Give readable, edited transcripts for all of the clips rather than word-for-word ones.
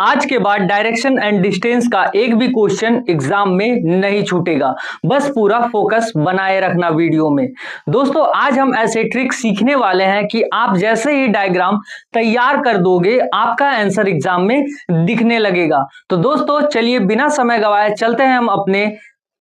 आज के बाद डायरेक्शन एंड डिस्टेंस का एक भी क्वेश्चन एग्जाम में नहीं छूटेगा। बस पूरा फोकस बनाए रखना वीडियो में। दोस्तों आज हम ऐसे ट्रिक सीखने वाले हैं कि आप जैसे ही डायग्राम तैयार कर दोगे आपका आंसर एग्जाम में दिखने लगेगा। तो दोस्तों चलिए बिना समय गवाए चलते हैं हम अपने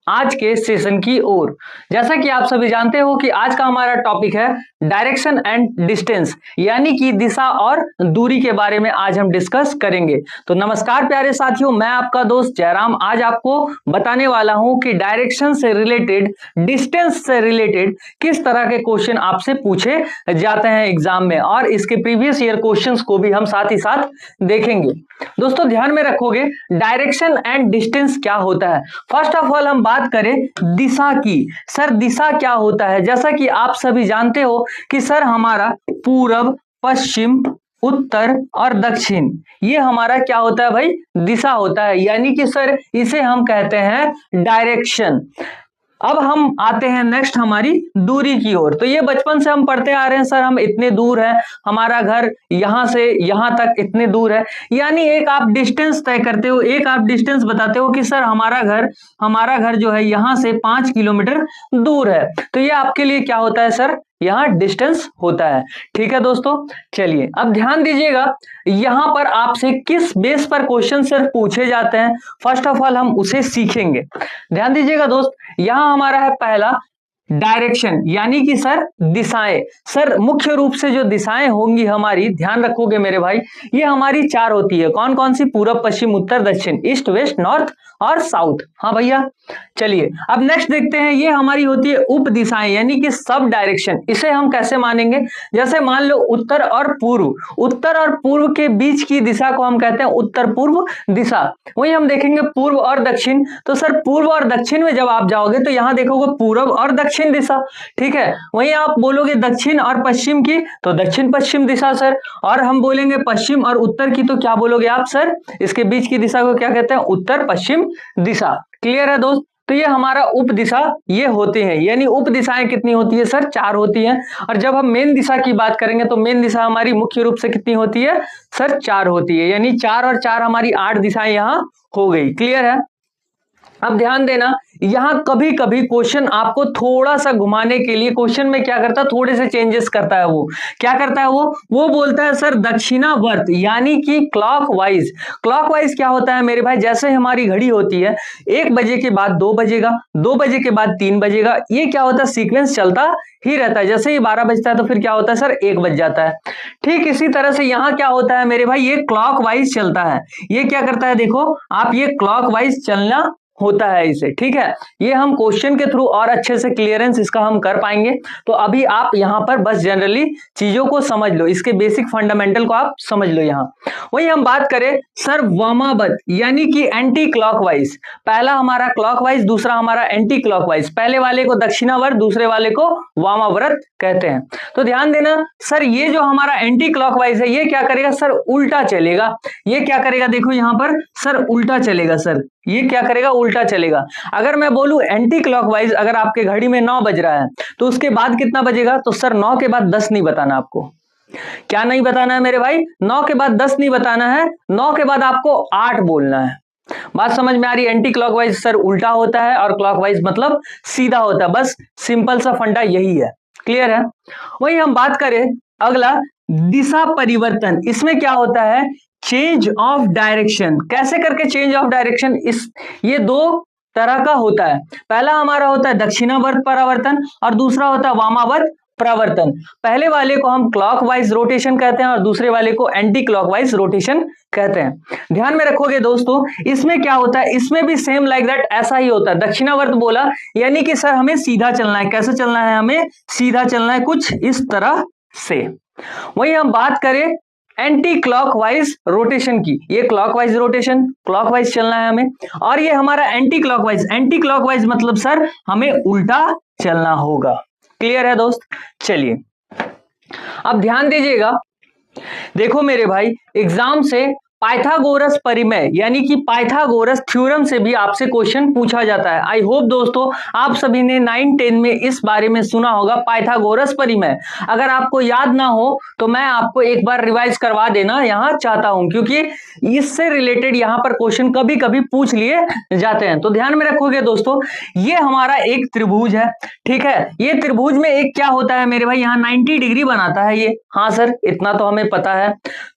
आज के सेशन की ओर। जैसा कि आप सभी जानते हो कि आज का हमारा टॉपिक है डायरेक्शन एंड डिस्टेंस, यानी कि दिशा और दूरी के बारे में आज हम डिस्कस करेंगे। तो नमस्कार प्यारे साथियों, मैं आपका दोस्त जयराम आज आपको बताने वाला हूं कि डायरेक्शन से रिलेटेड, डिस्टेंस से रिलेटेड किस तरह के क्वेश्चन आपसे पूछे जाते हैं एग्जाम में, और इसके प्रीवियस ईयर क्वेश्चंस को भी हम साथ ही साथ देखेंगे। दोस्तों ध्यान में रखोगे डायरेक्शन एंड डिस्टेंस क्या होता है। फर्स्ट ऑफ ऑल हम बात करें दिशा की। सर दिशा क्या होता है? जैसा कि आप सभी जानते हो कि सर हमारा पूरब, पश्चिम, उत्तर और दक्षिण ये हमारा क्या होता है भाई? दिशा होता है, यानी कि सर इसे हम कहते हैं डायरेक्शन। अब हम आते हैं नेक्स्ट हमारी दूरी की ओर। तो ये बचपन से हम पढ़ते आ रहे हैं, सर हम इतने दूर हैं, हमारा घर यहां से यहां तक इतने दूर है, यानी एक आप डिस्टेंस तय करते हो, एक आप डिस्टेंस बताते हो कि सर हमारा घर जो है यहां से 5 किलोमीटर दूर है। तो ये आपके लिए क्या होता है सर? यहाँ डिस्टेंस होता है। ठीक है दोस्तों, चलिए अब ध्यान दीजिएगा यहां पर आपसे किस बेस पर क्वेश्चन सिर्फ पूछे जाते हैं, फर्स्ट ऑफ ऑल हम उसे सीखेंगे। ध्यान दीजिएगा दोस्त, यहां हमारा है पहला डायरेक्शन, यानी कि सर दिशाएं। सर मुख्य रूप से जो दिशाएं होंगी हमारी, ध्यान रखोगे मेरे भाई, ये हमारी 4 होती है। कौन कौन सी? पूरब, पश्चिम, उत्तर, दक्षिण, ईस्ट, वेस्ट, नॉर्थ और साउथ। हाँ भैया, चलिए अब नेक्स्ट देखते हैं। ये हमारी होती है उप दिशाएं, यानी कि सब डायरेक्शन। इसे हम कैसे मानेंगे? जैसे मान लो उत्तर और पूर्व, उत्तर और पूर्व के बीच की दिशा को हम कहते हैं उत्तर पूर्व दिशा। वही हम देखेंगे पूर्व और दक्षिण। तो सर पूर्व और दक्षिण में जब आप जाओगे तो यहां देखोगे पूर्व और दक्षिण दिशा। ठीक है, वहीं आप बोलोगे दक्षिण और पश्चिम की तो दक्षिण पश्चिम दिशा सर, और हम बोलेंगे पश्चिम और उत्तर की तो क्या बोलोगे आप सर? इसके बीच की दिशा को क्या कहते हैं? उत्तर पश्चिम दिशा। क्लियर है दोस्त? तो ये हमारा उप दिशा ये होते हैं, यानी उप दिशाएं कितनी होती है सर? 4 होती हैं। और जब हम मेन दिशा की बात करेंगे तो मेन दिशा हमारी मुख्य रूप से कितनी होती है सर? 4 होती है, यानी 4 और 4 हमारी 8 दिशाएं यहां हो गई। क्लियर है? अब ध्यान देना, यहां कभी कभी क्वेश्चन आपको थोड़ा सा घुमाने के लिए क्वेश्चन में क्या करता है, थोड़े से चेंजेस करता है। वो क्या करता है? वो बोलता है सर दक्षिणावर्त, यानी कि क्लॉकवाइज। क्लॉकवाइज क्या होता है मेरे भाई? जैसे हमारी घड़ी होती है, 1 बजे के बाद 2 बजेगा, 2 बजे के बाद 3 बजेगा, ये क्या होता है? सीक्वेंस चलता ही रहता है। जैसे ही 12 बजता है तो फिर क्या होता है सर? 1 बज जाता है। ठीक इसी तरह से यहां क्या होता है मेरे भाई? ये क्लॉकवाइज चलता है। ये क्या करता है? देखो आप, ये क्लॉकवाइज चलना होता है इसे। ठीक है, ये हम क्वेश्चन के थ्रू और अच्छे से क्लियरेंस इसका हम कर पाएंगे। तो अभी आप यहां पर बस जनरली चीजों को समझ लो, इसके बेसिक फंडामेंटल को आप समझ लो। यहां वही हम बात करें सर वामावर्त, यानी कि एंटी क्लॉकवाइज। पहला हमारा क्लॉकवाइज, दूसरा हमारा एंटी क्लॉकवाइज। पहले वाले को दक्षिणावर्त, दूसरे वाले को वामावर्त कहते हैं। तो ध्यान देना सर, ये जो हमारा एंटी क्लॉकवाइज है ये क्या करेगा सर? उल्टा चलेगा। ये क्या करेगा? देखो यहां पर सर उल्टा चलेगा सर, ये क्या करेगा? उल्टा चलेगा। अगर मैं बोलूं एंटी क्लॉकवाइज, अगर आपके घड़ी में 9 बज रहा है तो उसके बाद कितना बजेगा? तो सर 9 के बाद 10 नहीं बताना आपको। क्या नहीं बताना है मेरे भाई? 9 के बाद 10 नहीं बताना है, 9 के बाद आपको 8 बोलना है। बात समझ में आ रही है? एंटी क्लॉकवाइज सर उल्टा होता है और क्लॉकवाइज मतलब सीधा होता है। बस सिंपल सा फंडा यही है। क्लियर है? वही हम बात करें अगला दिशा परिवर्तन। इसमें क्या होता है? Change of direction. कैसे करके चेंज ऑफ डायरेक्शन? ये 2 तरह का होता है। पहला हमारा होता है दक्षिणावर्त परावर्तन और दूसरा होता है वामावर्त प्रवर्तन। पहले वाले को हम क्लॉकवाइज रोटेशन कहते हैं और दूसरे वाले को एंटी क्लॉकवाइज रोटेशन कहते हैं। ध्यान में रखोगे दोस्तों, इसमें क्या होता है? इसमें भी सेम लाइक दैट ऐसा ही होता है। दक्षिणावर्त बोला यानी कि सर हमें सीधा चलना है। कैसे चलना है? हमें सीधा चलना है, कुछ इस तरह से। वही हम बात करें एंटी क्लॉकवाइज रोटेशन की, ये क्लॉकवाइज रोटेशन, क्लॉकवाइज चलना है हमें। और ये हमारा एंटी क्लॉकवाइज, एंटी क्लॉकवाइज मतलब सर हमें उल्टा चलना होगा। क्लियर है दोस्त? चलिए अब ध्यान दीजिएगा, देखो मेरे भाई एग्जाम से पाइथागोरस परिमेय यानी कि पाइथागोरस थ्योरम से भी आपसे क्वेश्चन पूछा जाता है। आई होप दोस्तों आप सभी ने 9-10 में इस बारे में सुना होगा पाइथागोरस परिमेय। अगर आपको याद ना हो तो मैं आपको एक बार रिवाइज करवा देना यहाँ चाहता हूं, क्योंकि इससे रिलेटेड यहाँ पर क्वेश्चन कभी कभी पूछ लिए जाते हैं। तो ध्यान में रखोगे दोस्तों, ये हमारा एक त्रिभुज है, ठीक है। ये त्रिभुज में एक क्या होता है मेरे भाई, यहाँ 90 डिग्री बनाता है ये। हाँ सर, इतना तो हमें पता है।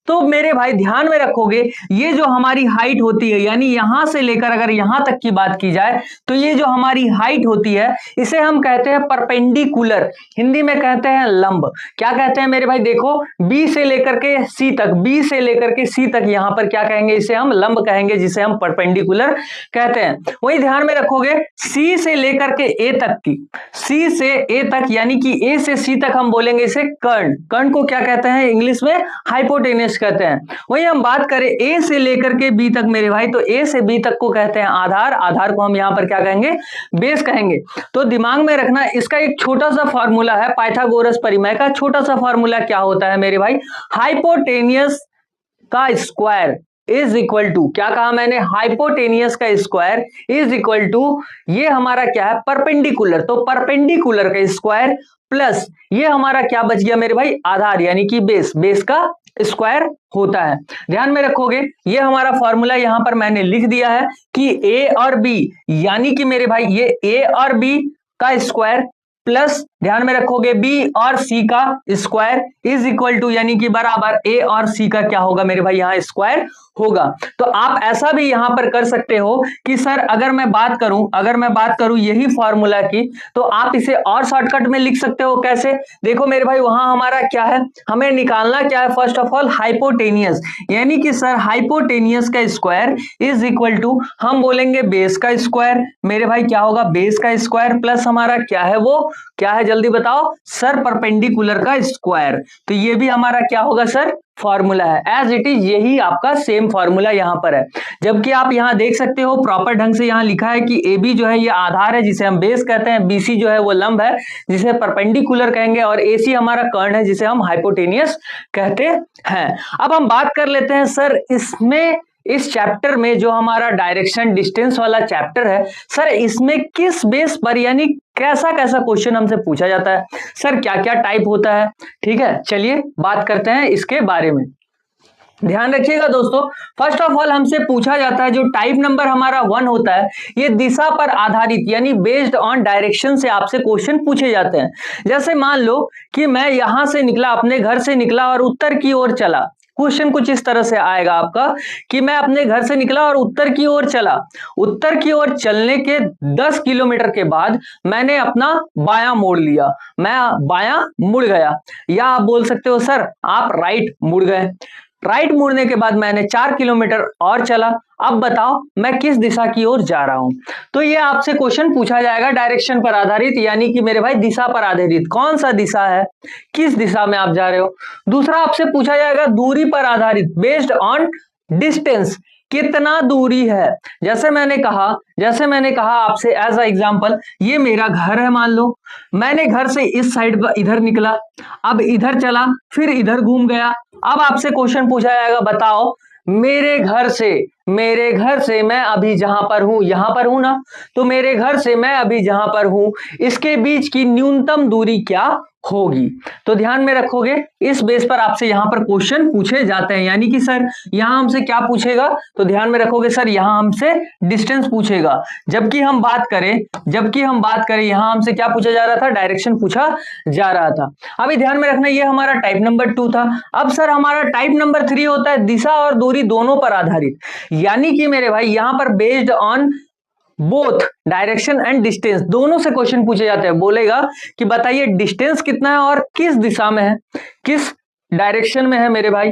तो मेरे भाई ध्यान में रखोगे, ये जो हमारी हाइट होती है, यानी यहां से लेकर अगर यहां तक की बात की जाए तो ये जो हमारी हाइट होती है इसे हम कहते हैं परपेंडिकुलर, हिंदी में कहते हैं लंब। क्या कहते हैं मेरे भाई, देखो बी से लेकर के सी तक, बी से लेकर के सी तक यहां पर क्या कहेंगे, इसे हम लंब कहेंगे, जिसे हम परपेंडिकुलर कहते हैं। वही ध्यान में रखोगे, सी से लेकर के ए तक की, सी से ए तक यानी कि ए से सी तक हम बोलेंगे इसे कर्ण। कर्ण को क्या कहते हैं इंग्लिश में, हाइपोटेनस कहते हैं। वही हम बात करें ए से लेकर के बी तक मेरे भाई, तो ए से बी तक को कहते हैं आधार, आधार को हम यहां पर क्या कहेंगे, बेस कहेंगे। तो दिमाग में रखना, इसका एक छोटा सा फॉर्मूला है पाइथागोरस परिमेय का। छोटा सा फॉर्मूला क्या होता है मेरे भाई, हाइपोटेनियस का स्क्वायर इज इक्वल टू, क्या कहा मैंने, हाइपोटेनियस का स्क्वायर इज इक्वल टू, ये हमारा क्या है, परपेंडिकुलर, तो परपेंडिकुलर का स्क्वायर प्लस ये हमारा क्या बच गया मेरे भाई, आधार यानी कि बेस, बेस का स्क्वायर होता है। ध्यान में रखोगे, ये हमारा फॉर्मूला यहां पर मैंने लिख दिया है कि ए और बी, यानी कि मेरे भाई ये ए और बी का स्क्वायर प्लस, ध्यान में रखोगे, बी और सी का स्क्वायर इज इक्वल टू, यानी कि बराबर ए और सी का क्या होगा मेरे भाई, यहां स्क्वायर होगा। तो आप ऐसा भी यहां पर कर सकते हो कि सर अगर मैं बात करूं यही फॉर्मूला की, तो आप इसे और शॉर्टकट में लिख सकते हो। कैसे, देखो मेरे भाई, वहां हमारा क्या है, हमें निकालना क्या है, फर्स्ट ऑफ ऑल हाइपोटेनियस, यानी कि सर हाइपोटेनियस का स्क्वायर इज इक्वल टू, हम बोलेंगे बेस का स्क्वायर, मेरे भाई क्या होगा, बेस का स्क्वायर प्लस हमारा क्या है, वो क्या है जल्दी बताओ सर, परपेंडिकुलर का स्क्वायर। तो ये भी हमारा क्या होगा सर, फॉर्मूला है, एज इट इज यही आपका सेम फॉर्मूला यहां पर है। जबकि आप यहां देख सकते हो प्रॉपर ढंग से यहां लिखा है कि ए बी जो है ये आधार है जिसे हम बेस कहते हैं, बी सी जो है वो लंब है जिसे परपेंडिकुलर कहेंगे, और ए सी हमारा कर्ण है जिसे हम हाइपोटेनियस कहते हैं। अब हम बात कर लेते हैं सर इसमें, इस चैप्टर में जो हमारा डायरेक्शन डिस्टेंस वाला चैप्टर है, सर इसमें किस बेस पर यानी कैसा कैसा क्वेश्चन हमसे पूछा जाता है, सर क्या क्या टाइप होता है, ठीक है। चलिए बात करते हैं इसके बारे में। ध्यान रखिएगा दोस्तों, फर्स्ट ऑफ ऑल हमसे पूछा जाता है जो टाइप नंबर हमारा 1 होता है, ये दिशा पर आधारित यानी बेस्ड ऑन डायरेक्शन से आपसे क्वेश्चन पूछे जाते हैं। जैसे मान लो कि मैं यहां से निकला, अपने घर से निकला और उत्तर की ओर चला, क्वेश्चन कुछ इस तरह से आएगा आपका कि मैं अपने घर से निकला और उत्तर की ओर चला, उत्तर की ओर चलने के 10 किलोमीटर के बाद मैंने अपना बायां मोड़ लिया, मैं बायां मुड़ गया, या आप बोल सकते हो सर आप राइट मुड़ गए। राइट मुड़ने के बाद मैंने 4 किलोमीटर और चला, अब बताओ मैं किस दिशा की ओर जा रहा हूं। तो ये आपसे क्वेश्चन पूछा जाएगा डायरेक्शन पर आधारित, यानी कि मेरे भाई दिशा पर आधारित, कौन सा दिशा है, किस दिशा में आप जा रहे हो। दूसरा आपसे पूछा जाएगा दूरी पर आधारित, बेस्ड ऑन डिस्टेंस, कितना दूरी है। जैसे मैंने कहा आपसे एज अ एग्जांपल, ये मेरा घर है, मान लो मैंने घर से इस साइड पर इधर निकला, अब इधर चला, फिर इधर घूम गया। अब आपसे क्वेश्चन पूछा जाएगा, बताओ मेरे घर से मैं अभी जहां पर हूं, यहां पर हूं ना, तो मेरे घर से मैं अभी जहां पर हूं इसके बीच की न्यूनतम दूरी क्या होगी। तो ध्यान में रखोगे, इस बेस पर आपसे यहां पर क्वेश्चन पूछे जाते हैं, यानी कि सर यहां हमसे क्या पूछेगा, तो ध्यान में रखोगे सर यहां हमसे डिस्टेंस पूछेगा। जबकि हम बात करें यहां हमसे क्या पूछा जा रहा था, डायरेक्शन पूछा जा रहा था। अभी ध्यान में रखना, ये हमारा टाइप नंबर 2 था। अब सर हमारा टाइप नंबर 3 होता है दिशा और दूरी दोनों पर आधारित, यानी कि मेरे भाई यहां पर based on both direction and distance, दोनों से क्वेश्चन पूछे जाते हैं। बोलेगा कि बताइए डिस्टेंस कितना है और किस दिशा में है, किस डायरेक्शन में है मेरे भाई।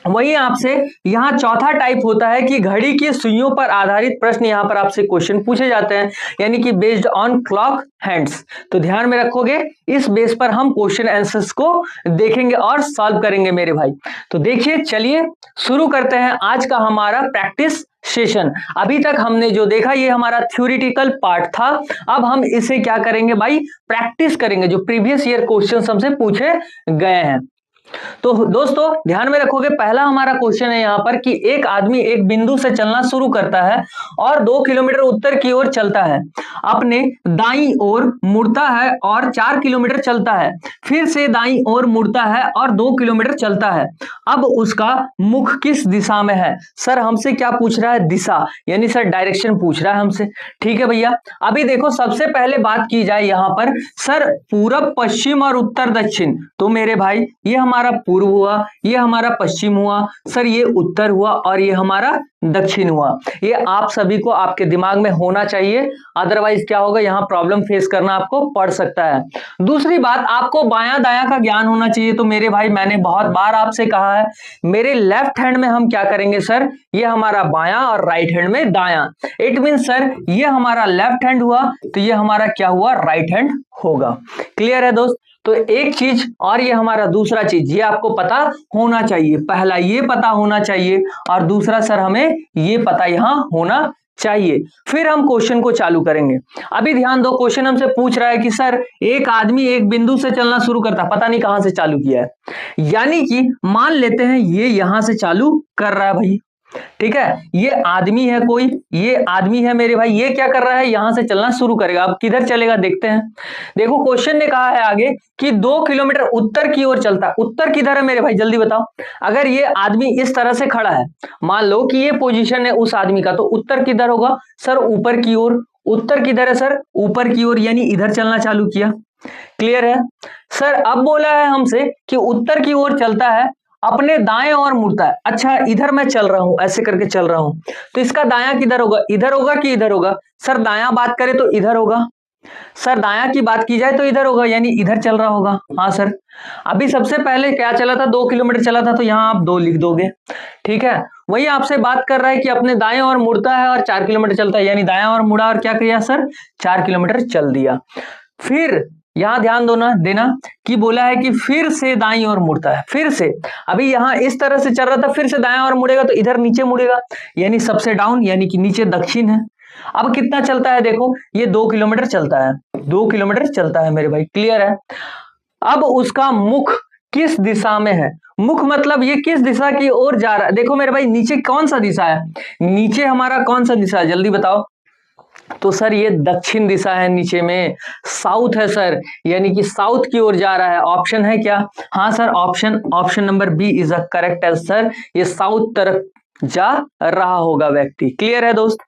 वही आपसे यहां चौथा टाइप होता है कि घड़ी की सुइयों पर आधारित प्रश्न यहां पर आपसे क्वेश्चन पूछे जाते हैं, यानी कि बेस्ड ऑन क्लॉक हैंड्स। तो ध्यान में रखोगे, इस बेस पर हम क्वेश्चन आंसर्स को देखेंगे और सॉल्व करेंगे मेरे भाई। तो देखिए, चलिए शुरू करते हैं आज का हमारा प्रैक्टिस सेशन। अभी तक हमने जो देखा ये हमारा थ्योरेटिकल पार्ट था, अब हम इसे क्या करेंगे भाई, प्रैक्टिस करेंगे, जो प्रीवियस ईयर क्वेश्चन हमसे पूछे गए हैं। तो दोस्तों ध्यान में रखोगे, पहला हमारा क्वेश्चन है यहां पर कि एक आदमी एक बिंदु से चलना शुरू करता है और 2 किलोमीटर उत्तर की ओर चलता है, अपने दाईं ओर मुड़ता है और 4 किलोमीटर चलता है, फिर से दाईं ओर मुड़ता है और 2 किलोमीटर चलता है। अब उसका मुख किस दिशा में है? सर हमसे क्या पूछ रहा है? दिशा, यानी सर डायरेक्शन पूछ रहा है हमसे। ठीक है भैया, अभी देखो सबसे पहले बात की जाए यहां पर, सर पूरब पश्चिम और उत्तर दक्षिण, तो मेरे भाई ये हमारा पूर्व हुआ, ये हमारा पश्चिम हुआ, सर ये उत्तर हुआ और ये हमारा दक्षिण हुआ। ये आप सभी को आपके दिमाग में होना चाहिए, अदरवाइज क्या होगा, यहां प्रॉब्लम फेस करना आपको पड़ सकता है। दूसरी बात, आपको बायां दायां का ज्ञान होना चाहिए। तो मेरे भाई मैंने बहुत बार आपसे कहा है, मेरे लेफ्ट हैंड में हम क्या करेंगे सर, ये हमारा बायां और राइट हैंड में दायां। इट मीन सर ये हमारा लेफ्ट हैंड हुआ तो ये हमारा क्या हुआ, राइट हैंड होगा। क्लियर है दोस्त? तो एक चीज और ये हमारा दूसरा चीज, ये आपको पता होना चाहिए। पहला ये पता होना चाहिए और दूसरा सर हमें ये पता यहां होना चाहिए। फिर हम क्वेश्चन को चालू करेंगे। अभी ध्यान दो, क्वेश्चन हमसे पूछ रहा है कि सर एक आदमी एक बिंदु से चलना शुरू करता, पता नहीं कहां से चालू किया है, यानी कि मान लेते हैं ये यहां से चालू कर रहा है भाई। ठीक है, ये आदमी है कोई, ये आदमी है मेरे भाई, ये क्या कर रहा है, यहां से चलना शुरू करेगा। अब किधर चलेगा देखते हैं। देखो क्वेश्चन ने कहा है आगे कि 2 किलोमीटर उत्तर की ओर चलता है। उत्तर किधर है मेरे भाई, जल्दी बताओ। अगर ये आदमी इस तरह से खड़ा है, मान लो कि ये पोजीशन है उस आदमी का, तो उत्तर किधर होगा सर, ऊपर की ओर। उत्तर किधर है सर, ऊपर की ओर, यानी इधर चलना चालू किया। क्लियर है सर? अब बोला है हमसे कि उत्तर की ओर चलता है, अपने दाएं ओर मुड़ता है। अच्छा इधर मैं चल रहा हूं, ऐसे करके चल रहा हूं, तो इसका दायां किधर होगा, इधर होगा कि इधर होगा? सर दायां बात करें तो इधर होगा, सर दायां की बात की जाए तो इधर होगा, यानी इधर चल रहा होगा। हाँ सर, अभी सबसे पहले क्या चला था, 2 किलोमीटर चला था, तो यहां आप 2 लिख दोगे। ठीक है, वही आपसे बात कर रहा है कि अपने दाएं ओर मुड़ता है और 4 किलोमीटर चलता है, यानी दायां ओर मुड़ा और क्या किया सर, 4 किलोमीटर चल दिया। फिर यहां ध्यान देना कि बोला है कि फिर से दाईं ओर मुड़ता है। फिर से, अभी यहां इस तरह से चल रहा था, फिर से दाएं ओर मुड़ेगा तो इधर नीचे मुड़ेगा, यानी सबसे डाउन, यानी कि नीचे दक्षिण है। अब कितना चलता है देखो, ये 2 किलोमीटर चलता है, 2 किलोमीटर चलता है मेरे भाई। क्लियर है? अब उसका मुख किस दिशा में है? मुख मतलब ये किस दिशा की ओर जा रहा है। देखो मेरे भाई नीचे कौन सा दिशा है, नीचे हमारा कौन सा दिशा है, जल्दी बताओ। तो सर ये दक्षिण दिशा है, नीचे में साउथ है सर, यानी कि साउथ की ओर जा रहा है। ऑप्शन है क्या? हाँ sir, option number B is a correct answer, ये साउथ तरफ जा रहा होगा व्यक्ति। क्लियर है दोस्त?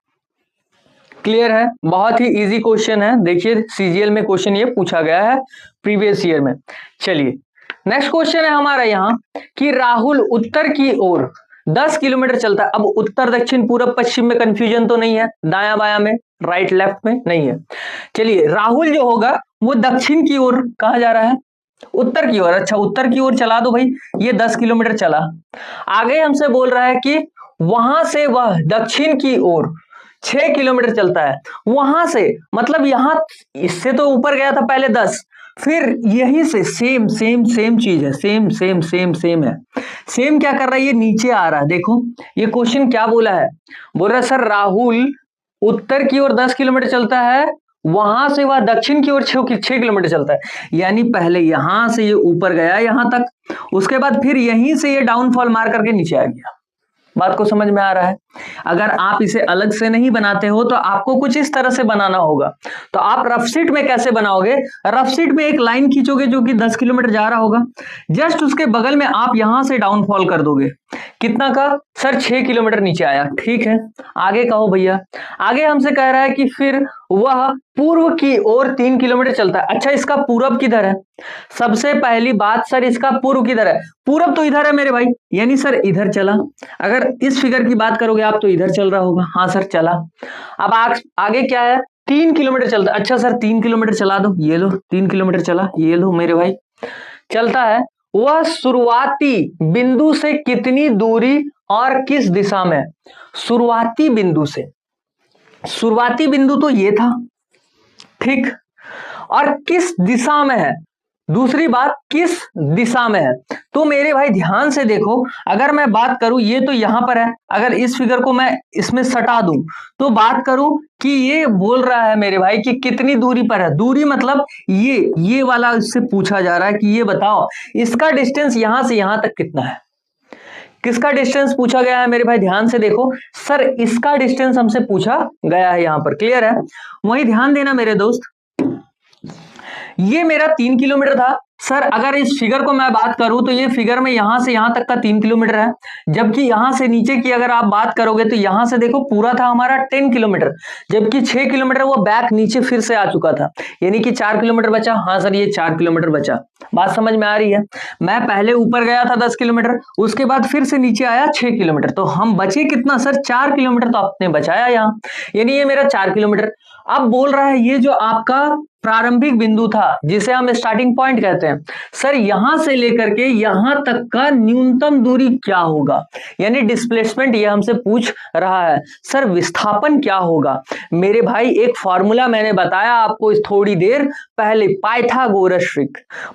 क्लियर है? बहुत ही इजी क्वेश्चन है, देखिए सीजीएल में क्वेश्चन ये पूछा गया है प्रीवियस ईयर में। चलिए नेक्स्ट क्वेश्चन है हमारा यहाँ कि राहुल उत्तर की ओर 10 किलोमीटर चलता है। अब उत्तर दक्षिण पूरब पश्चिम में कंफ्यूजन तो नहीं है, दाया बाया में, राइट लेफ्ट में नहीं है। चलिए राहुल जो होगा वो दक्षिण की ओर कहा जा रहा है, उत्तर की ओर। अच्छा उत्तर की ओर चला दो भाई, ये 10 किलोमीटर चला। आगे हमसे बोल रहा है कि वहां से वह दक्षिण की ओर 6 किलोमीटर चलता है। वहां से मतलब यहां, इससे तो ऊपर गया था पहले 10, फिर यहीं से सेम सेम सेम चीज है, सेम सेम सेम सेम है। सेम क्या कर रहा है, ये नीचे आ रहा है। देखो ये क्वेश्चन क्या बोला है, बोल रहा है सर राहुल उत्तर की ओर 10 किलोमीटर चलता है, वहां से वह दक्षिण की ओर 6 किलोमीटर चलता है। यानी पहले यहां से ये ऊपर गया यहां तक, उसके बाद फिर यहीं से ये डाउनफॉल मार करके नीचे आ गया। बात को समझ में आ रहा है? अगर आप इसे अलग से नहीं बनाते हो तो आपको कुछ इस तरह से बनाना होगा। तो आप रफ शीट में कैसे बनाओगे, रफ शीट में एक लाइन खींचोगे जो कि 10 किलोमीटर जा रहा होगा, जस्ट उसके बगल में आप यहां से डाउनफॉल कर दोगे। कितना का सर, 6 किलोमीटर नीचे आया। ठीक है, आगे कहो भैया। आगे हमसे कह रहा है कि फिर वह पूर्व की ओर 3 किलोमीटर चलता है। अच्छा इसका पूरब किधर है? सबसे पहली बात सर इसका पूर्व किधर है? पूरब तो इधर है मेरे भाई, यानी सर इधर चला। अगर इस फिगर की बात करोगे आप तो इधर चल रहा होगा। हाँ सर चला। अब आगे क्या है, 3 किलोमीटर चलता है। अच्छा सर 3 किलोमीटर चला दो, ये लो 3 किलोमीटर चला, ये लो मेरे भाई चलता है। वह शुरुआती बिंदु से कितनी दूरी और किस दिशा में? शुरुआती बिंदु से, शुरुआती बिंदु तो ये था, ठीक, और किस दिशा में है? दूसरी बात किस दिशा में है। तो मेरे भाई ध्यान से देखो, अगर मैं बात करूं ये तो यहां पर है, अगर इस फिगर को मैं इसमें सटा दूं तो बात करूं कि ये बोल रहा है मेरे भाई कि कितनी दूरी पर है। दूरी मतलब ये वाला इससे पूछा जा रहा है कि ये बताओ इसका डिस्टेंस यहां से यहां तक कितना है। किसका डिस्टेंस पूछा गया है मेरे भाई, ध्यान से देखो सर, इसका डिस्टेंस हमसे पूछा गया है यहां पर। क्लियर है? वही ध्यान देना मेरे दोस्त, ये मेरा 3 किलोमीटर था। सर अगर इस फिगर को मैं बात करूं तो ये फिगर में यहां से यहां तक का 3 किलोमीटर है, जबकि यहां से नीचे की अगर आप बात करोगे तो यहां से देखो पूरा था हमारा 10 किलोमीटर, जबकि 6 किलोमीटर वो बैक नीचे फिर से आ चुका था, यानी कि 4 किलोमीटर बचा। हाँ सर ये 4 किलोमीटर बचा, बात समझ में आ रही है? मैं पहले ऊपर गया था 10 किलोमीटर, उसके बाद फिर से नीचे आया 6 किलोमीटर, तो हम बचे कितना सर, 4 किलोमीटर तो आपने बचाया यहाँ, यानी ये मेरा 4 किलोमीटर। अब बोल रहा है ये जो आपका प्रारंभिक बिंदु था जिसे हम स्टार्टिंग पॉइंट कहते हैं, सर यहां से लेकर के यहां तक का न्यूनतम दूरी क्या होगा, यानी डिस्प्लेसमेंट ये हमसे पूछ रहा है। सर विस्थापन क्या होगा मेरे भाई, एक फॉर्मूला मैंने बताया आपको थोड़ी देर पहले,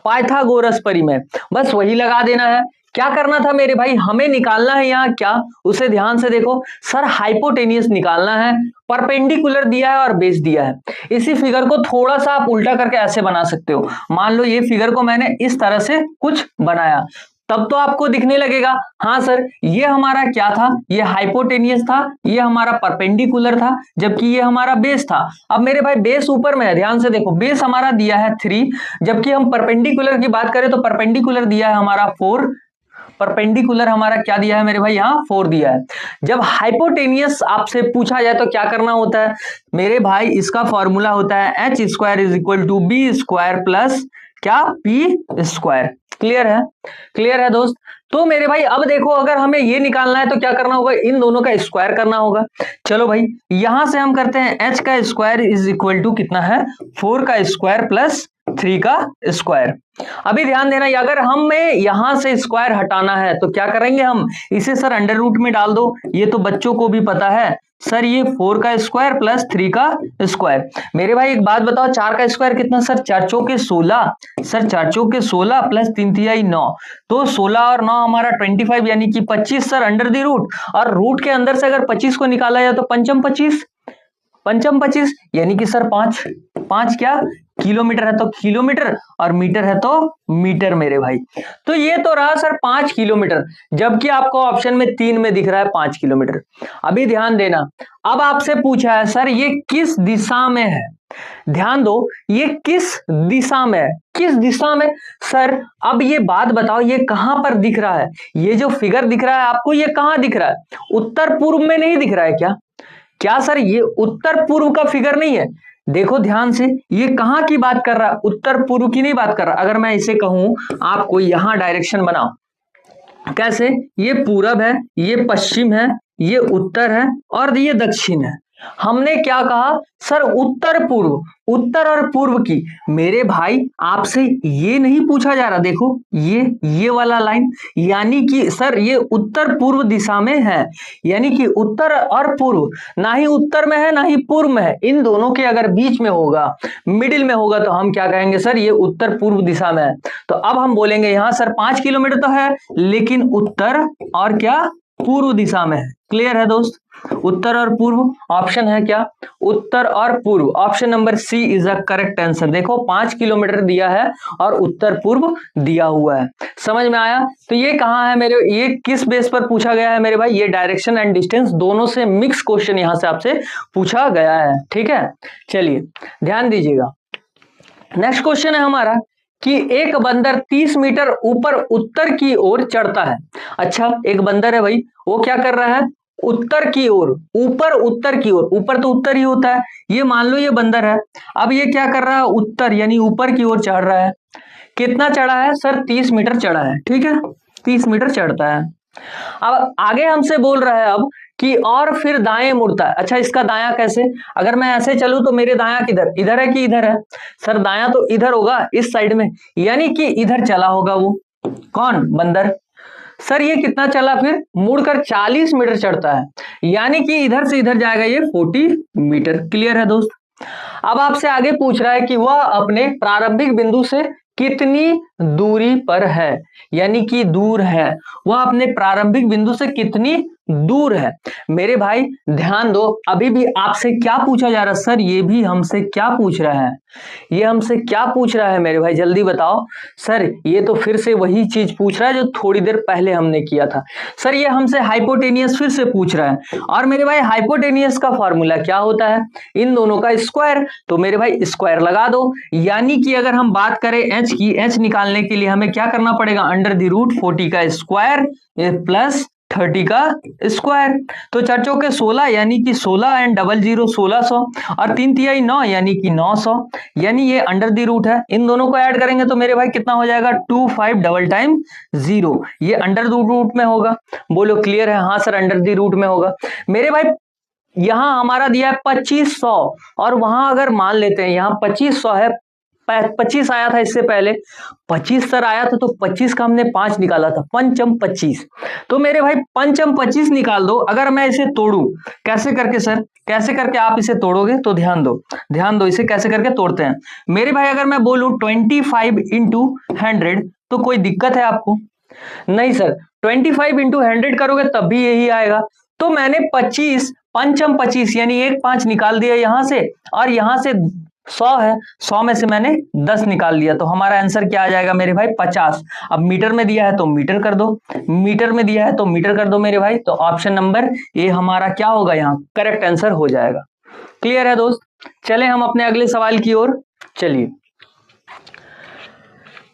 पाइथागोरस परिमेय, बस वही लगा देना है। क्या करना था मेरे भाई, हमें निकालना है यहाँ क्या, उसे ध्यान से देखो सर, हाइपोटेनियस निकालना है, परपेंडिकुलर दिया है और बेस दिया है। इसी फिगर को थोड़ा सा आप उल्टा करके ऐसे बना सकते हो, मान लो ये फिगर को मैंने इस तरह से कुछ बनाया, तब तो आपको दिखने लगेगा हाँ सर ये हमारा क्या था, ये हाइपोटेनियस था, ये हमारा परपेंडिकुलर था, जबकि ये हमारा बेस था। अब मेरे भाई बेस ऊपर में है, ध्यान से देखो बेस हमारा दिया है 3, जबकि हम परपेंडिकुलर की बात करें तो परपेंडिकुलर दिया है हमारा 4, परपेंडिकुलर हमारा क्या दिया है मेरे भाई, यहाँ 4 दिया है। जब हाइपोटेनियस आपसे पूछा जाए तो क्या करना होता है मेरे भाई, इसका फॉर्मूला होता है h square is equal to b square plus क्या पी स्क्वायर। क्लियर है? क्लियर है दोस्त? तो मेरे भाई अब देखो अगर हमें ये निकालना है तो क्या करना होगा, इन दोनों का स्क्वायर करना होगा। चलो भाई यहां से हम करते हैं, h का स्क्वायर इज इक्वल टू कितना है, 4 का स्क्वायर प्लस 3 का स्क्वायर। अभी ध्यान देना, अगर हमें यहां से स्क्वायर हटाना है तो क्या करेंगे हम, इसे सर अंडर रूट में डाल दो, ये तो बच्चों को भी पता है सर, ये 4 का स्क्वायर प्लस 3 का स्क्वायर। मेरे भाई एक बात बताओ, 4 का स्क्वायर कितना सर, 4 चौके 16, सर 4 चौके 16 प्लस 3 तिहाई 9, तो 16 और 9 हमारा 25 यानी कि 25 सर अंडर दी रूट, और रूट के अंदर से अगर 25 को निकाला जाए तो पंचम 25 यानी कि सर 5 क्या किलोमीटर है तो किलोमीटर, और मीटर है तो मीटर मेरे भाई। तो ये तो रहा सर 5 किलोमीटर, जबकि आपको ऑप्शन में 3 में दिख रहा है 5 किलोमीटर। अभी ध्यान देना, अब आपसे पूछा है सर ये किस दिशा में है, ध्यान दो ये किस दिशा में है, किस दिशा में सर। अब ये बात बताओ ये कहां पर दिख रहा है, ये जो फिगर दिख रहा है आपको ये कहां दिख रहा है, उत्तर पूर्व में नहीं दिख रहा है क्या? क्या सर ये उत्तर पूर्व का फिगर नहीं है? देखो ध्यान से, ये कहां की बात कर रहा है, उत्तर पूर्व की नहीं बात कर रहा। अगर मैं इसे कहूं आपको यहां डायरेक्शन बनाओ, कैसे, ये पूरब है, ये पश्चिम है, ये उत्तर है और ये दक्षिण है। हमने क्या कहा सर, उत्तर पूर्व, उत्तर और पूर्व की। मेरे भाई आपसे ये नहीं पूछा जा रहा, देखो ये वाला लाइन, यानी कि सर ये उत्तर पूर्व दिशा में है, यानी कि उत्तर और पूर्व, ना ही उत्तर में है ना ही पूर्व में है, इन दोनों के अगर बीच में होगा, मिडिल में होगा, तो हम क्या कहेंगे सर ये उत्तर पूर्व दिशा में है। तो अब हम बोलेंगे यहां सर 5 किलोमीटर तो है, लेकिन उत्तर और क्या पूर्व दिशा में है। क्लियर है दोस्त? उत्तर और पूर्व, ऑप्शन है क्या, उत्तर और पूर्व, option number C is a correct answer. देखो 5 किलोमीटर दिया है और उत्तर पूर्व दिया हुआ है, समझ में आया? तो ये कहां है मेरे, ये किस बेस पर पूछा गया है मेरे भाई, ये डायरेक्शन एंड डिस्टेंस दोनों से मिक्स क्वेश्चन यहां से आपसे पूछा गया है। ठीक है, चलिए ध्यान दीजिएगा। नेक्स्ट क्वेश्चन है हमारा कि एक बंदर 30 मीटर ऊपर उत्तर की ओर चढ़ता है। अच्छा एक बंदर है भाई, वो क्या कर रहा है, उत्तर की ओर, ऊपर उत्तर की ओर, ऊपर तो उत्तर ही होता है, ये मान लो ये बंदर है, अब ये क्या कर रहा है, उत्तर यानी ऊपर की ओर चढ़ रहा है। कितना चढ़ा है सर, 30 मीटर चढ़ा है। ठीक है, 30 मीटर चढ़ता है। अब आगे हमसे बोल रहा है अब कि और फिर दाएं मुड़ता है। अच्छा इसका दायां कैसे, अगर मैं ऐसे चलूं तो मेरे दायां किधर, इधर है कि इधर है, सर दायां तो इधर होगा इस साइड में, यानी कि इधर चला होगा वो, कौन, बंदर। सर ये कितना चला, फिर मुड़कर 40 मीटर चढ़ता है, यानी कि इधर से इधर जाएगा ये 40 मीटर। क्लियर है दोस्त? अब आपसे आगे पूछ रहा है कि वह अपने प्रारंभिक बिंदु से कितनी दूरी पर है, यानी कि दूर है, वह अपने प्रारंभिक बिंदु से कितनी दूर है। मेरे भाई ध्यान दो, अभी भी आपसे क्या पूछा जा रहा है, सर ये भी हमसे क्या पूछ रहा है, ये हमसे क्या पूछ रहा है मेरे भाई, जल्दी बताओ। सर ये तो फिर से वही चीज पूछ रहा है जो थोड़ी देर पहले हमने किया था। सर ये हमसे हाइपोटेनियस फिर से पूछ रहा है, और मेरे भाई हाइपोटेनियस का फॉर्मूला क्या होता है, इन दोनों का स्क्वायर। तो मेरे भाई स्क्वायर लगा दो, यानी कि अगर हम बात करें एच की, एच निकालने के लिए हमें क्या करना पड़ेगा, √40 का स्क्वायर प्लस 30 का स्क्वायर। तो 4 चौके 16, यानी कि 16 एंड 00 1600, और 3 तिहाई 9, यानी कि 900, यानी ये √, है। इन दोनों को ऐड करेंगे तो मेरे भाई कितना हो जाएगा, 25 डबल टाइम 0, ये √रूट में होगा। बोलो क्लियर है, हाँ सर √रूट में होगा। मेरे भाई यहां हमारा दिया है 2500, और वहां अगर मान लेते हैं यहां 2500 है, 25 आया था इससे पहले, 25 सर आया था, तो 25 का हमने 5 निकाला था, पंचम 25। तो मेरे भाई पंचम 25 निकाल दो। अगर मैं इसे तोड़ू, कैसे करके सर, कैसे करके आप इसे तोड़ोगे, तो ध्यान दो, ध्यान दो, इसे कैसे करके तोड़ते हैं। मेरे भाई अगर मैं बोलूं 25 इंटू 100, तो कोई दिक्कत है आपको, नहीं सर, 25 इंटू 100 करोगे तब भी यही आएगा। तो मैंने 25 पंचम 25 यानी 1 5 निकाल दिया यहां से, और यहां से 100 है, 100 में से मैंने 10 निकाल लिया, तो हमारा आंसर क्या आ जाएगा मेरे भाई, 50। अब मीटर में दिया है तो मीटर कर दो, मीटर में दिया है तो मीटर कर दो मेरे भाई। तो ऑप्शन नंबर ए हमारा क्या होगा, यहाँ करेक्ट आंसर हो जाएगा। क्लियर है दोस्त, चले हम अपने अगले सवाल की ओर चलिए।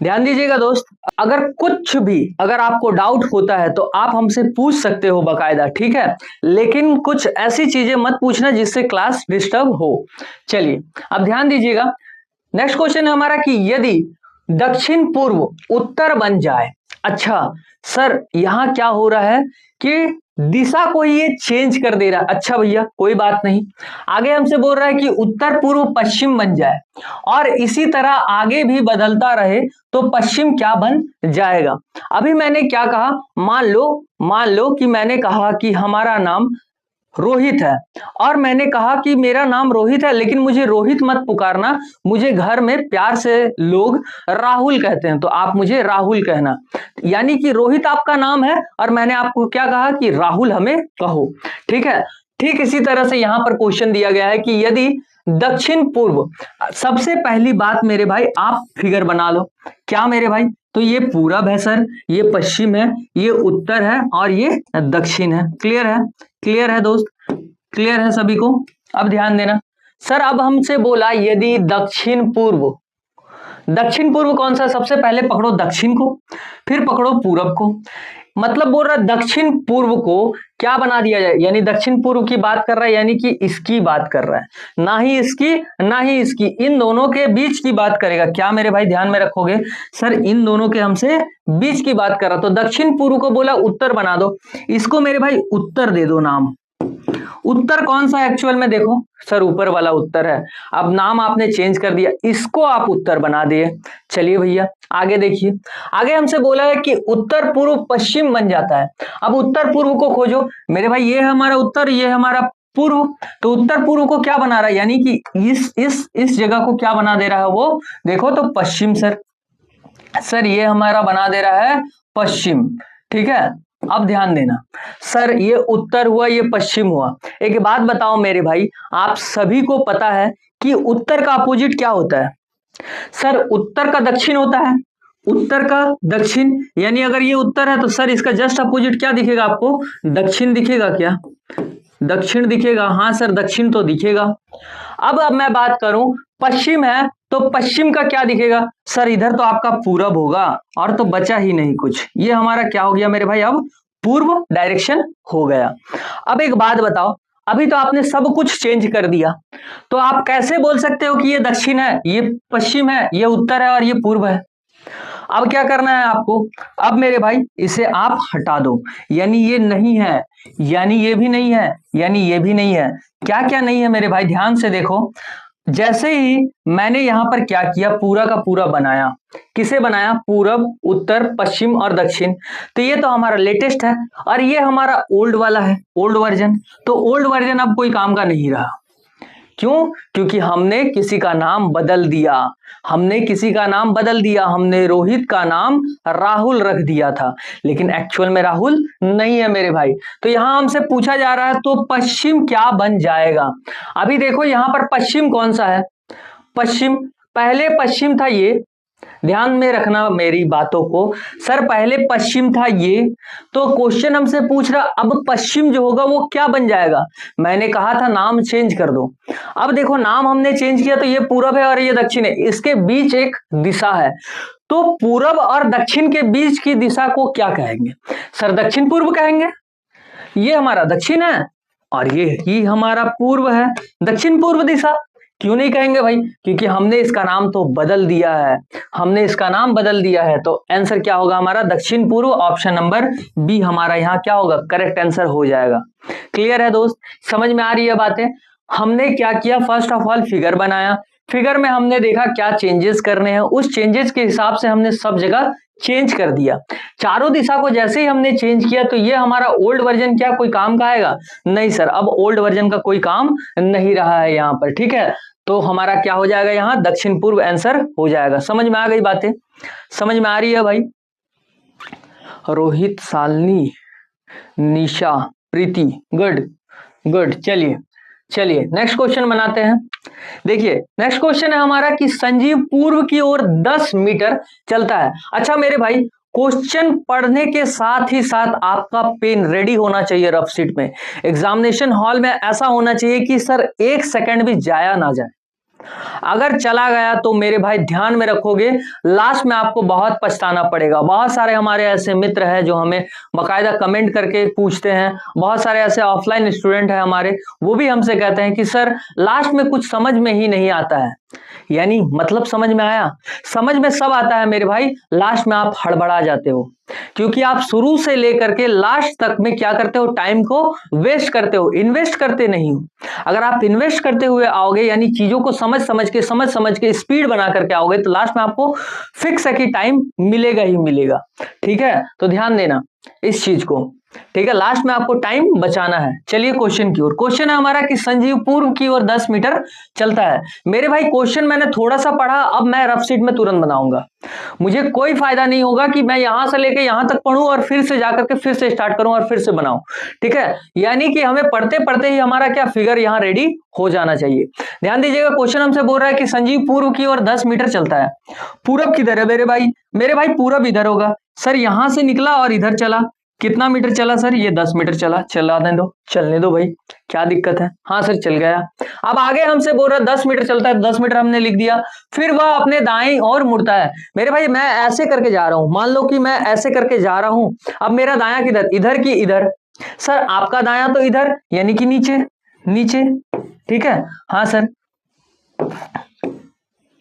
ध्यान दीजिएगा दोस्त, अगर कुछ भी अगर आपको डाउट होता है तो आप हमसे पूछ सकते हो बकायदा, ठीक है, लेकिन कुछ ऐसी चीजें मत पूछना जिससे क्लास डिस्टर्ब हो। चलिए अब ध्यान दीजिएगा, नेक्स्ट क्वेश्चन है हमारा कि यदि दक्षिण पूर्व उत्तर बन जाए। अच्छा सर यहां क्या हो रहा है कि दिशा को ये चेंज कर दे रहा है। अच्छा भैया कोई बात नहीं, आगे हमसे बोल रहा है कि उत्तर पूर्व पश्चिम बन जाए, और इसी तरह आगे भी बदलता रहे तो पश्चिम क्या बन जाएगा। अभी मैंने क्या कहा, मान लो कि मैंने कहा कि हमारा नाम रोहित है, और मैंने कहा कि मेरा नाम रोहित है, लेकिन मुझे रोहित मत पुकारना, मुझे घर में प्यार से लोग राहुल कहते हैं, तो आप मुझे राहुल कहना। यानी कि रोहित आपका नाम है, और मैंने आपको क्या कहा कि राहुल हमें कहो, ठीक है। ठीक इसी तरह से यहां पर क्वेश्चन दिया गया है कि यदि दक्षिण पूर्व, सबसे पहली बात मेरे भाई आप फिगर बना लो, क्या मेरे भाई, तो ये पूरब है सर, ये पश्चिम है, ये उत्तर है, और ये दक्षिण है। क्लियर है, क्लियर है दोस्त, क्लियर है सभी को। अब ध्यान देना सर, अब हमसे बोला यदि दक्षिण पूर्व, दक्षिण पूर्व कौन सा, सबसे पहले पकड़ो दक्षिण को, फिर पकड़ो पूरब को, मतलब बोल रहा है दक्षिण पूर्व को क्या बना दिया जाए, यानी दक्षिण पूर्व की बात कर रहा है, यानी कि इसकी बात कर रहा है, ना ही इसकी ना ही इसकी, इन दोनों के बीच की बात करेगा। क्या मेरे भाई ध्यान में रखोगे, सर इन दोनों के हमसे बीच की बात कर रहा, तो दक्षिण पूर्व को बोला उत्तर बना दो, इसको मेरे भाई उत्तर दे दो नाम। उत्तर कौन सा एक्चुअल में, देखो सर ऊपर वाला उत्तर है, अब नाम आपने चेंज कर दिया, इसको आप उत्तर बना दिए। चलिए भैया आगे देखिए, आगे हमसे बोला है कि उत्तर पूर्व पश्चिम बन जाता है। अब उत्तर पूर्व को खोजो मेरे भाई, ये है हमारा उत्तर, ये है हमारा पूर्व, तो उत्तर पूर्व को क्या बना रहा है, यानी कि इस जगह को क्या बना दे रहा है वो, देखो तो पश्चिम सर ये हमारा बना दे रहा है पश्चिम, ठीक है। अब ध्यान देना सर, ये उत्तर हुआ, ये पश्चिम हुआ। एक बात बताओ मेरे भाई, आप सभी को पता है कि उत्तर का अपोजिट क्या होता है, सर उत्तर का दक्षिण होता है, उत्तर का दक्षिण, यानी अगर ये उत्तर है तो सर इसका जस्ट अपोजिट क्या दिखेगा आपको, दक्षिण दिखेगा क्या, दक्षिण दिखेगा, हाँ सर दक्षिण तो दिखेगा। अब मैं बात करूं पश्चिम है, तो पश्चिम का क्या दिखेगा, सर इधर तो आपका पूरब होगा, और तो बचा ही नहीं कुछ, ये हमारा क्या हो गया मेरे भाई, अब पूर्व डायरेक्शन हो गया। अब एक बात बताओ, अभी तो आपने सब कुछ चेंज कर दिया, तो आप कैसे बोल सकते हो कि ये दक्षिण है, ये पश्चिम है, ये उत्तर है और ये पूर्व है। अब क्या करना है आपको, अब मेरे भाई इसे आप हटा दो, यानी ये नहीं है, यानी ये भी नहीं है, यानी ये भी नहीं है। क्या क्या नहीं है मेरे भाई, ध्यान से देखो, जैसे ही मैंने यहां पर क्या किया, पूरा का पूरा बनाया, किसे बनाया, पूरब उत्तर पश्चिम और दक्षिण, तो ये तो हमारा लेटेस्ट है, और ये हमारा ओल्ड वाला है, ओल्ड वर्जन, तो ओल्ड वर्जन अब कोई काम का नहीं रहा। क्यों? क्योंकि हमने किसी का नाम बदल दिया, हमने किसी का नाम बदल दिया, हमने रोहित का नाम राहुल रख दिया था, लेकिन एक्चुअल में राहुल नहीं है मेरे भाई। तो यहां हमसे पूछा जा रहा है तो पश्चिम क्या बन जाएगा। अभी देखो यहां पर पश्चिम कौन सा है, पश्चिम, पहले पश्चिम था ये, ध्यान में रखना मेरी बातों को, सर पहले पश्चिम था ये, तो क्वेश्चन हमसे पूछ रहा अब पश्चिम जो होगा वो क्या बन जाएगा। मैंने कहा था नाम चेंज कर दो। अब देखो नाम हमने चेंज किया तो ये पूरब है और ये दक्षिण है, इसके बीच एक दिशा है, तो पूरब और दक्षिण के बीच की दिशा को क्या कहेंगे सर? दक्षिण पूर्व कहेंगे। ये हमारा दक्षिण है और ये हमारा पूर्व है, दक्षिण पूर्व दिशा। क्यों नहीं कहेंगे भाई? क्योंकि हमने इसका नाम तो बदल दिया है, हमने इसका नाम बदल दिया है। तो आंसर क्या होगा हमारा? दक्षिण पूर्व, ऑप्शन नंबर बी हमारा यहाँ क्या होगा? करेक्ट आंसर हो जाएगा। क्लियर है दोस्त? समझ में आ रही है बातें? हमने क्या किया, फर्स्ट ऑफ ऑल फिगर बनाया, फिगर में हमने देखा क्या चेंजेस करने हैं, उस चेंजेस के हिसाब से हमने सब जगह चेंज कर दिया। चारों दिशा को जैसे ही हमने चेंज किया तो ये हमारा ओल्ड वर्जन क्या कोई काम का आएगा? नहीं सर, अब ओल्ड वर्जन का कोई काम नहीं रहा है यहाँ पर, ठीक है। तो हमारा क्या हो जाएगा यहाँ? दक्षिण पूर्व आंसर हो जाएगा। समझ में आ गई बातें? समझ में आ रही है भाई? रोहित, शालिनी, निशा, प्रीति, गुड गुड। चलिए चलिए नेक्स्ट क्वेश्चन बनाते हैं। देखिए नेक्स्ट क्वेश्चन है हमारा कि संजीव पूर्व की ओर 10 मीटर चलता है। अच्छा मेरे भाई, क्वेश्चन पढ़ने के साथ ही साथ आपका पेन रेडी होना चाहिए रफ शीट में। एग्जामिनेशन हॉल में ऐसा होना चाहिए कि सर 1 सेकंड भी जाया ना जाए, अगर चला गया तो मेरे भाई ध्यान में रखोगे लास्ट में आपको बहुत पछताना पड़ेगा। बहुत सारे हमारे ऐसे मित्र हैं जो हमें बकायदा कमेंट करके पूछते हैं, बहुत सारे ऐसे ऑफलाइन स्टूडेंट हैं हमारे, वो भी हमसे कहते हैं कि सर लास्ट में कुछ समझ में ही नहीं आता है। यानी मतलब समझ में आया? समझ में सब आता है मेरे भाई, लास्ट में आप हड़बड़ा जाते हो क्योंकि आप शुरू से लेकर के लास्ट तक में क्या करते हो? टाइम को वेस्ट करते हो, इन्वेस्ट करते नहीं हो। अगर आप इन्वेस्ट करते हुए आओगे यानी चीजों को समझ समझ के स्पीड बना करके आओगे तो लास्ट में आपको फिक्स है कि टाइम मिलेगा ही मिलेगा। ठीक है, तो ध्यान देना इस चीज को, ठीक है। लास्ट में आपको टाइम बचाना है। चलिए क्वेश्चन की ओर। क्वेश्चन है हमारा कि संजीव पूर्व की ओर 10 मीटर चलता है। मेरे भाई क्वेश्चन मैंने थोड़ा सा पढ़ा, अब मैं रफ शीट में तुरंत बनाऊंगा। मुझे कोई फायदा नहीं होगा कि मैं यहां से लेके यहां तक पढ़ूं और फिर से जाकर के फिर से स्टार्ट करूं और फिर से बनाऊं, ठीक है। यानी कि हमें पढ़ते पढ़ते ही हमारा क्या फिगर यहां रेडी हो जाना चाहिए। ध्यान दीजिएगा, क्वेश्चन हमसे बोल रहा है कि संजीव पूर्व की ओर 10 मीटर चलता है। पूरब किधर है मेरे भाई? मेरे भाई पूरब इधर होगा। सर यहां से निकला और इधर चला, कितना मीटर चला सर? ये 10 मीटर चला। चलाने दो, चलने दो भाई, क्या दिक्कत है? हाँ सर चल गया। अब आगे हमसे बोल रहा है 10 मीटर चलता है, 10 मीटर हमने लिख दिया। फिर वह अपने दाएं और मुड़ता है। मेरे भाई मैं ऐसे करके जा रहा हूं, मान लो कि मैं ऐसे करके जा रहा हूं, अब मेरा दाया किधर? इधर की इधर। सर आपका दाया तो इधर यानी कि नीचे नीचे, ठीक है। हाँ सर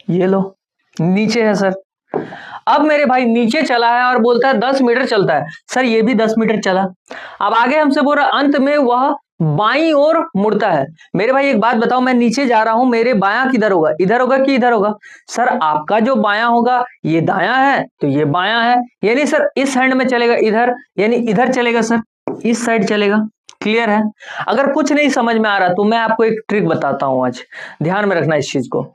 ये लो नीचे है सर। अब मेरे भाई नीचे चला है और बोलता है 10 मीटर चलता है। सर ये भी 10 मीटर चला। अब आगे हमसे बोल रहा है अंत में वह बाईं ओर मुड़ता है। मेरे भाई एक बात बताओ, मैं नीचे जा रहा हूं, मेरे बायां किधर होगा? इधर होगा कि इधर होगा? सर आपका जो बायां होगा ये दायां है तो ये बायां है, यानी सर इस हैंड में चलेगा इधर, यानी इधर चलेगा सर, इस साइड चलेगा। क्लियर है? अगर कुछ नहीं समझ में आ रहा तो मैं आपको एक ट्रिक बताता हूं, आज ध्यान में रखना इस चीज को।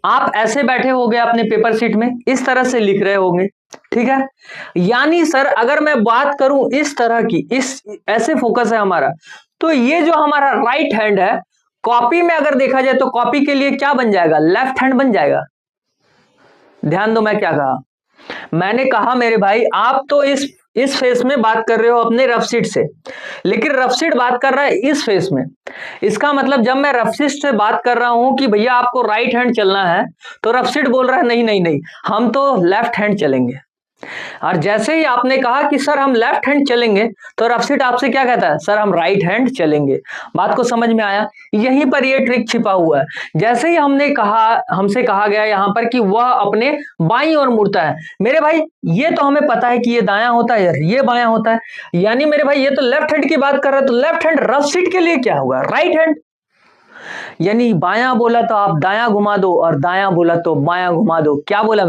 आप ऐसे बैठे होंगे अपने पेपर शीट में, इस तरह से लिख रहे होंगे, ठीक है। यानी सर अगर मैं बात करूं इस तरह की, इस ऐसे फोकस है हमारा, तो ये जो हमारा राइट हैंड है, कॉपी में अगर देखा जाए तो कॉपी के लिए क्या बन जाएगा? लेफ्ट हैंड बन जाएगा। ध्यान दो मैं क्या कहा। मैंने कहा मेरे भाई आप तो इस फेस में बात कर रहे हो अपने रफ शीट से, लेकिन रफ शीट बात कर रहा है इस फेस में। इसका मतलब जब मैं रफ शीट से बात कर रहा हूं कि भैया आपको राइट हैंड चलना है, तो रफ शीट बोल रहा है नहीं नहीं नहीं, हम तो लेफ्ट हैंड चलेंगे। और जैसे ही आपने कहा कि सर हम लेफ्ट हैंड चलेंगे, तो रफ शीट आपसे क्या कहता है? सर हम राइट हैंड चलेंगे। बात को समझ में आया? यहीं पर ये ट्रिक छिपा हुआ है। जैसे ही हमसे कहा गया यहां पर कि वह अपने बाईं ओर मुड़ता है, मेरे भाई ये तो हमें पता है कि ये दायां होता है, ये बायां होता है, यानी मेरे भाई ये तो लेफ्ट हैंड की बात कर रहा है, तो लेफ्ट हैंड रफ शीट के लिए क्या होगा? Right hand. यानी बायां बोला तो आप दायां घुमा दो और दायां बोला तो बायां घुमा दो। क्या बोला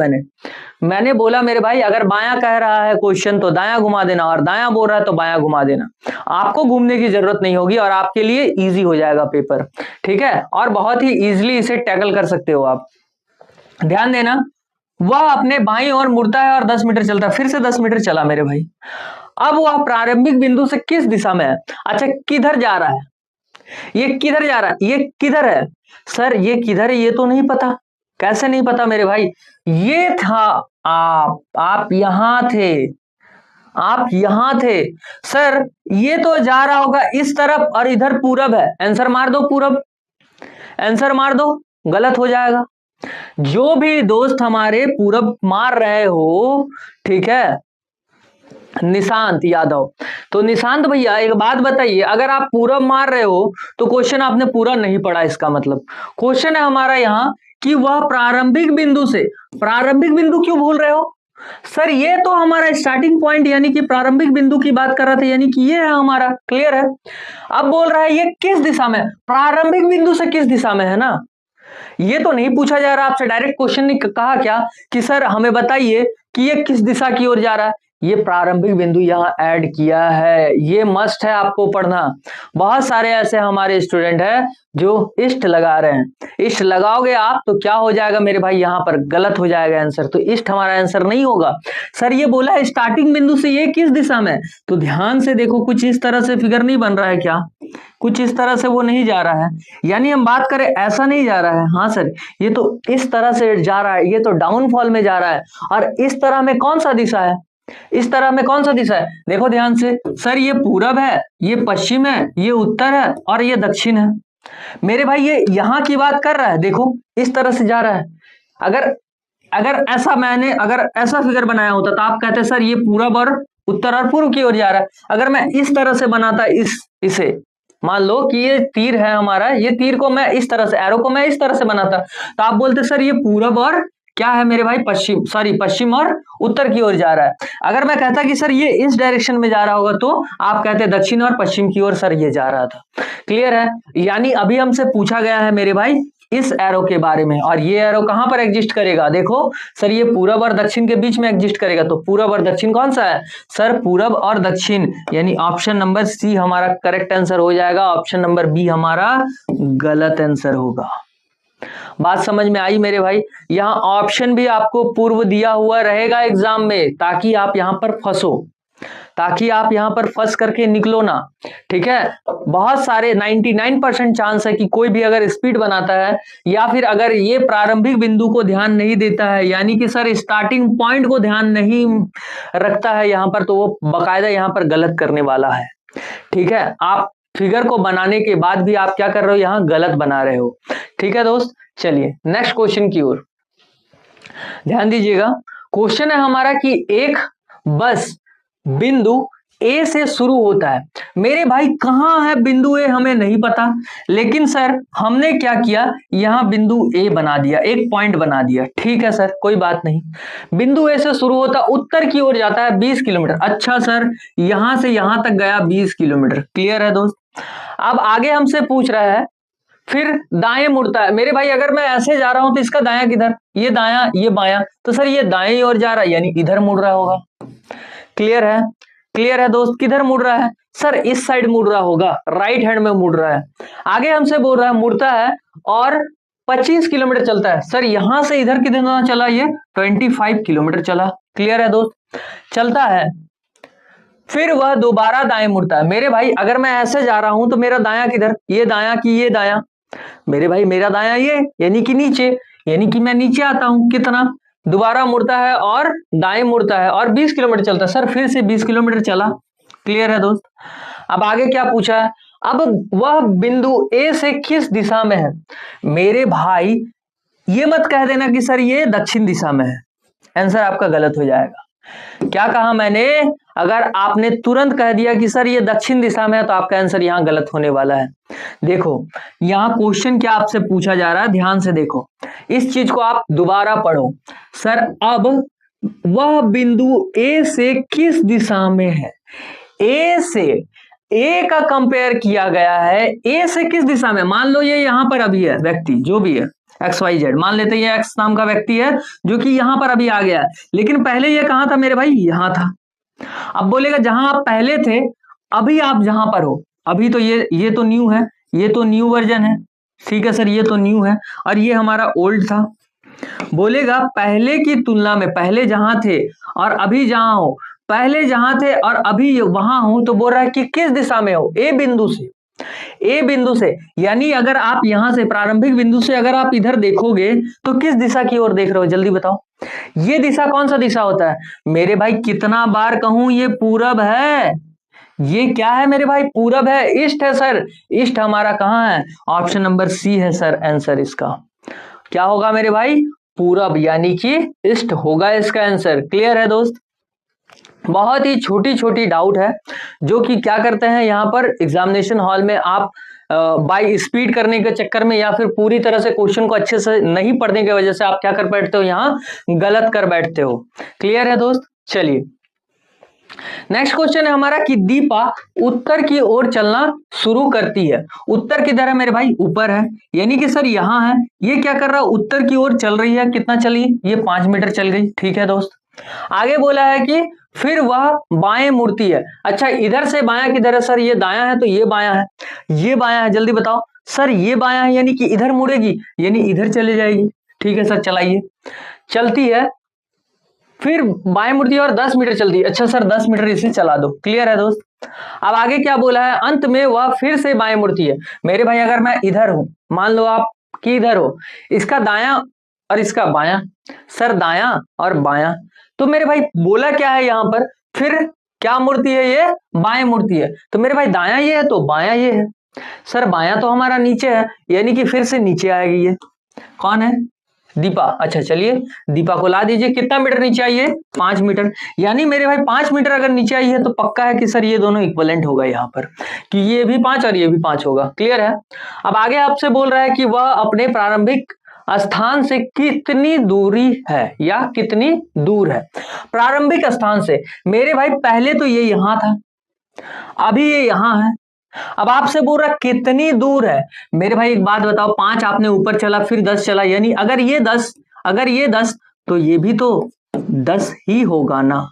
मैंने बोला मेरे भाई अगर बायां कह रहा है क्वेश्चन तो दायां घुमा देना, और दायां बोल रहा है तो बायां घुमा देना। आपको घूमने की जरूरत नहीं होगी और आपके लिए इजी हो जाएगा पेपर, ठीक है। और बहुत ही इजीली इसे टैकल कर सकते हो आप। ध्यान देना, वह अपने बाईं ओर मुड़ता है और 10 मीटर चलता है। फिर से 10 मीटर चला मेरे भाई। अब वह प्रारंभिक बिंदु से किस दिशा में है? अच्छा, किधर जा रहा है? ये किधर जा रहा है? ये किधर है? सर ये किधर है ये तो नहीं पता। कैसे नहीं पता मेरे भाई? ये था आप यहां थे, आप यहां थे। सर ये तो जा रहा होगा इस तरफ और इधर पूरब है। आंसर मार दो पूरब, आंसर मार दो, गलत हो जाएगा। जो भी दोस्त हमारे पूरब मार रहे हो, ठीक है, निशांत यादव, तो निशांत भैया एक बात बताइए, अगर आप पूरब मार रहे हो तो क्वेश्चन आपने पूरा नहीं पढ़ा। इसका मतलब क्वेश्चन है हमारा यहाँ कि वह प्रारंभिक बिंदु से, प्रारंभिक बिंदु क्यों भूल रहे हो? सर ये तो हमारा स्टार्टिंग पॉइंट यानी कि प्रारंभिक बिंदु की बात कर रहा था, यानी कि ये है हमारा, क्लियर है। अब बोल रहा है ये किस दिशा में, प्रारंभिक बिंदु से किस दिशा में है ना, ये तो नहीं पूछा जा रहा आपसे। डायरेक्ट क्वेश्चन ने कहा क्या कि सर हमें बताइए कि ये किस दिशा की ओर जा रहा है। ये प्रारंभिक बिंदु यहां ऐड किया है, ये मस्ट है आपको पढ़ना। बहुत सारे ऐसे हमारे स्टूडेंट हैं जो इष्ट लगा रहे हैं। इष्ट लगाओगे आप तो क्या हो जाएगा मेरे भाई, यहां पर गलत हो जाएगा आंसर, तो इष्ट हमारा आंसर नहीं होगा। सर ये बोला है स्टार्टिंग बिंदु से ये किस दिशा में, तो ध्यान से देखो, कुछ इस तरह से फिगर नहीं बन रहा है क्या? कुछ इस तरह से वो नहीं जा रहा है, यानी हम बात करें ऐसा नहीं जा रहा है। हाँ सर ये तो इस तरह से जा रहा है, ये तो डाउनफॉल में जा रहा है। और इस तरह में कौन सा दिशा है, इस तरह में कौन सा दिशा है? देखो ध्यान से, सर ये पूरब है, ये पश्चिम है, ये उत्तर है और ये दक्षिण है। मेरे भाई ये यहां की बात कर रहा है, देखो इस तरह से जा रहा है। अगर अगर ऐसा मैंने अगर ऐसा फिगर बनाया होता तो आप कहते सर ये पूरब और उत्तर और पूर्व की ओर जा रहा है। अगर मैं इस तरह से बनाता, इसे मान लो कि ये तीर है हमारा, ये तीर को मैं इस तरह से, एरो को मैं इस तरह से बनाता, तो आप बोलते सर ये पूरब और क्या है मेरे भाई, पश्चिम, सॉरी पश्चिम और उत्तर की ओर जा रहा है। अगर मैं कहता कि सर ये इस डायरेक्शन में जा रहा होगा तो आप कहते दक्षिण और पश्चिम की ओर सर ये जा रहा था। क्लियर है? यानी अभी हमसे पूछा गया है मेरे भाई इस एरो के बारे में, और ये एरो कहां पर एग्जिस्ट करेगा? देखो सर ये पूरब और दक्षिण के बीच में एग्जिस्ट करेगा, तो पूरब और दक्षिण कौन सा है? सर पूरब और दक्षिण, यानी ऑप्शन नंबर सी हमारा करेक्ट आंसर हो जाएगा। ऑप्शन नंबर बी हमारा गलत आंसर होगा। बात समझ में आई मेरे भाई? यहाँ ऑप्शन भी आपको पूर्व दिया हुआ रहेगा एग्जाम में, ताकि आप यहाँ पर फंसो, ताकि आप यहां पर फंस करके निकलो ना, ठीक है। बहुत सारे 99% चांस है कि कोई भी अगर स्पीड बनाता है या फिर अगर ये प्रारंभिक बिंदु को ध्यान नहीं देता है, यानी कि सर स्टार्टिंग पॉइंट को ध्यान नहीं रखता है यहां पर, तो वो बकायदा यहां पर गलत करने वाला है, ठीक है। आप फिगर को बनाने के बाद भी आप क्या कर रहे हो, यहां गलत बना रहे हो, ठीक है दोस्त। चलिए नेक्स्ट क्वेश्चन की ओर ध्यान दीजिएगा। क्वेश्चन है हमारा कि एक बस बिंदु ए से शुरू होता है। मेरे भाई कहां है बिंदु ए हमें नहीं पता, लेकिन सर हमने क्या किया, यहां बिंदु ए बना दिया, एक पॉइंट बना दिया, ठीक है सर कोई बात नहीं। बिंदु ए से शुरू होता, उत्तर की ओर जाता है 20 किलोमीटर। अच्छा सर यहां से यहां तक गया 20 किलोमीटर, क्लियर है दोस्त। अब आगे हमसे पूछ रहा है फिर दाएं मुड़ता है। मेरे भाई अगर मैं ऐसे जा रहा हूं तो इसका दायां किधर, ये दायां ये बायां, तो सर ये दाएं ओर जा रहा है, यानी इधर मुड़ रहा होगा। क्लियर है? क्लियर है दोस्त? किधर मुड़ रहा है? सर इस साइड मुड़ रहा होगा, राइट हैंड में मुड़ रहा है। आगे हमसे बोल रहा है मुड़ता है और 25 किलोमीटर चलता है। सर यहां से इधर कितना चला, ये 25 किलोमीटर चला। क्लियर है दोस्त? चलता है, फिर वह दोबारा दाएं मुड़ता है। मेरे भाई अगर मैं ऐसे जा रहा हूं तो मेरा दायां किधर, ये दायां की ये दायां, मेरे भाई मेरा दायां ये, यानी कि नीचे, यानी कि मैं नीचे आता हूं, कितना, दोबारा मुड़ता है और दाएं मुड़ता है और 20 किलोमीटर चलता है। सर फिर से 20 किलोमीटर चला। क्लियर है दोस्त? अब आगे क्या पूछा है, अब वह बिंदु ए से किस दिशा में है। मेरे भाई ये मत कह देना कि सर ये दक्षिण दिशा में है, आंसर आपका गलत हो जाएगा। क्या कहा मैंने, अगर आपने तुरंत कह दिया कि सर ये दक्षिण दिशा में है तो आपका आंसर यहां गलत होने वाला है। देखो यहां क्वेश्चन क्या आपसे पूछा जा रहा है, ध्यान से देखो, इस चीज को आप दोबारा पढ़ो। सर अब वह बिंदु ए से किस दिशा में है, ए से ए का कंपेयर किया गया है ए से किस दिशा में। मान लो ये यहां पर अभी है व्यक्ति, जो भी है XYZ, मान लेते हैं ये एक्स नाम का व्यक्ति है जो कि यहां पर अभी आ गया है, लेकिन पहले ये कहां था मेरे भाई, यहां था। अब बोलेगा जहां आप पहले थे अभी आप जहां पर हो, अभी तो ये तो न्यू है, ये तो न्यू वर्जन है, ठीक है सर, ये तो न्यू है और ये हमारा ओल्ड था। बोलेगा पहले की तुलना में, पहले जहां थे और अभी जहां हो, पहले जहां थे और अभी वहां हो, तो बोल रहा है कि किस दिशा में हो, ए बिंदु से, ए बिंदु से। यानी अगर आप यहां से प्रारंभिक बिंदु से अगर आप इधर देखोगे तो किस दिशा की ओर देख रहे हो, जल्दी बताओ। ये दिशा कौन सा दिशा होता है मेरे भाई, कितना बार कहूं, ये पूरब है। ये क्या है मेरे भाई, पूरब है, ईस्ट है सर। ईस्ट हमारा कहां है, ऑप्शन नंबर सी है सर आंसर इसका। क्या होगा मेरे भाई, पूरब, यानी कि ईस्ट होगा इसका आंसर। क्लियर है दोस्त। बहुत ही छोटी छोटी डाउट है जो कि क्या करते हैं यहाँ पर एग्जामिनेशन हॉल में, आप बाय स्पीड करने के चक्कर में या फिर पूरी तरह से क्वेश्चन को अच्छे से नहीं पढ़ने की वजह से आप क्या कर बैठते हो, यहाँ गलत कर बैठते हो। क्लियर है दोस्त। चलिए नेक्स्ट क्वेश्चन है हमारा कि दीपा उत्तर की ओर चलना शुरू करती है। उत्तर किधर है मेरे भाई, ऊपर है, यानी कि सर यहां है। ये क्या कर रहा है, उत्तर की ओर चल रही है। कितना चली, ये 5 मीटर चल गई। ठीक है दोस्त। आगे बोला है कि फिर वह बाएं मुड़ती है। अच्छा, इधर से बायां किधर है सर, ये दायां है तो ये बायां है, ये बायां है। जल्दी बताओ सर, ये बायां है यानी कि इधर मुड़ेगी, यानी इधर चले जाएगी। ठीक है सर, चलाइए। चलती है, फिर बाएं मुड़ती है और 10 मीटर चलती है। अच्छा सर 10 मीटर इसे चला दो। क्लियर है दोस्त। अब आगे क्या बोला है, अंत में वह फिर से बाएं मुड़ती है। मेरे भाई अगर मैं इधर हूं, मान लो आप कि इधर हो, इसका दायां और इसका बायां, सर दायां और बायां, तो मेरे भाई बोला क्या है यहां पर, फिर क्या मुड़ती है, ये बाएं मुड़ती है। तो मेरे भाई दायां ये है तो बायां ये है। सर बायां तो हमारा नीचे है, यानी कि फिर से नीचे आएगी। ये कौन है, दीपा। अच्छा चलिए दीपा को ला दीजिए। कितना मीटर नीचे आई है, 5 मीटर। यानी मेरे भाई 5 मीटर अगर नीचे आई है तो पक्का है कि सर ये दोनों इक्विवेलेंट होगा यहाँ पर, कि ये भी 5 और ये भी 5 होगा। क्लियर है। अब आगे आपसे बोल रहा है कि वह अपने प्रारंभिक स्थान से कितनी दूरी है या कितनी दूर है। प्रारंभिक स्थान से मेरे भाई पहले तो ये यहां था, अभी ये यहां है। अब आपसे बोल रहा कितनी दूर है। मेरे भाई एक बात बताओ, 5 आपने ऊपर चला, फिर 10 चला, यानी अगर ये 10 तो ये भी तो 10 ही होगा ना।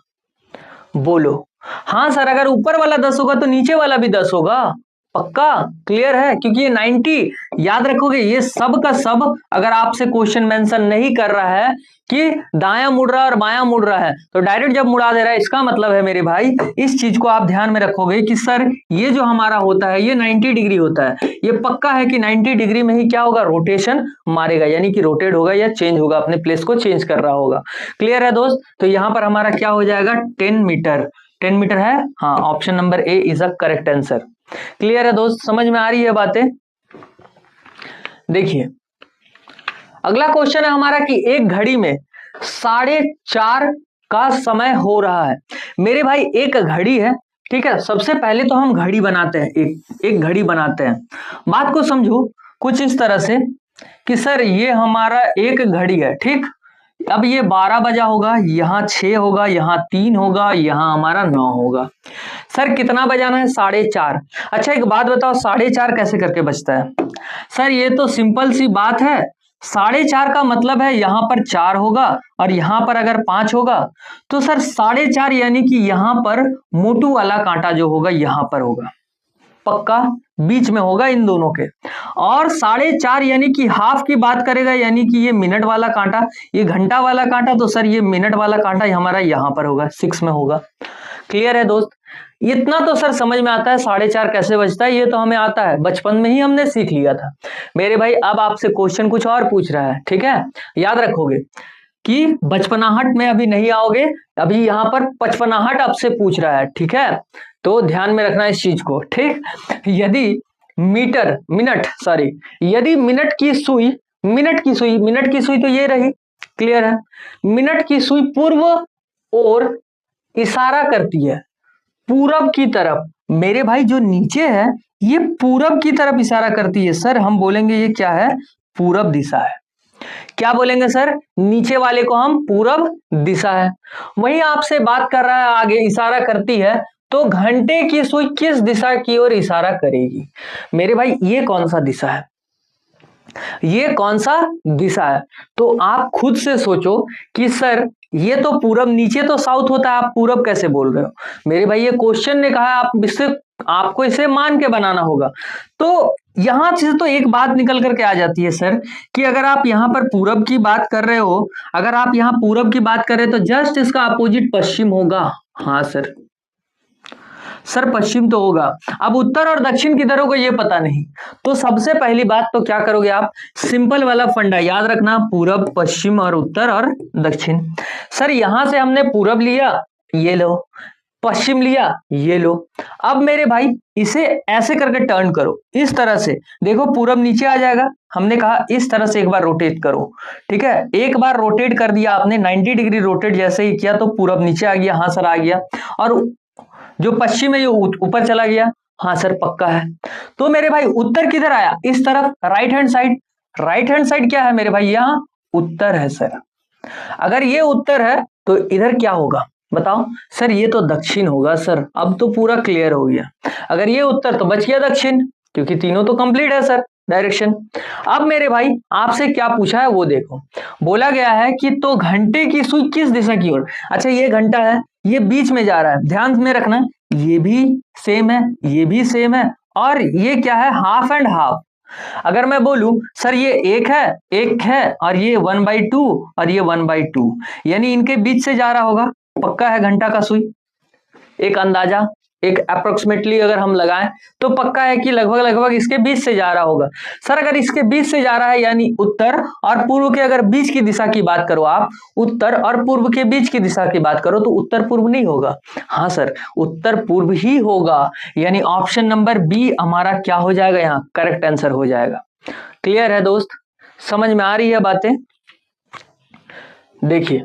बोलो हाँ सर, अगर ऊपर वाला 10 होगा तो नीचे वाला भी 10 होगा। पक्का। क्लियर है, क्योंकि ये 90 याद रखोगे, ये सब का सब अगर आपसे क्वेश्चन मेंशन नहीं कर रहा है कि दायां मुड़ रहा है और बायां मुड़ रहा है, तो डायरेक्ट जब मुड़ा दे रहा है, इसका मतलब है मेरे भाई इस चीज को आप ध्यान में रखोगे कि सर ये जो हमारा होता है ये 90 डिग्री होता है। ये पक्का है कि 90 डिग्री में ही क्या होगा, रोटेशन मारेगा, यानी कि रोटेट होगा या चेंज होगा, अपने प्लेस को चेंज कर रहा होगा। क्लियर है दोस्त। तो यहां पर हमारा क्या हो जाएगा, 10 मीटर। 10 मीटर है, हाँ, option number A is a correct answer. Clear है दोस्त, समझ में आ रही है बातें। देखिए अगला क्वेश्चन है हमारा कि एक घड़ी में 4:30 का समय हो रहा है। मेरे भाई एक घड़ी है, ठीक है। सबसे पहले तो हम घड़ी बनाते हैं, एक घड़ी बनाते हैं। बात को समझो कुछ इस तरह से कि सर ये हमारा एक घड़ी है, ठीक। अब ये 12 बजा होगा, यहाँ 6 होगा, यहाँ 3 होगा, यहाँ हमारा 9 होगा। सर कितना बजाना है, 4:30। अच्छा एक बात बताओ, 4:30 कैसे करके बजता है। सर ये तो सिंपल सी बात है, 4:30 का मतलब है यहाँ पर 4 होगा और यहाँ पर अगर 5 होगा, तो सर 4:30 यानी कि यहाँ पर मोटू वाला कांटा जो होगा यहाँ पर होगा, पक्का बीच में होगा इन दोनों के। और 4:30 यानी कि हाफ की बात करेगा, यानी कि ये मिनट वाला कांटा, ये घंटा वाला कांटा, तो सर ये मिनट वाला कांटा हमारा यहाँ पर होगा, 6 में होगा। क्लियर है दोस्त। इतना तो सर समझ में आता है 4:30 कैसे बजता है, ये तो हमें आता है, बचपन में ही हमने सीख लिया था। मेरे भाई अब आपसे क्वेश्चन कुछ और पूछ रहा है, ठीक है। याद रखोगे कि बचपनाहट में अभी नहीं आओगे, अभी यहाँ पर पचपनाहट आपसे पूछ रहा है, ठीक है। तो ध्यान में रखना इस चीज को, ठीक। यदि यदि मिनट की सुई तो ये रही, क्लियर है। मिनट की सुई पूर्व और इशारा करती है पूरब की तरफ। मेरे भाई जो नीचे है ये पूरब की तरफ इशारा करती है। सर हम बोलेंगे ये क्या है, पूरब दिशा है। क्या बोलेंगे सर, नीचे वाले को हम पूरब दिशा है। वही आपसे बात कर रहा है आगे, इशारा करती है, तो घंटे की सुई किस दिशा की ओर इशारा करेगी? मेरे भाई ये कौन सा दिशा है, ये कौन सा दिशा है? तो आप खुद से सोचो कि सर ये तो पूरब, नीचे तो साउथ होता है, आप पूरब कैसे बोल रहे हो? मेरे भाई ये क्वेश्चन ने कहा है, आपको इसे मान के बनाना होगा। तो यहां से तो एक बात निकल करके आ जाती है सर कि अगर आप यहां पर पूरब की बात कर रहे हो, अगर आप यहां पूरब की बात कर रहे हो तो जस्ट इसका अपोजिट पश्चिम होगा। हाँ सर पश्चिम तो होगा। अब उत्तर और दक्षिण किधर होगा ये पता नहीं। तो सबसे पहली बात तो क्या करोगे आप, सिंपल वाला फंडा याद रखना, पूरब, पश्चिम और उत्तर और दक्षिण। सर यहां से हमने पूरब लिया, ये लो, पश्चिम लिया, ये लो। अब मेरे भाई इसे ऐसे करके टर्न करो, इस तरह से देखो, पूरब नीचे आ जाएगा, हमने कहा इस तरह से एक बार रोटेट करो। ठीक है, एक बार रोटेट कर दिया आपने, 90 डिग्री रोटेट जैसे ही किया तो पूरब नीचे आ गया। हाँ सर आ गया। और जो पश्चिम है ये ऊपर चला गया। हाँ सर पक्का है। तो मेरे भाई उत्तर किधर आया, इस तरफ, right hand side. Right hand side क्या है मेरे भाई, यहां उत्तर है सर। अगर ये उत्तर है तो इधर क्या होगा बताओ? सर ये तो दक्षिण होगा सर। अब तो पूरा क्लियर हो गया। अगर ये उत्तर तो बच गया दक्षिण, क्योंकि तीनों तो कंप्लीट है सर डायरेक्शन। अब मेरे भाई आपसे क्या पूछा है वो देखो, बोला गया है कि तो घंटे की सुई किस दिशा की ओर। अच्छा ये घंटा है, ये बीच में जा रहा है, ध्यान में रखना, ये भी सेम है, ये भी सेम है, और ये क्या है, हाफ एंड हाफ। अगर मैं बोलूं सर ये एक है और ये 1/2 और ये 1/2, यानी इनके बीच से जा रहा होगा, पक्का है घंटा का सुई। एक अंदाजा, एक अप्रोक्सीमेटली अगर हम लगाएं तो पक्का है कि लगभग लगभग इसके बीच से जा रहा होगा। सर अगर इसके बीच से जा रहा है यानी उत्तर और पूर्व के अगर बीच की दिशा की बात करो आप, उत्तर और पूर्व के बीच की दिशा की बात करो तो उत्तर पूर्व नहीं होगा। हाँ सर उत्तर पूर्व ही होगा, यानी ऑप्शन नंबर बी हमारा क्या हो जाएगा, यहाँ करेक्ट आंसर हो जाएगा। क्लियर है दोस्त, समझ में आ रही है बातें? देखिए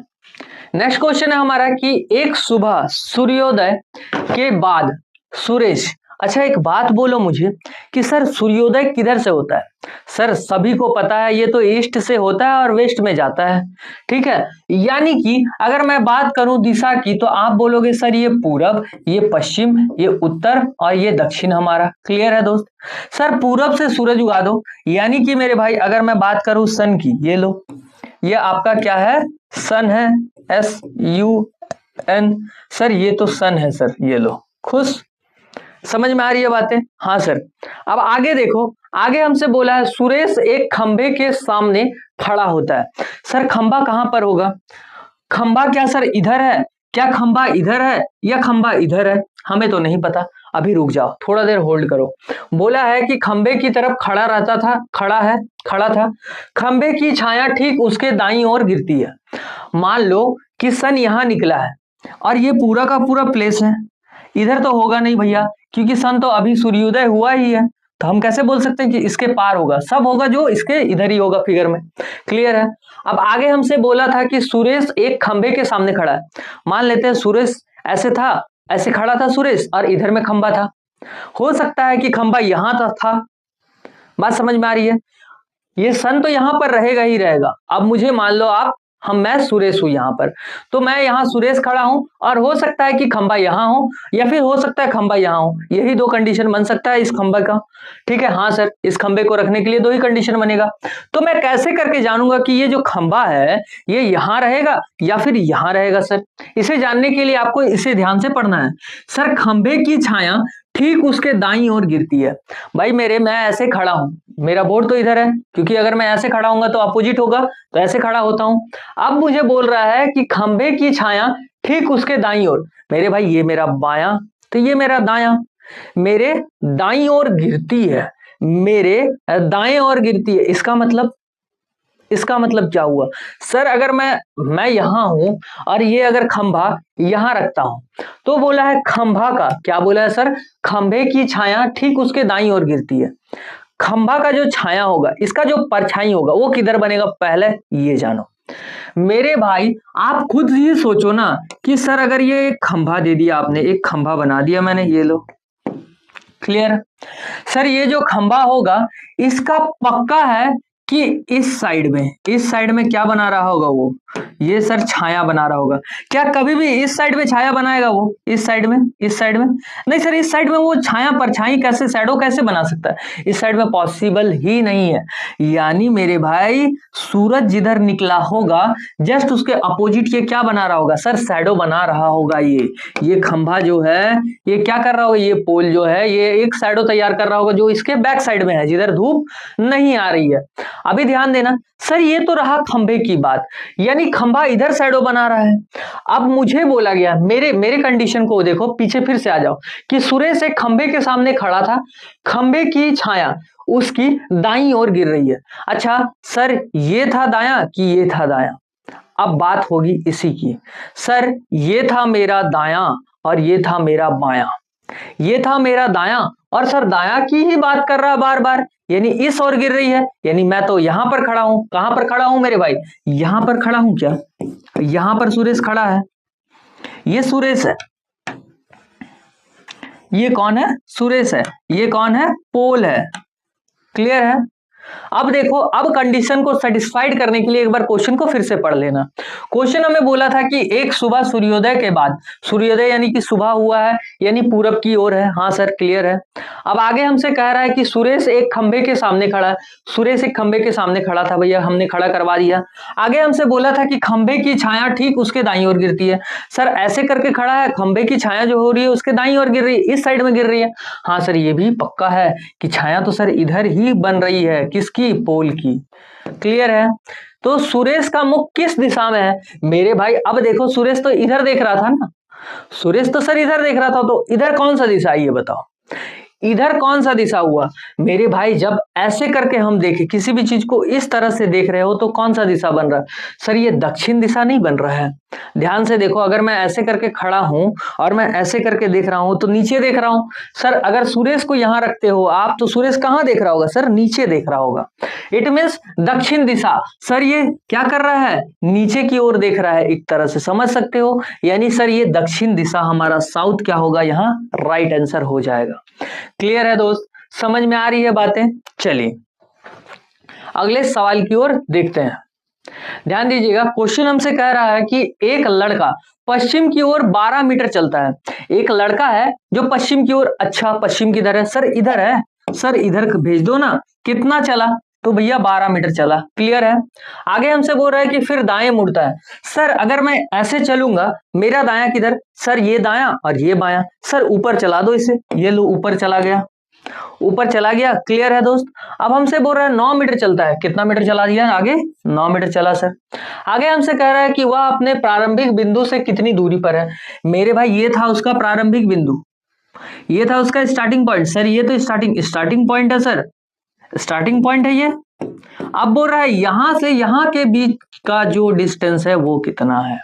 नेक्स्ट क्वेश्चन है हमारा कि एक सुबह सूर्योदय के बाद सुरेश, अच्छा एक बात बोलो मुझे कि सर सूर्योदय किधर से होता है? सर सभी को पता है ये तो ईस्ट से होता है और वेस्ट में जाता है। ठीक है, यानी कि अगर मैं बात करूं दिशा की तो आप बोलोगे सर ये पूरब, ये पश्चिम, ये उत्तर और ये दक्षिण हमारा। क्लियर है दोस्त? सर पूरब से सूरज उगा दो, यानी कि मेरे भाई अगर मैं बात करूं सन की, ये लो, ये आपका क्या है, सन है, SUN। सर ये तो सन है सर, ये लो, खुश, समझ में आ रही है बातें? हाँ सर। अब आगे देखो, आगे हमसे बोला है सुरेश एक खंबे के सामने खड़ा होता है। सर खंबा कहां पर होगा? खंबा क्या सर इधर है? क्या खंबा इधर है या खंबा इधर है? हमें तो नहीं पता। अभी रुक जाओ, थोड़ा देर होल्ड करो। बोला है कि खंबे की तरफ खड़ा रहता था, खड़ा था, खंबे की छाया ठीक उसके दाईं ओर गिरती है। मान लो कि सन यहां निकला है और ये पूरा का पूरा प्लेस है, इधर तो होगा नहीं भैया, क्योंकि सन तो अभी सूर्योदय हुआ ही है, तो हम कैसे बोल सकते हैं कि इसके पार होगा? सब होगा जो इसके इधर ही होगा फिगर में। क्लियर है? अब आगे हमसे बोला था कि सुरेश एक खंबे के सामने खड़ा है। मान लेते हैं सुरेश ऐसे था, ऐसे खड़ा था सुरेश और इधर में खंबा था। हो सकता है कि खंबा यहां था। बात समझ में आ रही है? ये सन तो यहां पर रहेगा ही रहेगा। अब मुझे मान लो मैं सुरेश हूं यहां पर, तो मैं यहां सुरेश खड़ा हूं और हो सकता है कि खंबा यहां हो या फिर हो सकता है खंबा यहां हो, यही दो कंडीशन बन सकता है इस खंबे का। ठीक है, हाँ सर, इस खंबे को रखने के लिए दो ही कंडीशन बनेगा। तो मैं कैसे करके जानूंगा कि ये जो खंबा है ये यहां रहेगा या फिर यहां रहेगा? सर इसे जानने के लिए आपको इसे ध्यान से पढ़ना है। सर खंबे की छाया ठीक उसके दाईं ओर गिरती है। भाई मैं ऐसे खड़ा हूं, मेरा बोर्ड तो इधर है, क्योंकि अगर मैं ऐसे खड़ा होऊंगा तो अपोजिट होगा, तो ऐसे खड़ा होता हूं। अब मुझे बोल रहा है कि खंबे की छाया ठीक उसके दाईं ओर, मेरे भाई ये मेरा बायां तो ये मेरा दायां, मेरे दाईं ओर गिरती है, मेरे दाएं ओर गिरती है। इसका मतलब क्या हुआ? सर अगर मैं यहां हूं और ये अगर खंभा यहां रखता हूं तो बोला है खंभा का क्या बोला है सर? खंभे की छाया ठीक उसके दाईं ओर गिरती है। खंभा का जो छाया होगा, इसका जो परछाई होगा वो किधर बनेगा, पहले ये जानो। मेरे भाई आप खुद ही सोचो ना कि सर अगर ये एक खंभा दे दिया आपने, एक खंभा बना दिया मैंने, ये लो, क्लियर? सर ये जो खंभा होगा इसका पक्का है कि इस साइड में क्या बना रहा होगा वो, ये सर छाया बना रहा होगा। क्या कभी भी इस साइड में छाया बनाएगा वो, इस साइड में नहीं सर, इस साइड में वो छाया परछाई कैसे, शैडो कैसे बना सकता है, इस साइड में पॉसिबल ही नहीं है। यानी मेरे भाई सूरज जिधर निकला होगा जस्ट उसके अपोजिट ये क्या बना रहा होगा सर, शैडो बना रहा होगा। ये खंभा जो है ये क्या कर रहा होगा, ये पोल जो है ये एक शैडो तैयार कर रहा होगा जो इसके बैक साइड में है, जिधर धूप नहीं आ रही है। अभी ध्यान देना सर, ये तो रहा खंभे की बात, यानी खंभा इधर शैडो बना रहा है। अब मुझे बोला गया, मेरे कंडीशन को देखो, पीछे फिर से आ जाओ, कि सुरेश एक खंभे के सामने खड़ा था, खंभे की छाया उसकी दाईं ओर गिर रही है। अच्छा सर, ये था दायां कि ये था दायां? अब बात होगी इसी की, सर ये था मेरा दायां और ये था मेरा बायां, ये था मेरा दायां और सर दायां की ही बात कर रहा बार बार, यानी इस ओर गिर रही है, यानी मैं तो यहां पर खड़ा हूं। कहां पर खड़ा हूं मेरे भाई, यहां पर खड़ा हूं। क्या यहां पर सुरेश खड़ा है, ये सुरेश है, ये कौन है, सुरेश है, ये कौन है, पोल है। क्लियर है? अब देखो, अब कंडीशन को सेटिस्फाइड करने के लिए एक बार क्वेश्चन को फिर से पढ़ लेना। क्वेश्चन हमें बोला था कि एक सुबह सूर्योदय के बाद, सूर्योदय यानी कि सुबह हुआ है, यानी पूरब की ओर है। हाँ सर, क्लियर है। अब आगे हमसे कह रहा है कि सुरेश एक खंभे के सामने खड़ा है, सुरेश एक खंभे के सामने खड़ा था, भैया हमने खड़ा करवा दिया। आगे हमसे बोला था कि खंभे की छाया ठीक उसके दाईं ओर गिरती है। सर ऐसे करके खड़ा है, खंभे की छाया जो हो रही है उसके दाईं ओर गिर रही है, इस साइड में गिर रही है। हाँ सर, ये भी पक्का है कि छाया तो सर इधर ही बन रही है, किसकी, पोल की। क्लियर है? तो सुरेश का मुख किस दिशा में है मेरे भाई? अब देखो, सुरेश तो इधर देख रहा था ना, सुरेश तो सर इधर देख रहा था, तो इधर कौन सा दिशा है ये बताओ, इधर कौन सा दिशा हुआ मेरे भाई? जब ऐसे करके हम देखें, किसी भी चीज को इस तरह से देख रहे हो तो कौन सा दिशा बन रहा है सर? ये दक्षिण दिशा नहीं बन रहा है। ध्यान से देखो, अगर मैं ऐसे करके खड़ा हूं और मैं ऐसे करके देख रहा हूं तो नीचे देख रहा हूं। सर अगर सुरेश को यहां रखते हो आप तो सुरेश कहां देख रहा होगा सर? नीचे देख रहा होगा। इट मीन्स दक्षिण दिशा। सर ये क्या कर रहा है? नीचे की ओर देख रहा है, एक तरह से समझ सकते हो। यानी सर ये दक्षिण दिशा, हमारा साउथ क्या होगा यहाँ? राइट आंसर हो जाएगा। क्लियर है दोस्त? समझ में आ रही है बातें? चलिए अगले सवाल की ओर देखते हैं। ध्यान दीजिएगा, क्वेश्चन हमसे कह रहा है कि एक लड़का पश्चिम की ओर 12 मीटर चलता है। एक लड़का है जो पश्चिम की ओर, अच्छा पश्चिम किधर है सर? इधर है। सर इधर भेज दो ना, कितना चला? तो भैया 12 मीटर चला। क्लियर है? आगे हमसे बोल रहा है कि फिर दाएं मुड़ता है। सर अगर मैं ऐसे चलूंगा, मेरा दाया किधर? सर ये दाया और ये बाया। सर ऊपर चला दो इसे, ये लो ऊपर चला गया, ऊपर चला गया। क्लियर है दोस्त? अब हमसे बोल रहा है 9 मीटर चलता है। कितना मीटर चला दिया आगे? 9 मीटर चला सर। आगे हमसे कह रहा है कि वह अपने प्रारंभिक बिंदु से कितनी दूरी पर है। मेरे भाई ये था उसका प्रारंभिक बिंदु, ये था उसका स्टार्टिंग पॉइंट। सर ये तो स्टार्टिंग पॉइंट है सर, स्टार्टिंग पॉइंट है ये। अब बोल रहा है यहां से यहां के बीच का जो डिस्टेंस है वो कितना है।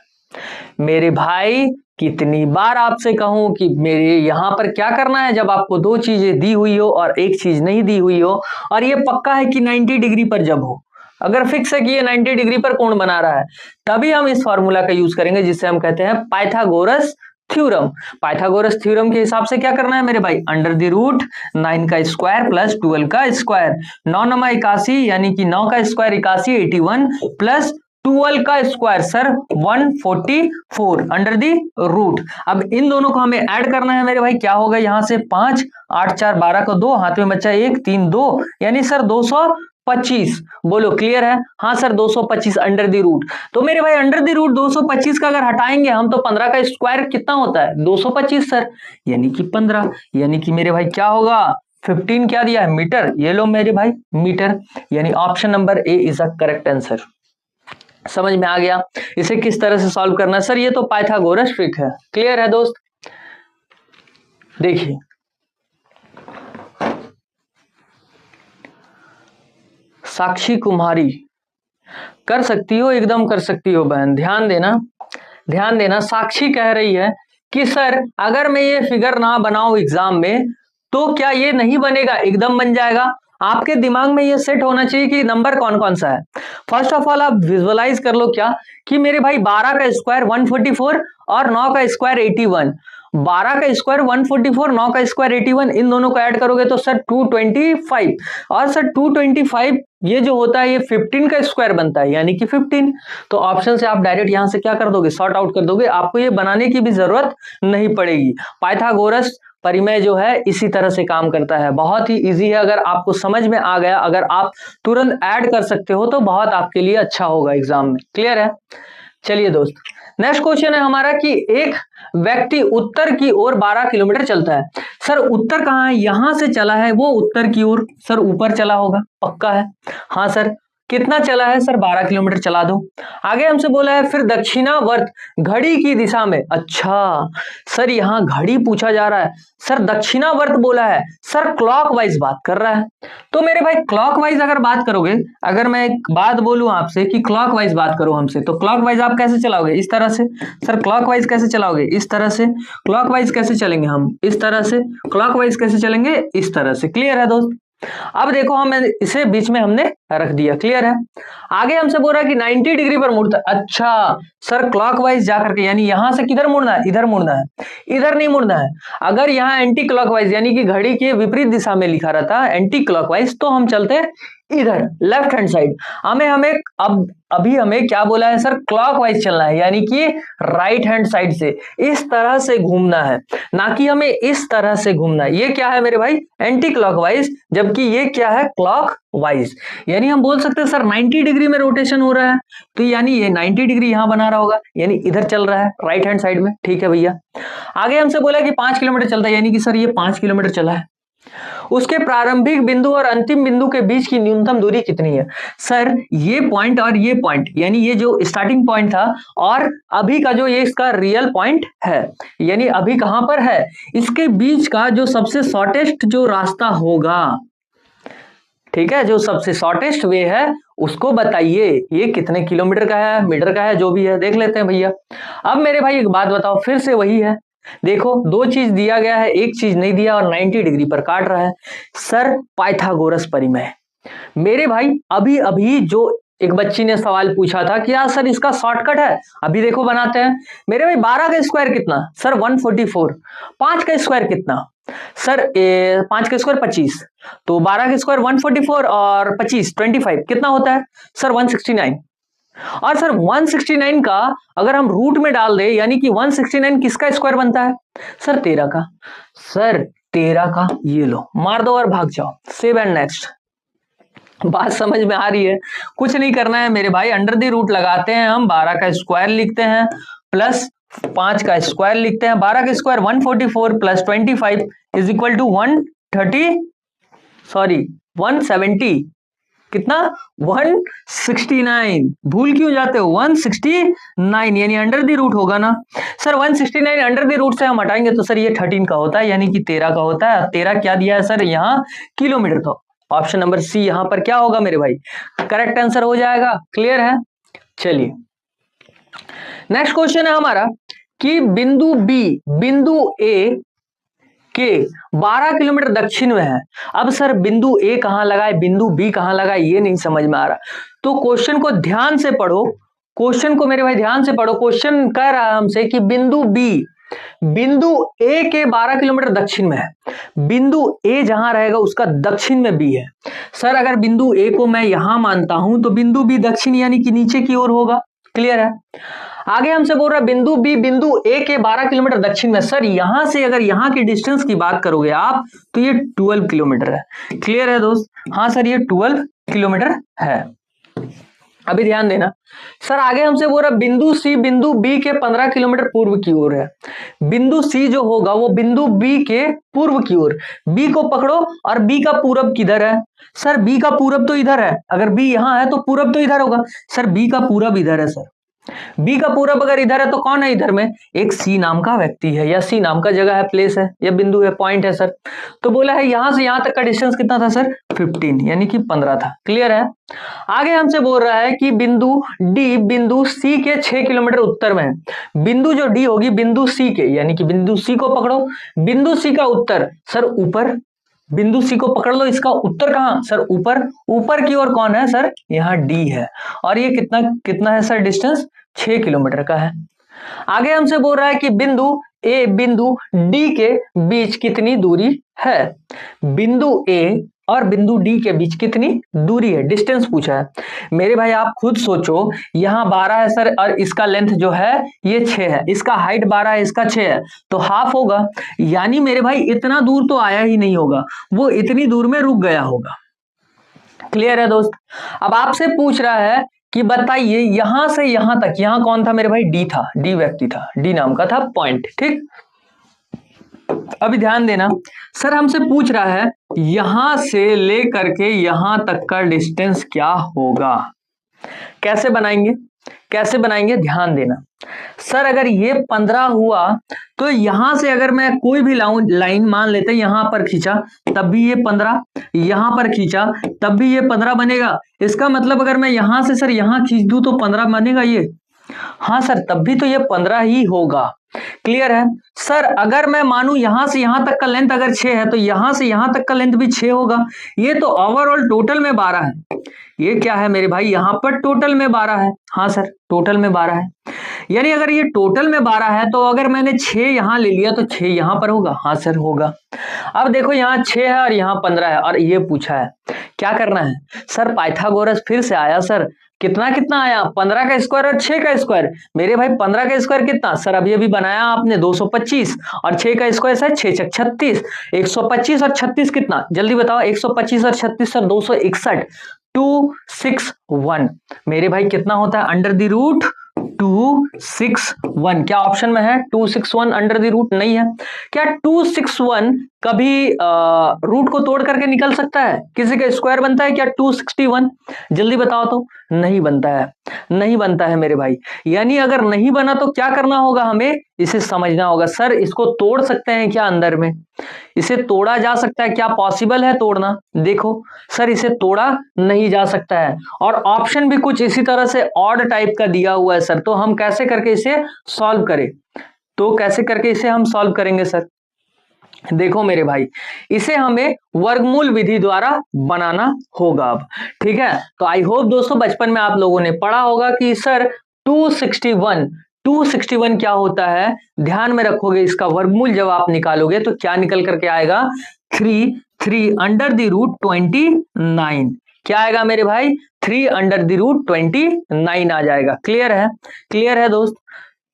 मेरे भाई कितनी बार आपसे कहूं कि मेरे यहां पर क्या करना है, जब आपको दो चीजें दी हुई हो और एक चीज नहीं दी हुई हो, और ये पक्का है कि 90 डिग्री पर जब हो, अगर फिक्स है कि ये 90 डिग्री पर कोण बना रहा है, तभी हम इस फॉर्मूला का यूज करेंगे जिससे हम कहते हैं पाइथागोरस थ्योरम। पाइथागोरस थ्योरम के हिसाब से क्या करना है मेरे भाई? अंडर द रूट 9 का स्क्वायर प्लस 12 का स्क्वायर, 9 नमा 81 यानी कि 9 का स्क्वायर 81, 81 प्लस 12 का square sir 144 under the root. अब इन दोनों को हमें ऐड करना है मेरे भाई। क्या होगा यहां से? 5 8 4 12 को 2, हाथ में बच्चा 1 3 2, यानी सर 225। बोलो क्लियर है? हाँ सर 225 अंडर दी रूट। तो मेरे भाई अंडर दी रूट 225 का अगर हटाएंगे हम तो 15 का स्क्वायर कितना होता है? 225 सर, यानी कि 15, यानी कि मेरे भाई क्या होगा? 15 क्या दिया है? मीटर। ये लो मेरे भाई मीटर, यानी option number A is a correct answer. समझ में आ गया? इसे किस तरह से सॉल्व करना है सर? ये तो पाइथागोरस ट्रिक है। क्लियर है दोस्त? देखिए साक्षी कुमारी, कर सकती हो, एकदम कर सकती हो बहन। ध्यान देना, ध्यान देना। साक्षी कह रही है कि सर अगर मैं ये फिगर ना बनाऊं एग्जाम में तो क्या ये नहीं बनेगा? एकदम बन जाएगा। आपके दिमाग में ये सेट होना चाहिए कि नंबर कौन कौन सा है। फर्स्ट ऑफ ऑल आप विजुअलाइज कर लो क्या कि मेरे भाई 12 का स्क्वायर 144 और 9 का स्क्वायर 81। 12 का स्क्वायर 144, 9 का स्क्वायर 81, इन दोनों को ऐड करोगे तो सर 225, और सर 225 ये जो होता है ये 15 का स्क्वायर बनता है, यानी कि 15। तो ऑप्शन से आप डायरेक्ट यहां से क्या कर दोगे, सॉर्ट आउट कर दोगे, आपको ये बनाने की भी जरूरत नहीं पड़ेगी। पाइथागोरस परिमेय जो है इसी तरह से काम करता है, बहुत ही इजी है। अगर आपको समझ में आ गया, अगर आप तुरंत ऐड कर सकते हो तो बहुत आपके लिए अच्छा होगा एग्जाम में। क्लियर है? चलिए दोस्त, नेक्स्ट क्वेश्चन है हमारा कि एक व्यक्ति उत्तर की ओर 12 किलोमीटर चलता है। सर उत्तर कहाँ है, यहां से चला है वो उत्तर की ओर, सर ऊपर चला होगा, पक्का है। हाँ सर, कितना चला है सर, 12 किलोमीटर चला दो। आगे हमसे बोला है फिर दक्षिणावर्त घड़ी की दिशा में। अच्छा सर, यहां घड़ी पूछा जा रहा है, सर दक्षिणावर्त बोला है, सर क्लॉकवाइज बात कर रहा है। तो मेरे भाई क्लॉकवाइज अगर बात करोगे, अगर मैं एक बात बोलूं आपसे कि क्लॉकवाइज बात करो हमसे, तो क्लॉकवाइज आप कैसे चलाओगे, इस तरह से। सर क्लॉकवाइज कैसे चलाओगे, इस तरह से। क्लॉकवाइज कैसे चलेंगे हम, इस तरह से। क्लॉकवाइज कैसे चलेंगे, इस तरह से। क्लियर है दोस्त? अब देखो हम इसे बीच में हमने रख दिया। क्लियर है? आगे हमसे बोल रहा है कि 90 डिग्री पर मुड़ता है। अच्छा सर क्लॉकवाइज जाकर के, यानी यहां से किधर मुड़ना है, इधर मुड़ना है, इधर नहीं मुड़ना है। अगर यहां एंटी क्लॉकवाइज यानी कि घड़ी के विपरीत दिशा में लिखा रहता है एंटी क्लॉकवाइज, तो हम चलते इधर लेफ्ट हैंड साइड। हमें अब अभी हमें क्या बोला है सर, क्लॉकवाइज चलना है, यानी कि राइट हैंड साइड से इस तरह से घूमना है, ना कि हमें इस तरह से घूमना है। ये क्या है मेरे भाई, एंटी क्लॉकवाइज, जबकि ये क्या है, क्लॉकवाइज। यानी हम बोल सकते हैं सर 90 डिग्री में रोटेशन हो रहा है, तो यानी ये 90 डिग्री यहां बना रहा होगा, यानी इधर चल रहा है राइट हैंड साइड में। ठीक है भैया। आगे हमसे बोला कि 5 किलोमीटर चलता है, यानी कि सर ये 5 किलोमीटर चला है। उसके प्रारंभिक बिंदु और अंतिम बिंदु के बीच की न्यूनतम दूरी कितनी है। सर ये पॉइंट और ये पॉइंट, यानी ये जो स्टार्टिंग पॉइंट था और अभी का जो ये इसका रियल पॉइंट है, यानी अभी कहां पर है, इसके बीच का जो सबसे शॉर्टेस्ट जो रास्ता होगा, ठीक है, जो सबसे शॉर्टेस्ट वे है उसको बताइए, ये कितने किलोमीटर का है, मीटर का है, जो भी है देख लेते हैं भैया। अब मेरे भाई एक बात बताओ, फिर से वही है, देखो दो चीज दिया गया है, एक चीज नहीं दिया और 90 डिग्री पर काट रहा है। सर पाइथागोरस परिमेय, मेरे भाई अभी अभी जो एक बच्ची ने सवाल पूछा था कि यार सर इसका शॉर्टकट है, अभी देखो बनाते हैं। मेरे भाई 12 का स्क्वायर कितना, सर 144। 5 का स्क्वायर कितना, सर 5 का स्क्वायर 25, तो 12 का स्क्वायर 144 और 25 25 कितना होता है सर 169। और सर 169 का अगर हम रूट में डाल दे, यानी कि 169 किसका स्क्वायर बनता है, सर 13 का। सर 13 का, ये लो मार दो और भाग जाओ, सेव एंड नेक्स्ट। बात समझ में आ रही है? कुछ नहीं करना है मेरे भाई, अंडर द रूट लगाते हैं हम, 12 का स्क्वायर लिखते हैं प्लस 5 का स्क्वायर लिखते हैं। 12 का square 144 plus 25 is equal to 170, कितना 169। भूल क्यों जाते हो, 169 यानी अंडर द रूट होगा ना सर। 169 अंडर द रूट से हम हटाएंगे तो सर ये 13 का होता है, यानी कि 13 का होता है। 13 क्या दिया है सर यहाँ, किलोमीटर का। ऑप्शन नंबर सी यहां पर क्या होगा मेरे भाई, करेक्ट आंसर हो जाएगा। क्लियर है? चलिए नेक्स्ट क्वेश्चन है हमारा कि बिंदु बी बिंदु ए के 12 किलोमीटर दक्षिण में है। अब सर बिंदु ए कहां लगा है, बिंदु बी कहां लगा है, ये नहीं समझ में आ रहा। तो क्वेश्चन को ध्यान से पढ़ो, क्वेश्चन को मेरे भाई ध्यान से पढ़ो। क्वेश्चन कह रहा है हमसे कि बिंदु बी बिंदु ए के 12 किलोमीटर दक्षिण में है। बिंदु ए जहां रहेगा उसका दक्षिण में बी है। सर अगर बिंदु ए को मैं यहां मानता हूं तो बिंदु बी दक्षिण यानी कि नीचे की ओर होगा। क्लियर है? आगे हमसे बोल रहा है बिंदु बी बिंदु ए के 12 किलोमीटर दक्षिण में। सर यहां से अगर यहां की डिस्टेंस की बात करोगे आप तो ये 12 किलोमीटर है। क्लियर है दोस्त? हाँ सर ये 12 किलोमीटर है। अभी ध्यान देना सर, आगे हमसे बोल रहा बिंदु सी बिंदु बी के 15 किलोमीटर पूर्व की ओर है। बिंदु सी जो होगा वो बिंदु बी के पूर्व की ओर, बी को पकड़ो और बी का पूरब किधर है, सर बी का पूरब तो इधर है, अगर बी यहां है तो पूरब तो इधर होगा। सर बी का पूरब इधर है, सर बी का पूरब अगर इधर है तो कौन है इधर में, एक सी नाम का व्यक्ति है या सी नाम का जगह है, प्लेस है या बिंदु है, पॉइंट है सर। तो बोला है यहां से यहां तक का डिस्टेंस कितना था सर 15 यानी कि 15 था। क्लियर है? आगे हमसे बोल रहा है कि बिंदु डी बिंदु सी के 6 किलोमीटर उत्तर में है। बिंदु जो डी होगी बिंदु सी के, यानी कि बिंदु सी को पकड़ो, बिंदु सी का उत्तर सर ऊपर, बिंदु सी को पकड़ लो, इसका उत्तर कहां सर ऊपर, ऊपर की ओर कौन है सर यहाँ डी है। और ये कितना कितना है सर डिस्टेंस 6 किलोमीटर का है। आगे हमसे बोल रहा है कि बिंदु ए बिंदु डी के बीच कितनी दूरी है। बिंदु ए और बिंदु डी के बीच कितनी दूरी है, डिस्टेंस पूछा है। मेरे भाई आप खुद सोचो, यहां 12 है सर और इसका लेंथ जो है ये 6 है, इसका हाइट 12 है, इसका 6 है, तो हाफ होगा। यानी मेरे भाई इतना दूर तो आया ही नहीं होगा, वो इतनी दूर में रुक गया होगा। क्लियर है दोस्त। अब आपसे पूछ रहा है कि बताइए यहां से यहां तक, यहां कौन था मेरे भाई, डी था, डी व्यक्ति था, डी नाम का था पॉइंट, ठीक। अभी ध्यान देना, सर हमसे पूछ रहा है यहां से लेकर के यहां तक का डिस्टेंस क्या होगा। कैसे बनाएंगे, कैसे बनाएंगे, ध्यान देना। सर अगर ये 15 हुआ तो यहां से अगर मैं कोई भी लाइन मान लेते हैं, यहां पर खींचा तब भी ये 15, यहां पर खींचा तब भी ये 15 बनेगा। इसका मतलब अगर मैं यहां से सर यहां खींच दूं तो 15 बनेगा ये, हाँ सर तब भी तो ये 15 ही होगा। क्लियर है सर। अगर मैं मानूं यहां से यहां तक का लेंथ अगर 6 है तो यहां से यहां तक का लेंथ भी 6 होगा। ये तो ओवरऑल टोटल में 12 है। ये क्या है मेरे भाई, यहां पर टोटल में 12 है, हाँ सर टोटल में 12 है। यानी अगर ये टोटल में 12 है तो अगर मैंने 6 यहां ले लिया तो 6 यहां पर होगा, हाँ सर होगा। अब देखो यहाँ 6 है और यहाँ 15 है और ये पूछा है क्या करना है। सर पाइथागोरस फिर से आया सर, कितना कितना आया, 15 का स्क्वायर और 6 का स्क्वायर। मेरे भाई 15 का स्क्वायर कितना, सर अभी अभी बनाया आपने 225 और 6 का स्क्वायर सर 6 छक 36, 125 और 36 कितना, जल्दी बताओ, 125 और 36 और 261, 261। मेरे भाई कितना होता है, अंडर द रूट 261। क्या ऑप्शन में है 261 अंडर द रूट, नहीं है। क्या 261 कभी रूट को तोड़ करके निकल सकता है, किसी का स्क्वायर बनता है क्या 261, जल्दी बताओ तो, नहीं बनता है, नहीं बनता है मेरे भाई। यानी अगर नहीं बना तो क्या करना होगा, हमें इसे समझना होगा। सर इसको तोड़ सकते हैं क्या अंदर में, इसे तोड़ा जा सकता है क्या, पॉसिबल है तोड़ना, देखो सर इसे तोड़ा नहीं जा सकता है। और ऑप्शन भी कुछ इसी तरह से ऑड टाइप का दिया हुआ है सर, तो हम कैसे करके इसे सॉल्व करें, तो कैसे करके इसे हम सॉल्व करेंगे सर। देखो मेरे भाई, इसे हमें वर्गमूल विधि द्वारा बनाना होगा अब, ठीक है। तो आई होप दोस्तों बचपन में आप लोगों ने पढ़ा होगा कि सर 261 क्या होता है, ध्यान में रखोगे। इसका वर्गमूल जब आप निकालोगे तो क्या निकल करके आएगा, 3 अंडर द रूट 29। क्या आएगा मेरे भाई, 3 अंडर द रूट 29 आ जाएगा। क्लियर है, क्लियर है दोस्त।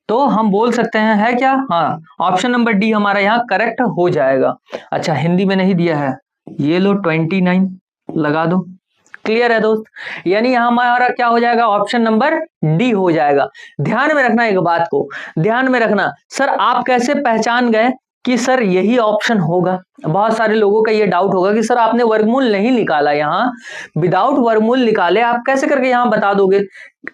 तो हम बोल सकते हैं है क्या, हाँ ऑप्शन नंबर डी हमारा यहाँ करेक्ट हो जाएगा। अच्छा हिंदी में नहीं दिया है, ये लो 29 लगा दो। क्लियर है दोस्त, यानी यहाँ हमारा क्या हो जाएगा, ऑप्शन नंबर डी हो जाएगा। ध्यान में रखना एक बात को, ध्यान में रखना। सर आप कैसे पहचान गए कि सर यही ऑप्शन होगा। बहुत सारे लोगों का ये डाउट होगा कि सर आपने वर्गमूल नहीं निकाला, यहाँ विदाउट वर्गमूल निकाले आप कैसे करके यहाँ बता दोगे,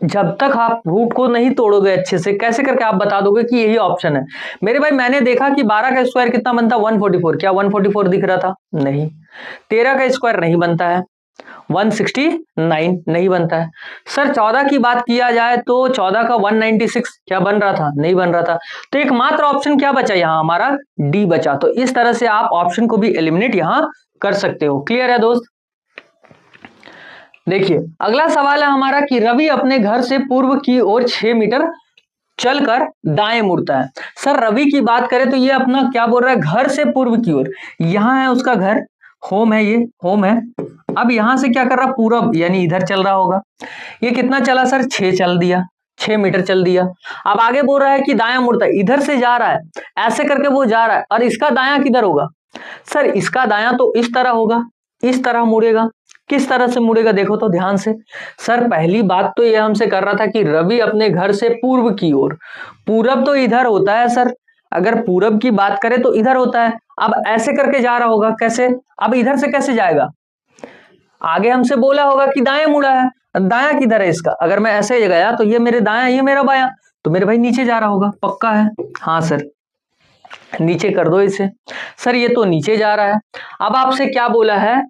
जब तक आप रूट को नहीं तोड़ोगे अच्छे से कैसे करके आप बता दोगे कि यही ऑप्शन है। मेरे भाई मैंने देखा कि 12 का स्क्वायर कितना बनता, 144। क्या 144 दिख रहा था, नहीं। 13 का स्क्वायर नहीं बनता है, 169 नहीं बनता है। सर 14 की बात किया जाए तो 14 का 196 क्या बन रहा था, नहीं बन रहा था। तो एकमात्र ऑप्शन क्या बचा यहाँ हमारा, डी बचा। तो इस तरह से आप ऑप्शन को भी एलिमिनेट यहां कर सकते हो। क्लियर है दोस्त। देखिए अगला सवाल है हमारा कि रवि अपने घर से पूर्व की ओर 6 मीटर चलकर दाएं मुड़ता है। सर रवि की बात करें तो ये अपना क्या बोल रहा है, घर से पूर्व की ओर, यहां है उसका घर, होम है, ये होम है। अब यहां से क्या कर रहा, पूरब यानी इधर चल रहा होगा। ये कितना चला सर, 6 चल दिया, 6 मीटर चल दिया। अब आगे बोल रहा है कि दायां मुड़ता है, इधर से जा रहा है, ऐसे करके वो जा रहा है। और इसका दायां किधर होगा, सर इसका दायां तो इस तरह होगा, इस तरह मुड़ेगा। किस तरह से मुड़ेगा देखो तो ध्यान से। सर पहली बात तो ये हमसे कर रहा था कि रवि अपने घर से पूर्व की ओर, पूरब तो इधर होता है सर, अगर पूरब की बात करें तो इधर होता है। अब ऐसे करके जा रहा होगा, कैसे, अब इधर से कैसे जाएगा, आगे हमसे बोला होगा कि दाएं मुड़ा है, दायां किधर है इसका, अगर मैं ऐसे गया तो ये मेरे दायां, ये मेरा बायां, तो मेरे भाई नीचे जा रहा होगा, पक्का है, हाँ सर नीचे कर दो इसे। सर ये तो नीचे जा रहा है। अब आपसे क्या बोला है,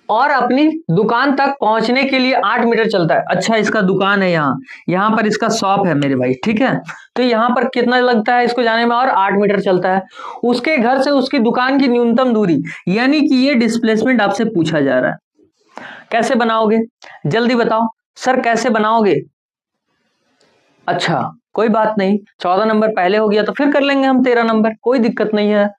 और अपनी दुकान तक पहुंचने के लिए 8 मीटर चलता है। अच्छा इसका दुकान है यहाँ, यहाँ पर इसका शॉप है मेरे भाई, ठीक है। तो यहाँ पर कितना लगता है इसको जाने में, और 8 मीटर चलता है। उसके घर से उसकी दुकान की न्यूनतम दूरी, यानी कि ये डिस्प्लेसमेंट आपसे पूछा जा रहा है। कैसे बनाओगे जल्दी बताओ सर, कैसे बनाओगे, अच्छा कोई बात नहीं, 14 नंबर पहले हो गया तो फिर कर लेंगे हम 13 नंबर, कोई दिक्कत नहीं है।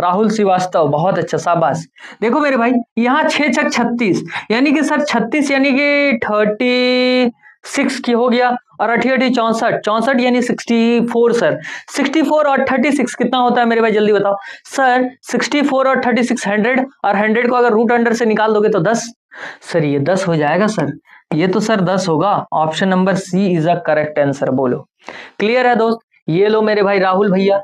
राहुल श्रीवास्तव, बहुत अच्छा, शाबाश। देखो मेरे भाई, यहाँ 6×6 = 36, यानी कि सर 36 यानी कि 36 की हो गया, और 8×8 = 64, 64 यानी 64 सर। 64 और 36 कितना होता है मेरे भाई, जल्दी बताओ सर। 64 और 36 100, और 100 को अगर रूट अंडर से निकाल दोगे तो 10। सर ये 10 हो जाएगा सर, ये तो सर 10 होगा। Option number C is a correct answer. बोलो क्लियर है दोस्त। ये लो मेरे भाई राहुल भैया,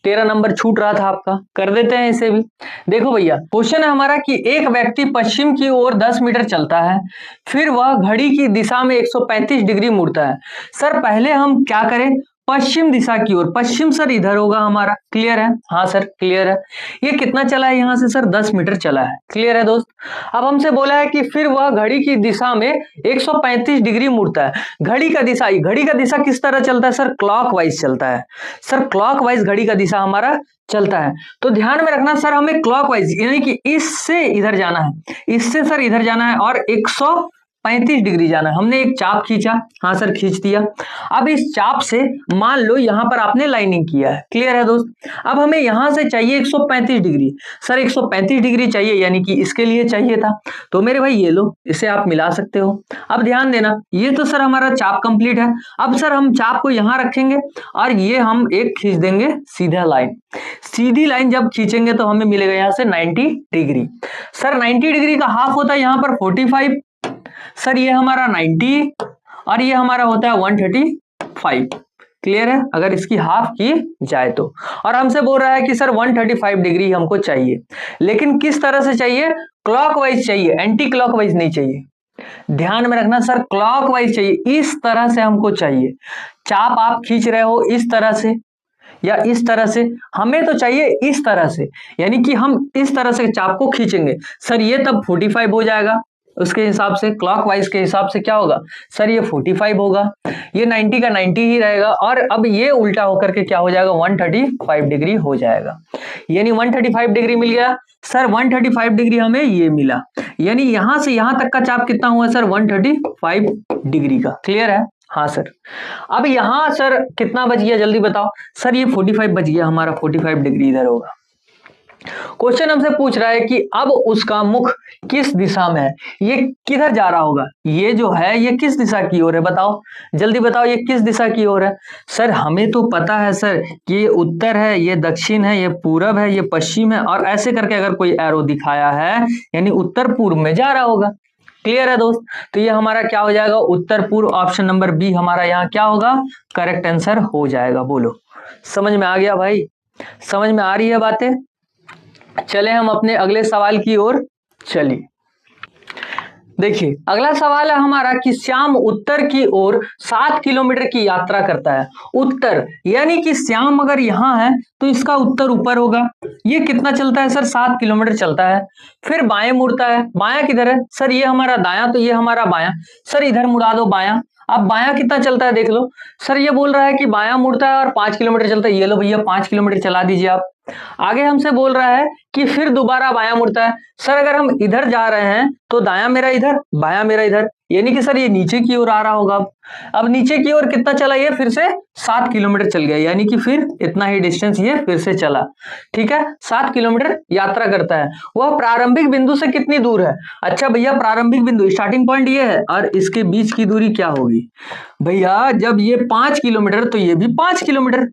13 नंबर छूट रहा था आपका, कर देते हैं इसे भी। देखो भैया, क्वेश्चन है हमारा कि एक व्यक्ति पश्चिम की ओर 10 मीटर चलता है, फिर वह घड़ी की दिशा में 135 डिग्री मुड़ता है। सर पहले हम क्या करें, पश्चिम दिशा की ओर, पश्चिम सर इधर होगा हमारा, क्लियर है। हाँ सर क्लियर है। ये कितना चला है यहां से सर, 10 मीटर चला है, क्लियर है दोस्त। अब हमसे बोला है कि फिर वह घड़ी की दिशा में 135 डिग्री मुड़ता है। घड़ी का दिशा किस तरह चलता है सर, क्लॉकवाइज चलता है सर, क्लॉकवाइज घड़ी का दिशा हमारा चलता है। तो ध्यान में रखना सर, हमें क्लॉकवाइज यानी कि इससे इधर जाना है, इससे सर इधर जाना है, और 135 डिग्री जाना है। हमने एक चाप खींचा, हाँ सर खींच दिया। अब इस चाप से मान लो यहां पर आपने लाइनिंग किया है, क्लियर है दोस्त। अब हमें यहां से चाहिए 135 डिग्री, सर 135 डिग्री चाहिए, यानी कि इसके लिए चाहिए था। तो मेरे भाई ये लो, इसे आप मिला सकते हो। अब ध्यान देना, ये तो सर हमारा चाप कंप्लीट है। अब सर हम चाप को यहां रखेंगे, और ये हम एक खींच देंगे सीधा लाइन। सीधी लाइन जब खींचेंगे तो हमें मिलेगा यहां से 90 डिग्री। सर 90 डिग्री का हाफ होता है यहां पर 45, सर ये हमारा 90, और ये हमारा होता है 135, क्लियर है, अगर इसकी हाफ की जाए तो। और हमसे बोल रहा है कि सर 135 डिग्री हमको चाहिए, लेकिन किस तरह से चाहिए, क्लॉकवाइज चाहिए, एंटी क्लॉकवाइज नहीं चाहिए। ध्यान में रखना सर, क्लॉकवाइज चाहिए, इस तरह से हमको चाहिए। चाप आप खींच रहे हो इस तरह से या इस तरह से, हमें तो चाहिए इस तरह से, यानी कि हम इस तरह से चाप को खींचेंगे। सर ये तब 45 हो जाएगा, उसके हिसाब से क्लॉकवाइज के हिसाब से क्या होगा सर, ये 45 होगा, ये 90 का 90 ही रहेगा, और अब ये उल्टा होकर के क्या हो जाएगा, 135 डिग्री हो जाएगा। यानी 135 डिग्री मिल गया सर, 135 डिग्री हमें ये मिला, यानी यहां से यहां तक का चाप कितना हुआ सर, 135 डिग्री का, क्लियर है। हाँ सर। अब यहां सर कितना बच गया, जल्दी बताओ सर, ये 45 बच गया हमारा, 45 डिग्री इधर होगा। क्वेश्चन हमसे पूछ रहा है कि अब उसका मुख किस दिशा में है, ये किधर जा रहा होगा, ये जो है ये किस दिशा की ओर है, बताओ जल्दी बताओ, ये किस दिशा की ओर है। सर हमें तो पता है सर कि ये उत्तर है, ये दक्षिण है, ये पूरब है, ये पश्चिम है, और ऐसे करके अगर कोई एरो दिखाया है यानी उत्तर पूर्व में जा रहा होगा, क्लियर है दोस्त। तो ये हमारा क्या हो जाएगा, उत्तर पूर्व, ऑप्शन नंबर बी हमारा यहाँ क्या होगा, करेक्ट आंसर हो जाएगा। बोलो समझ में आ गया भाई, समझ में आ रही है बातें। चले हम अपने अगले सवाल की ओर चलिए। देखिए अगला सवाल है हमारा कि श्याम उत्तर की ओर 7 किलोमीटर की यात्रा करता है। उत्तर यानी कि श्याम अगर यहां है तो इसका उत्तर ऊपर होगा। ये कितना चलता है सर, 7 किलोमीटर चलता है। फिर बाएं मुड़ता है, बायां किधर है सर, ये हमारा दायां, तो ये हमारा बायां, सर इधर मुड़ा दो बायां। अब बायां कितना चलता है देख लो, सर ये बोल रहा है कि बायां मुड़ता है और 5 किलोमीटर चलता है। ये लो भैया 5 किलोमीटर चला दीजिए आप। आगे हमसे बोल रहा है कि फिर दोबारा बायां मुड़ता है। सर अगर हम इधर जा रहे हैं तो दायां मेरा इधर, बायां मेरा इधर, यानी कि सर ये नीचे की ओर आ रहा होगा। अब नीचे की ओर कितना चला, ये फिर से 7 किलोमीटर चल गया, यानी कि फिर इतना ही डिस्टेंस ये फिर से चला, ठीक है, 7 किलोमीटर यात्रा करता है। वह प्रारंभिक बिंदु से कितनी दूर है। अच्छा भैया प्रारंभिक बिंदु स्टार्टिंग पॉइंट ये है, और इसके बीच की दूरी क्या होगी भैया, जब ये 5 किलोमीटर तो ये भी 5 किलोमीटर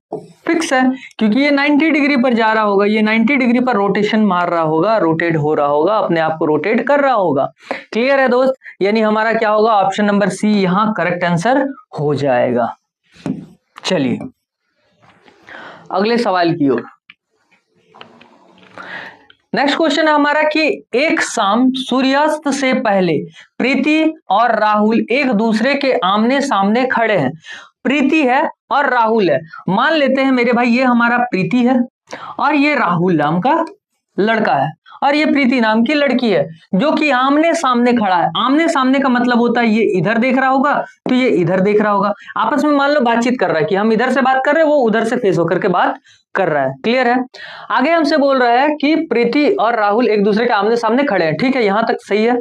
फिक्स है, क्योंकि ये 90 डिग्री पर जा रहा होगा, ये 90 डिग्री पर रोटेशन मार रहा होगा, रोटेट हो रहा होगा, अपने आप को रोटेट कर रहा होगा। क्लियर है दोस्त, यानी हमारा क्या होगा, ऑप्शन नंबर सी यहां करेक्ट आंसर हो जाएगा। चलिए अगले सवाल की ओर। नेक्स्ट क्वेश्चन है हमारा कि एक शाम सूर्यास्त से पहले प्रीति और राहुल एक दूसरे के आमने सामने खड़े हैं। प्रीति है और राहुल है, मान लेते हैं मेरे भाई ये हमारा प्रीति है और ये राहुल नाम का लड़का है, और ये प्रीति नाम की लड़की है, जो कि आमने सामने खड़ा है। आमने सामने का मतलब होता है ये इधर देख रहा होगा तो ये इधर देख रहा होगा, आपस में मान लो बातचीत कर रहा है कि हम इधर से बात कर रहे हैं, वो उधर से फेस होकर के बात कर रहा है। क्लियर है। आगे हमसे बोल रहा है कि प्रीति और राहुल एक दूसरे के आमने सामने खड़े हैं, ठीक है, यहां तक सही है।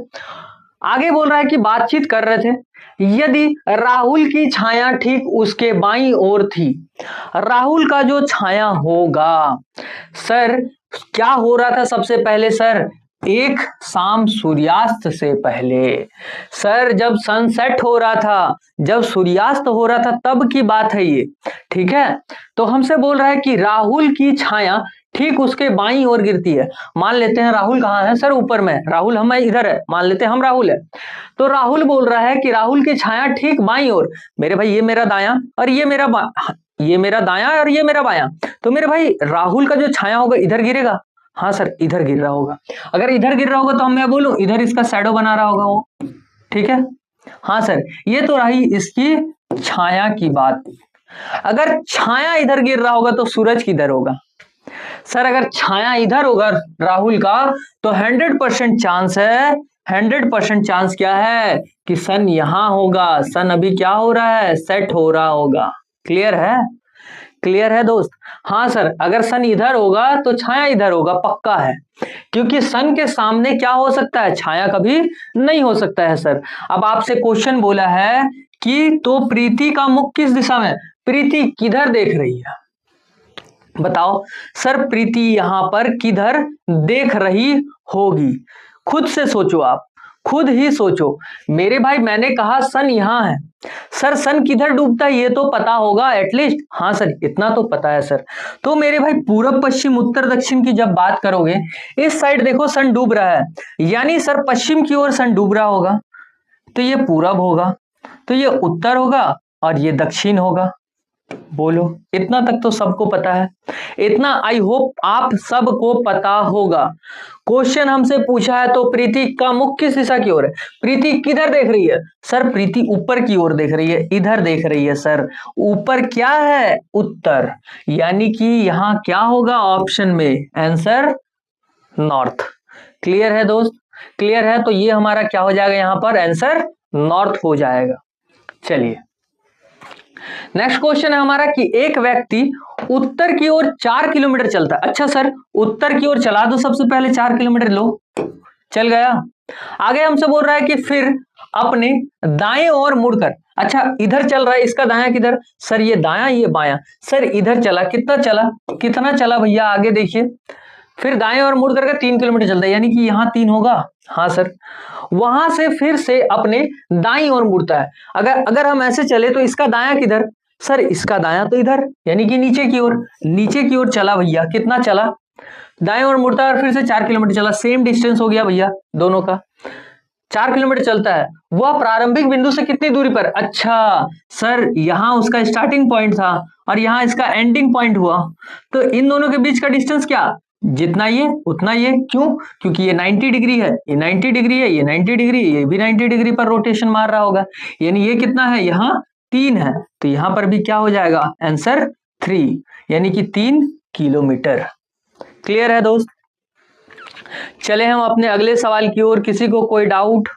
आगे बोल रहा है कि बातचीत कर रहे थे, यदि राहुल की छाया ठीक उसके बाईं ओर थी। राहुल का जो छाया होगा, सर क्या हो रहा था सबसे पहले सर, एक शाम सूर्यास्त से पहले, सर जब सनसेट हो रहा था, जब सूर्यास्त हो रहा था तब की बात है ये, ठीक है। तो हमसे बोल रहा है कि राहुल की छाया ठीक उसके बाईं ओर गिरती है। मान लेते हैं राहुल कहाँ है सर, ऊपर में, राहुल हमें इधर है, मान लेते हैं हम राहुल है। तो राहुल बोल रहा है कि राहुल की छाया ठीक बाईं ओर, मेरे भाई ये मेरा दायां और ये मेरा ये मेरा दायां और ये मेरा बायां, तो मेरे भाई राहुल का जो छाया होगा इधर गिरेगा। हाँ सर इधर गिर रहा होगा, अगर इधर गिर रहा होगा तो मैं बोलूं इधर इसका शैडो बना रहा होगा वो, ठीक है। हाँ सर ये तो रही इसकी छाया की बात। अगर छाया इधर गिर रहा होगा तो सूरज किधर होगा सर, अगर छाया इधर होगा राहुल का तो 100% चांस है, 100% चांस क्या है कि सन यहां होगा। सन अभी क्या हो रहा है, सेट हो रहा होगा। क्लियर है, क्लियर है दोस्त। हाँ सर अगर सन इधर होगा तो छाया इधर होगा, पक्का है, क्योंकि सन के सामने क्या हो सकता है, छाया कभी नहीं हो सकता है सर। अब आपसे क्वेश्चन बोला है कि तो प्रीति का मुख किस दिशा में, प्रीति किधर देख रही है, बताओ सर प्रीति यहां पर किधर देख रही होगी, खुद से सोचो आप, खुद ही सोचो। मेरे भाई मैंने कहा सन यहां है, सर सन किधर डूबता है ये तो पता होगा एटलीस्ट, हाँ सर इतना तो पता है सर। तो मेरे भाई पूरब पश्चिम उत्तर दक्षिण की जब बात करोगे, इस साइड देखो सन डूब रहा है, यानी सर पश्चिम की ओर सन डूब रहा होगा, तो ये पूरब होगा, तो ये उत्तर होगा और ये दक्षिण होगा। बोलो इतना तक तो सबको पता है, इतना आई होप आप सबको पता होगा। क्वेश्चन हमसे पूछा है तो प्रीति का मुख किस दिशा की ओर है, प्रीति किधर देख रही है सर, प्रीति ऊपर की ओर देख रही है, इधर देख रही है सर, ऊपर क्या है उत्तर, यानी कि यहां क्या होगा ऑप्शन में आंसर नॉर्थ। क्लियर है दोस्त, क्लियर है, तो ये हमारा क्या हो जाएगा यहां पर आंसर नॉर्थ हो जाएगा। चलिए नेक्स्ट क्वेश्चन है हमारा कि एक व्यक्ति उत्तर की ओर 4 किलोमीटर चलता है। अच्छा सर उत्तर की ओर चला दो, सबसे पहले 4 किलोमीटर लो, चल गया। आगे हमसे बोल रहा है कि फिर अपने दाएं ओर मुड़कर, अच्छा इधर चल रहा है, इसका दायां किधर सर, ये दायां ये बायां, सर इधर चला, कितना चला, कितना चला भैया आगे देखिए, फिर दाएं ओर मुड़ करके 3 किलोमीटर चलता है, यानी कि यहाँ 3 होगा। हाँ सर वहां से फिर से अपने दाईं ओर मुड़ता है। अगर हम ऐसे चले तो इसका दायां किधर सर, इसका दायां तो इधर, यानी कि नीचे की ओर, नीचे की ओर चला भैया, कितना चला, दाएं ओर मुड़ता है और फिर से 4 किलोमीटर चला, सेम डिस्टेंस हो गया भैया दोनों का, 4 किलोमीटर चलता है। वह प्रारंभिक बिंदु से कितनी दूरी पर, अच्छा सर यहां उसका स्टार्टिंग पॉइंट था और यहां इसका एंडिंग पॉइंट हुआ, तो इन दोनों के बीच का डिस्टेंस क्या, जितना ये उतना ये, क्यों, क्योंकि ये 90 डिग्री है, ये 90 डिग्री है, ये 90 डिग्री, ये भी 90 डिग्री पर रोटेशन मार रहा होगा, यानी ये कितना है, यहाँ 3 है, तो यहां पर भी क्या हो जाएगा आंसर 3, यानी कि 3 किलोमीटर। क्लियर है दोस्त। चले हम अपने अगले सवाल की ओर, किसी को कोई डाउट,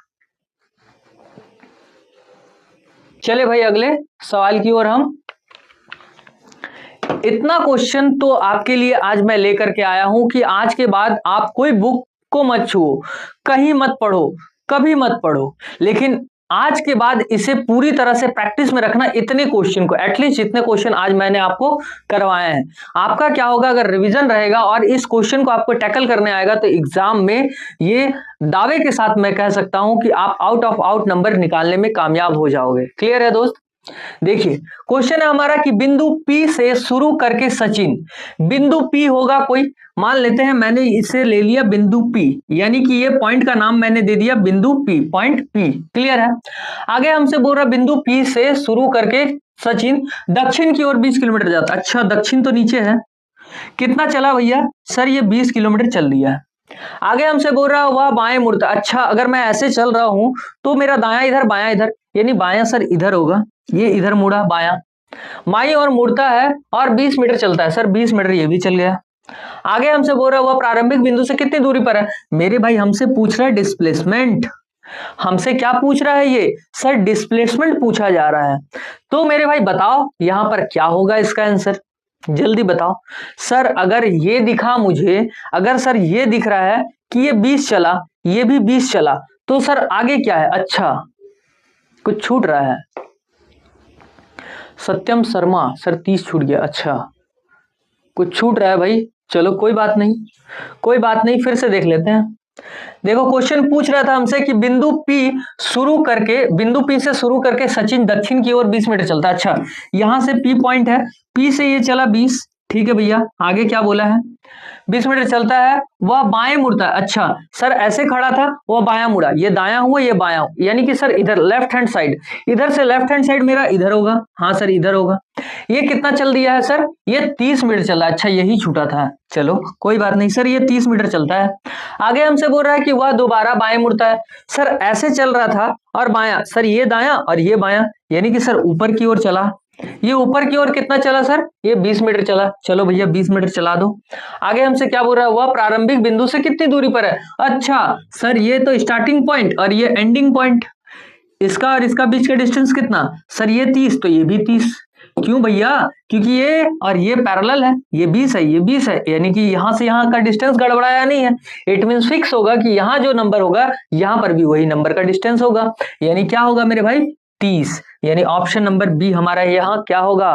चले भाई अगले सवाल की ओर हम, इतना क्वेश्चन तो आपके लिए आज मैं लेकर के आया हूं कि आज के बाद आप कोई बुक को मत छुओ, कहीं मत पढ़ो, कभी मत पढ़ो, लेकिन आज के बाद इसे पूरी तरह से प्रैक्टिस में रखना, इतने क्वेश्चन को, एटलीस्ट जितने क्वेश्चन आज मैंने आपको करवाए हैं। आपका क्या होगा, अगर रिवीजन रहेगा और इस क्वेश्चन को आपको टैकल करने आएगा तो एग्जाम में ये दावे के साथ मैं कह सकता हूं कि आप आउट ऑफ आउट नंबर निकालने में कामयाब हो जाओगे। क्लियर है दोस्त। देखिए क्वेश्चन है हमारा कि बिंदु P से शुरू करके सचिन, बिंदु P होगा कोई, मान लेते हैं मैंने इसे ले लिया बिंदु P, यानी कि ये पॉइंट का नाम मैंने दे दिया बिंदु P, पॉइंट P। क्लियर है। आगे हमसे बोल रहा बिंदु P से शुरू करके सचिन दक्षिण की ओर 20 किलोमीटर जाता। अच्छा दक्षिण तो नीचे है, कितना चला भैया सर, ये 20 किलोमीटर चल दिया है। आगे हमसे बोल रहा वह बाएं मुड़ता, अच्छा अगर मैं ऐसे चल रहा हूं तो मेरा दायां इधर बायां इधर, यानी बायां सर इधर होगा, ये इधर मुड़ा बायां, बाईं और मुड़ता है और 20 मीटर चलता है, सर 20 मीटर ये भी चल गया। आगे हमसे बोल रहा है वह प्रारंभिक बिंदु से कितनी दूरी पर है, मेरे भाई हमसे पूछ रहा है डिस्प्लेसमेंट, हमसे क्या पूछ रहा है ये सर, डिस्प्लेसमेंट पूछा जा रहा है। तो मेरे भाई बताओ यहां पर क्या होगा इसका आंसर, जल्दी बताओ सर। अगर ये दिखा मुझे, अगर सर ये दिख रहा है कि ये 20 चला, ये भी 20 चला, तो सर आगे क्या है? अच्छा कुछ छूट रहा है। सत्यम शर्मा, सर 30 छूट गया। अच्छा कुछ छूट रहा है भाई, चलो कोई बात नहीं, कोई बात नहीं, फिर से देख लेते हैं। देखो क्वेश्चन पूछ रहा था हमसे कि बिंदु P से शुरू करके सचिन दक्षिण की ओर 20 मीटर चलता है। अच्छा यहां से P पॉइंट है, P से ये चला 20, ठीक है भैया। आगे क्या बोला है? 20 मीटर चलता है, वह बाएं मुड़ता है। अच्छा सर ऐसे खड़ा था, वह बायां मुड़ा, ये दायां हुआ, ये बायां, यानी कि सर इधर लेफ्ट हैंड साइड, इधर से लेफ्ट हैंड साइड मेरा इधर होगा। हाँ सर इधर होगा। ये कितना चल दिया है सर? ये 30 मीटर चला। अच्छा यही छूटा था, चलो कोई बात नहीं सर, ये 30 मीटर चलता है। आगे हमसे बोल रहा है कि वह दोबारा बाएं मुड़ता है। सर ऐसे चल रहा था और बायां, सर ये दायां और ये बायां, यानी कि सर ऊपर की ओर चला। ये ऊपर की ओर कितना चला सर? ये 20 मीटर चला। चलो भैया 20 मीटर चला दो। आगे हमसे क्या बोल रहा है? वह प्रारंभिक बिंदु से कितनी दूरी पर है? अच्छा सर ये तो स्टार्टिंग पॉइंट और ये एंडिंग पॉइंट, इसका और इसका बीच का डिस्टेंस कितना? सर ये 30, तो ये भी 30। क्यों भैया? क्योंकि ये और ये पैरेलल है, ये 20 है, ये 20 है, यानी कि यहां से यहां का डिस्टेंस गड़बड़ाया नहीं है। इट मींस फिक्स होगा कि यहां जो नंबर होगा यहां पर भी वही नंबर का डिस्टेंस होगा, यानी क्या होगा मेरे भाई? 30। यानी ऑप्शन नंबर बी हमारा यहां क्या होगा?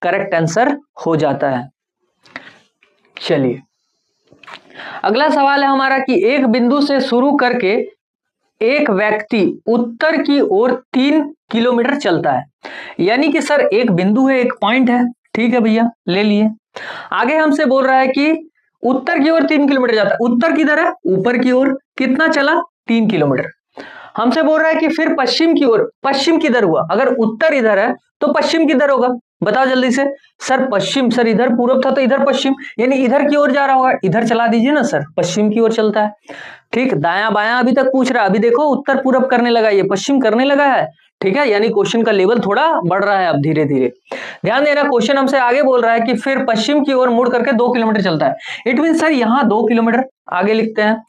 करेक्ट आंसर हो जाता है। चलिए अगला सवाल है हमारा कि एक बिंदु से शुरू करके एक व्यक्ति उत्तर की ओर 3 किलोमीटर चलता है। यानी कि सर एक बिंदु है, एक पॉइंट है, ठीक है भैया ले लिए। आगे हमसे बोल रहा है कि उत्तर की ओर 3 किलोमीटर जाता है। उत्तर किधर है? ऊपर की ओर। कितना चला? 3 किलोमीटर। हमसे बोल रहा है कि फिर पश्चिम की ओर, पश्चिम किधर हुआ? अगर उत्तर इधर है तो पश्चिम किधर होगा? बताओ जल्दी से। सर पश्चिम, सर इधर पूरब था तो इधर पश्चिम, यानी इधर की ओर जा रहा होगा। इधर चला दीजिए ना सर, पश्चिम की ओर चलता है। ठीक, दायां बायां अभी तक पूछ रहा है, अभी देखो उत्तर पूरब करने लगा, ये पश्चिम करने लगा है। ठीक है, यानी क्वेश्चन का लेवल थोड़ा बढ़ रहा है अब धीरे धीरे। ध्यान देना, क्वेश्चन हमसे आगे बोल रहा है कि फिर पश्चिम की ओर मुड़ करके 2 किलोमीटर चलता है। इट मीन सर यहाँ 2 किलोमीटर आगे लिखते हैं।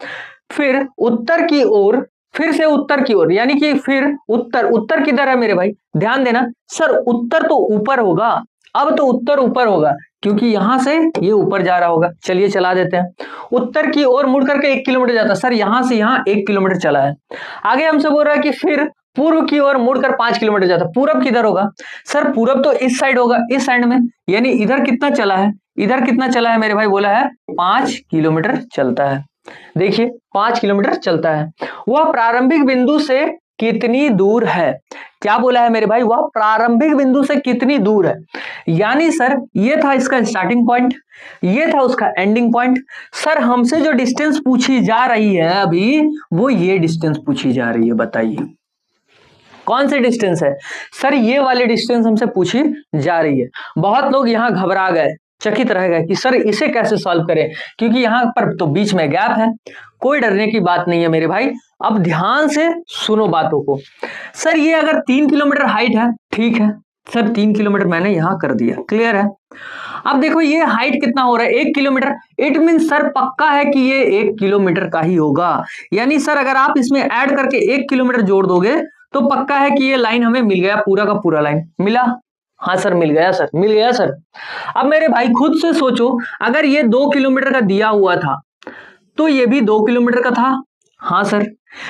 फिर उत्तर की ओर, फिर से उत्तर की ओर, यानी कि फिर उत्तर, उत्तर किधर है मेरे भाई? ध्यान देना सर, उत्तर तो ऊपर होगा, अब तो उत्तर ऊपर होगा क्योंकि यहां से ये ऊपर जा रहा होगा। चलिए चला देते हैं। उत्तर की ओर मुड़ करके 1 किलोमीटर जाता है। सर यहां से यहां 1 किलोमीटर चला है। आगे हमसे बोल रहा है कि फिर पूर्व की ओर मुड़कर 5 किलोमीटर जाता है। पूरब किधर होगा? सर पूरब तो इस साइड होगा, इस साइड में, यानी इधर कितना चला है? इधर कितना चला है मेरे भाई? बोला है 5 किलोमीटर चलता है। देखिए 5 किलोमीटर चलता है। वह प्रारंभिक बिंदु से कितनी दूर है? क्या बोला है मेरे भाई? वह प्रारंभिक बिंदु से कितनी दूर है, यानी सर ये था इसका स्टार्टिंग पॉइंट, ये था उसका एंडिंग पॉइंट। सर हमसे जो डिस्टेंस पूछी जा रही है अभी, वो ये डिस्टेंस पूछी जा रही है। बताइए कौन सी डिस्टेंस है? सर ये वाली डिस्टेंस हमसे पूछी जा रही है। बहुत लोग यहां घबरा गए, चकित रह गए कि सर इसे कैसे सॉल्व करें, क्योंकि यहां पर तो बीच में गैप है। कोई डरने की बात नहीं है मेरे भाई, अब ध्यान से सुनो बातों को। सर ये अगर 3 किलोमीटर हाइट है, ठीक है सर 3 किलोमीटर मैंने यहां कर दिया, क्लियर है। अब देखो ये हाइट कितना हो रहा है? 1 किलोमीटर। इट मीन सर पक्का है कि ये 1 किलोमीटर का ही होगा, यानी सर अगर आप इसमें ऐड करके 1 किलोमीटर जोड़ दोगे तो पक्का है कि ये लाइन हमें मिल गया, पूरा का पूरा लाइन मिला। हाँ सर मिल गया सर, मिल गया सर। अब मेरे भाई खुद से सोचो, अगर ये 2 किलोमीटर का दिया हुआ था तो ये भी 2 किलोमीटर का था। हाँ सर,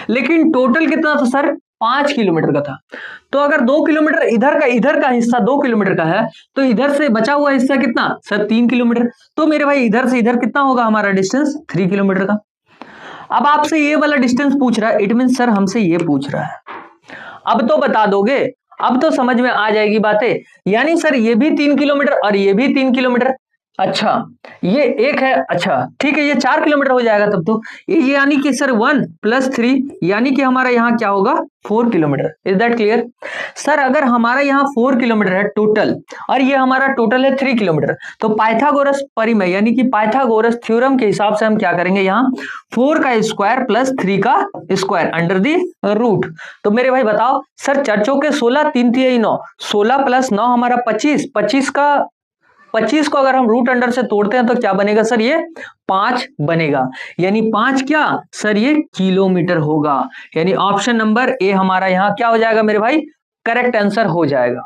लेकिन टोटल कितना था सर? 5 किलोमीटर का था। तो अगर 2 किलोमीटर इधर का हिस्सा 2 किलोमीटर का है तो इधर से बचा हुआ हिस्सा कितना सर? 3 किलोमीटर। तो मेरे भाई इधर से इधर कितना होगा हमारा डिस्टेंस? 3 किलोमीटर का। अब आपसे ये वाला डिस्टेंस पूछ रहा है, इट मीन सर हमसे ये पूछ रहा है। अब तो बता दोगे, अब तो समझ में आ जाएगी बातें। यानी सर ये भी 3 किलोमीटर और ये भी 3 किलोमीटर। अच्छा ये एक है, अच्छा ठीक है, ये 4 किलोमीटर हो जाएगा तब तो। ये यानी कि सर 1 + 3 यानी कि हमारा यहाँ क्या होगा? 4 kilometre. Is that clear? Sir अगर हमारा यहाँ 4 किलोमीटर है टोटल और ये हमारा टोटल है 3 किलोमीटर, तो पाइथागोरस परिमेय यानी कि पाइथागोरस थ्योरम के हिसाब से हम क्या करेंगे? यहाँ 4 का स्क्वायर + 3 का स्क्वायर अंडर दी रूट। तो मेरे भाई बताओ सर, 4 चौके 16, 3 तिहाई 9, 16 + 9 हमारा 25, 25 को अगर हम रूट अंडर से तोड़ते हैं तो क्या बनेगा सर? ये 5 बनेगा, यानी 5 क्या सर? ये किलोमीटर होगा। यानी ऑप्शन नंबर ए हमारा यहां क्या हो जाएगा मेरे भाई? करेक्ट आंसर हो जाएगा।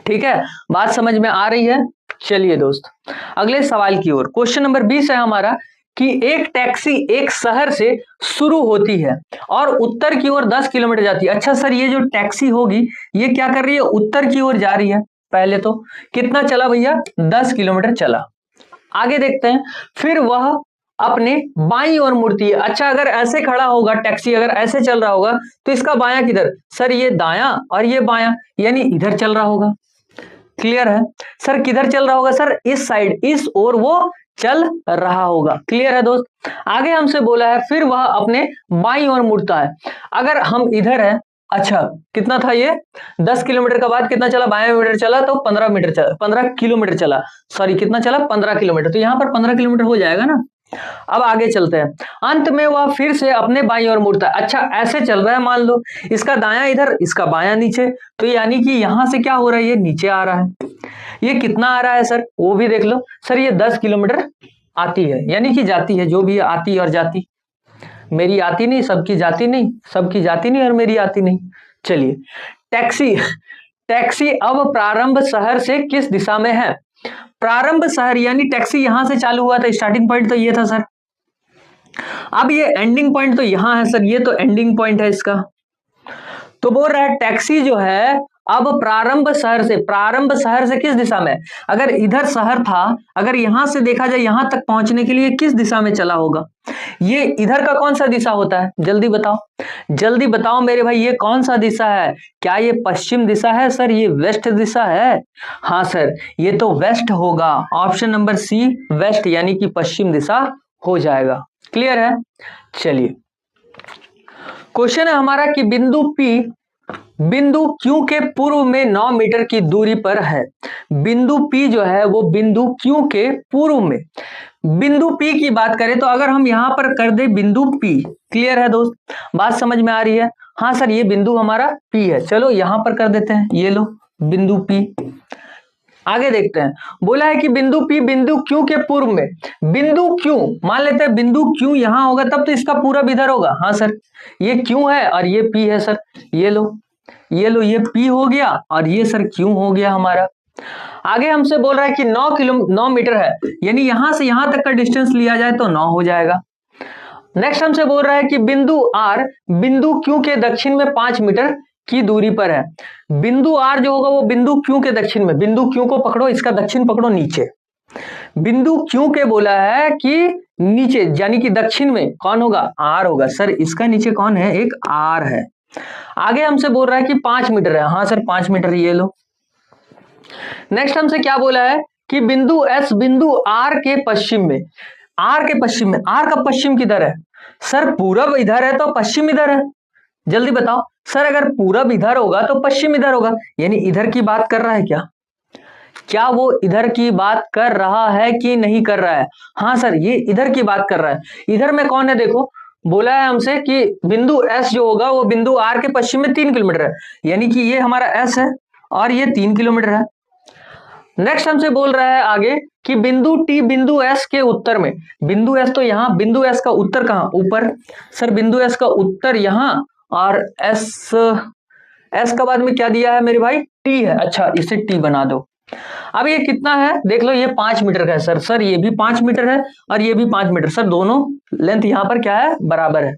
ठीक है, बात समझ में आ रही है? चलिए दोस्त अगले सवाल की ओर। क्वेश्चन नंबर 20 है हमारा कि एक टैक्सी एक शहर से शुरू होती है और उत्तर की ओर 10 किलोमीटर जाती है। अच्छा सर, ये जो टैक्सी होगी ये क्या कर रही है, उत्तर की ओर जा रही है। पहले तो कितना चला भैया, 10 किलोमीटर चला। आगे देखते हैं, फिर वह अपने बाईं ओर मुड़ती है। अच्छा, अगर ऐसे खड़ा होगा टैक्सी, अगर ऐसे चल रहा होगा तो इसका बायां किधर, सर ये दायां और ये बायां, यानी इधर चल रहा होगा। क्लियर है सर, किधर चल रहा होगा सर, इस साइड, इस ओर वो चल रहा होगा। क्लियर है दोस्त। आगे हमसे बोला है फिर वह अपने बाईं ओर मुड़ता है। अगर हम इधर है, अच्छा कितना था ये, 10 किलोमीटर का बाद कितना चला, बाएं मीटर चला तो 15 मीटर चला, 15 किलोमीटर चला, सॉरी कितना चला, 15 किलोमीटर। तो यहां पर 15 किलोमीटर हो जाएगा ना। अब आगे चलते हैं, अंत में वह फिर से अपने बाईं ओर मुड़ता है। अच्छा ऐसे चल रहा है, मान लो इसका दायां इधर, इसका बायां नीचे, तो यानी कि यहां से क्या हो रहा है, ये नीचे आ रहा है। ये कितना आ रहा है सर, वो भी देख लो। सर ये 10 किलोमीटर आती है, यानी कि जाती है, जो भी आती और जाती। मेरी आती नहीं, सबकी जाती नहीं, सबकी जाती नहीं और मेरी आती नहीं। चलिए, टैक्सी टैक्सी अब प्रारंभ शहर से किस दिशा में है। प्रारंभ शहर यानी टैक्सी यहां से चालू हुआ था, स्टार्टिंग पॉइंट तो ये था सर। अब ये एंडिंग पॉइंट तो यहां है सर, ये तो एंडिंग पॉइंट है इसका। तो बोल रहा है टैक्सी जो है अब प्रारंभ शहर से किस दिशा में, अगर इधर शहर था, अगर यहां से देखा जाए यहां तक पहुंचने के लिए किस दिशा में चला होगा। ये इधर का कौन सा दिशा होता है, जल्दी बताओ, जल्दी बताओ मेरे भाई, ये कौन सा दिशा है, क्या ये पश्चिम दिशा है सर, ये वेस्ट दिशा है। हाँ सर, ये तो वेस्ट होगा, ऑप्शन नंबर सी वेस्ट, यानी कि पश्चिम दिशा हो जाएगा। क्लियर है। चलिए, क्वेश्चन है हमारा कि बिंदु क्यू के पूर्व में 9 मीटर की दूरी पर है। बिंदु P जो है वो बिंदु Q के पूर्व में, बिंदु P की बात करें तो अगर हम यहां पर कर दे बिंदु P, क्लियर है दोस्त, बात समझ में आ रही है। हाँ सर, ये बिंदु हमारा P है, चलो यहां पर कर देते हैं, ये लो बिंदु P। आगे देखते हैं, बोला है कि बिंदु P बिंदु Q के पूर्व में, बिंदु Q मान लेते हैं, बिंदु Q यहां होगा तब तो इसका पूरा इधर होगा। हाँ सर, ये Q है और ये P है सर, ये लो ये P हो गया और ये सर Q हो गया हमारा। आगे हमसे बोल रहा है कि 9 मीटर है, यानी यहां से यहां तक का डिस्टेंस लिया जाए तो 9 हो जाएगा। नेक्स्ट हमसे बोल रहा है कि बिंदु R बिंदु Q के दक्षिण में 5 मीटर की दूरी पर है। बिंदु R जो होगा वो बिंदु Q के दक्षिण में, बिंदु Q को पकड़ो, इसका दक्षिण पकड़ो नीचे, बिंदु Q के बोला है कि नीचे, यानी कि दक्षिण में कौन होगा, R होगा। सर इसका नीचे कौन है, एक R है। आगे हमसे बोल रहा है कि 5 मीटर है। हाँ सर 5 मीटर, ये लो। नेक्स्ट हमसे क्या बोला है कि बिंदु S बिंदु R के पश्चिम में, R के पश्चिम में, R का पश्चिम किधर है सर, पूरब इधर है तो पश्चिम इधर है। जल्दी बताओ सर, अगर पूरब इधर होगा तो पश्चिम इधर होगा, यानी इधर की बात कर रहा है क्या वो इधर की बात कर रहा है कि नहीं कर रहा है। हाँ सर, ये इधर की बात कर रहा है। इधर में कौन है, देखो बोला है हमसे कि बिंदु S जो होगा वो बिंदु R के पश्चिम में 3 किलोमीटर है, यानी कि ये हमारा S है और ये 3 किलोमीटर है। नेक्स्ट हमसे बोल रहा है आगे कि बिंदु T बिंदु S के उत्तर में, बिंदु S तो यहाँ, बिंदु S का उत्तर कहाँ, ऊपर। सर बिंदु S का उत्तर यहाँ और S का बाद में क्या दिया है मेरे भाई, T है। अच्छा इसे T बना दो। अब ये कितना है देख लो, ये 5 मीटर का है सर, सर ये भी 5 मीटर है और ये भी 5 मीटर, सर दोनों लेंथ यहाँ पर क्या है, बराबर है।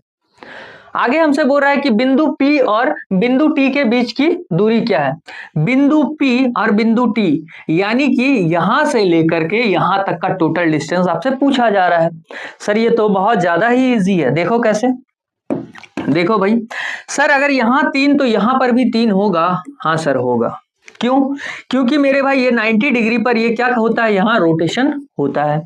आगे हमसे बोल रहा है कि बिंदु P और बिंदु T के बीच की दूरी क्या है। बिंदु P और बिंदु T यानी कि यहां से लेकर के यहां तक का टोटल डिस्टेंस आपसे पूछा जा रहा है। सर ये तो बहुत ज्यादा ही इजी है, देखो कैसे, देखो भाई, सर अगर यहां 3 तो यहां पर भी 3 होगा। हाँ सर होगा, क्यों, क्योंकि मेरे भाई ये 90 डिग्री पर ये क्या होता है, यहाँ रोटेशन होता है।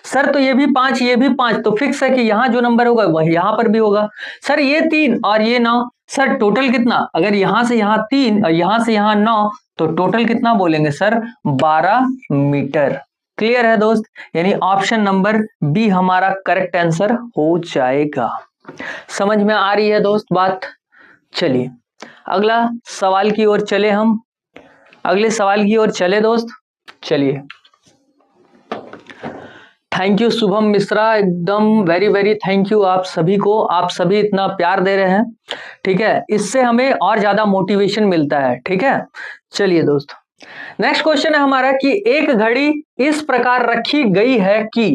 सर तो ये भी 5 ये भी 5, तो फिक्स है कि यहाँ जो नंबर होगा वह यहाँ पर भी होगा। सर ये 3 और ये 9, सर टोटल कितना, अगर यहाँ से यहाँ 3 और यहाँ से यहाँ 9 तो टोटल कितना बोलेंगे सर, 12 मीटर। क्लियर है दोस्त, यानी ऑप्शन नंबर बी हमारा करेक्ट आंसर हो जाएगा। समझ में आ रही है दोस्त बात। चलिए अगला सवाल की ओर चले, हम अगले सवाल की ओर चले दोस्त। चलिए, थैंक यू शुभम मिश्रा, एकदम वेरी वेरी थैंक यू आप सभी को, आप सभी इतना प्यार दे रहे हैं, ठीक है, इससे हमें और ज्यादा मोटिवेशन मिलता है। ठीक है, चलिए दोस्त नेक्स्ट क्वेश्चन है हमारा कि एक घड़ी इस प्रकार रखी गई है कि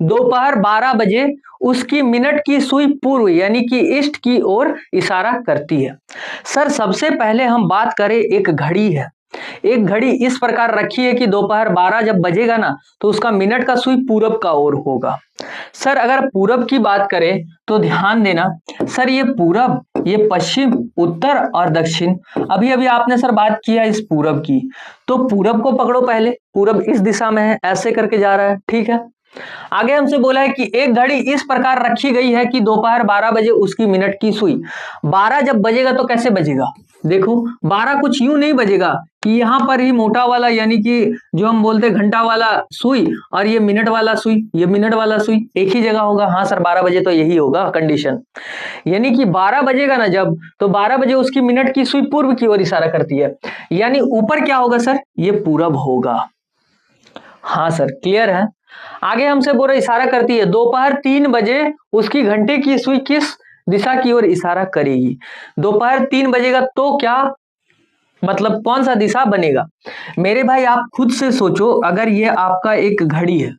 दोपहर 12 बजे उसकी मिनट की सुई पूर्व यानी कि ईस्ट की ओर इशारा करती है। सर सबसे पहले हम बात करें, एक घड़ी है, एक घड़ी इस प्रकार रखी है कि दोपहर 12 जब बजेगा ना तो उसका मिनट का सुई पूरब का ओर होगा। सर अगर पूरब की बात करें तो ध्यान देना सर, ये पूरब, ये पश्चिम, उत्तर और दक्षिण, अभी अभी आपने सर बात किया इस पूरब की, तो पूरब को पकड़ो पहले, पूरब इस दिशा में है, ऐसे करके जा रहा है, ठीक है। आगे हमसे बोला है कि एक घड़ी इस प्रकार रखी गई है कि दोपहर 12 बजे उसकी मिनट की सुई, 12 जब बजेगा तो कैसे बजेगा, देखो 12 कुछ यूं नहीं बजेगा कि यहां पर ही मोटा वाला यानी कि जो हम बोलते हैं घंटा वाला सुई और ये मिनट वाला सुई, ये मिनट वाला सुई एक ही जगह होगा। हाँ सर 12 बजे तो यही होगा कंडीशन, यानी कि 12 बजेगा ना जब, तो 12 बजे उसकी मिनट की सुई पूर्व की ओर इशारा करती है, यानी ऊपर क्या होगा सर, ये पूरब होगा। हाँ सर क्लियर है। आगे हमसे बोल रहे इशारा करती है, दोपहर 3 बजे उसकी घंटे की सुई किस दिशा की ओर इशारा करेगी। दोपहर 3 बजेगा तो क्या मतलब कौन सा दिशा बनेगा। मेरे भाई आप खुद से सोचो, अगर ये आपका एक घड़ी है,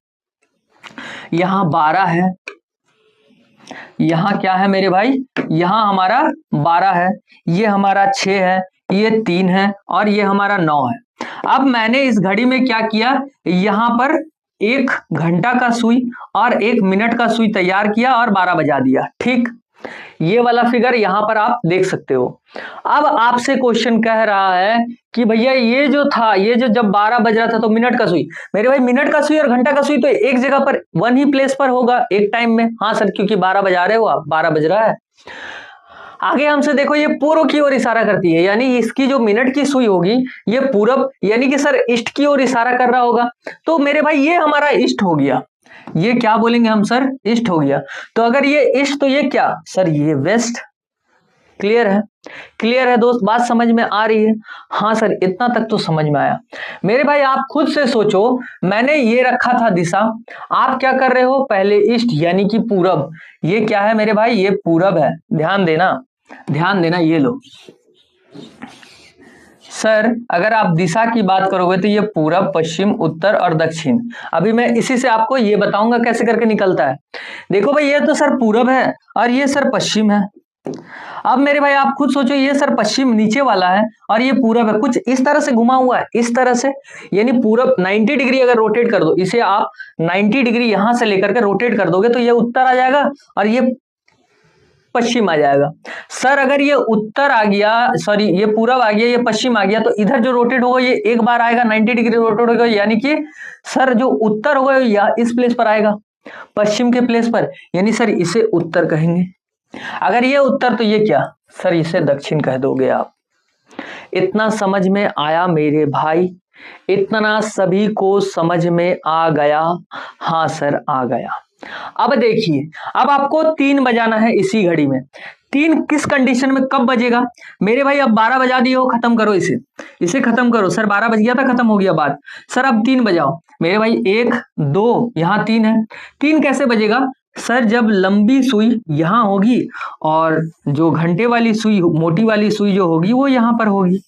यहां 12 है, यहां क्या है मेरे भाई, यहां हमारा 12 है, ये हमारा 6 है, ये 3 है और ये हमारा 9 है। अब मैंने इस घड़ी में क्या किया, यहां पर एक घंटा का सुई और एक मिनट का सुई तैयार किया और 12 बजा दिया, ठीक। ये वाला फिगर यहां पर आप देख सकते हो। अब आपसे क्वेश्चन कह रहा है कि भैया ये जो था, ये जो जब 12 बज रहा था तो मिनट का सुई, मेरे भाई मिनट का सुई और घंटा का सुई तो एक जगह पर वन ही प्लेस पर होगा एक टाइम में। हाँ सर क्योंकि 12 बजा रहे हो आप, 12 बज रहा है। आगे हमसे देखो ये पूर्व की ओर इशारा करती है, यानी इसकी जो मिनट की सुई होगी ये पूरब यानी कि सर ईस्ट की ओर इशारा कर रहा होगा, तो मेरे भाई ये हमारा ईस्ट हो गया। ये क्या बोलेंगे हम सर, ईस्ट हो गया। तो अगर ये ईस्ट तो ये क्या सर, ये वेस्ट। क्लियर है, क्लियर है दोस्त, बात समझ में आ रही है। हाँ सर इतना तक तो समझ में आया। मेरे भाई आप खुद से सोचो, मैंने ये रखा था दिशा, आप क्या कर रहे हो, पहले ईस्ट यानी कि पूरब, ये क्या है मेरे भाई, ये पूरब है, ध्यान देना, ध्यान देना। ये लो सर, अगर आप दिशा की बात करोगे तो ये पूरब, पश्चिम, उत्तर और दक्षिण। अभी मैं इसी से आपको ये बताऊंगा कैसे करके निकलता है। देखो भाई ये तो सर पूरब है और ये सर पश्चिम है। अब मेरे भाई आप खुद सोचो, ये सर पश्चिम नीचे वाला है और ये पूरब है, कुछ इस तरह से घुमा हुआ है, इस तरह से, यानी पूरब 90 डिग्री अगर रोटेट कर दो इसे, आप 90 डिग्री यहां से लेकर के रोटेट कर दोगे तो ये उत्तर आ जाएगा और ये पश्चिम आ जाएगा। सर अगर ये उत्तर आ गया, सॉरी ये पूरब आ गया, ये पश्चिम आ गया, तो इधर जो रोटेट होगा ये एक बार आएगा 90 डिग्री रोटेट होगा, यानी कि सर जो उत्तर होगा या इस प्लेस पर आएगा, पश्चिम के प्लेस पर, यानी सर इसे उत्तर कहेंगे। अगर ये उत्तर तो ये क्या सर, इसे दक्षिण कह दोगे आप। इतना समझ में आया मेरे भाई, इतना सभी को समझ में आ गया। हाँ सर आ गया। अब देखिए, अब आपको 3 बजाना है इसी घड़ी में। 3 किस कंडीशन में कब बजेगा मेरे भाई, अब 12 बजा दिए हो, खत्म करो इसे, इसे खत्म करो। सर 12 बज गया था, खत्म हो गया बात। सर अब 3 बजाओ मेरे भाई, 1 2 यहाँ 3 है। 3 कैसे बजेगा सर, जब लंबी सुई यहां होगी और जो घंटे वाली सुई, मोटी वाली सुई जो होगी वो यहां पर होगी।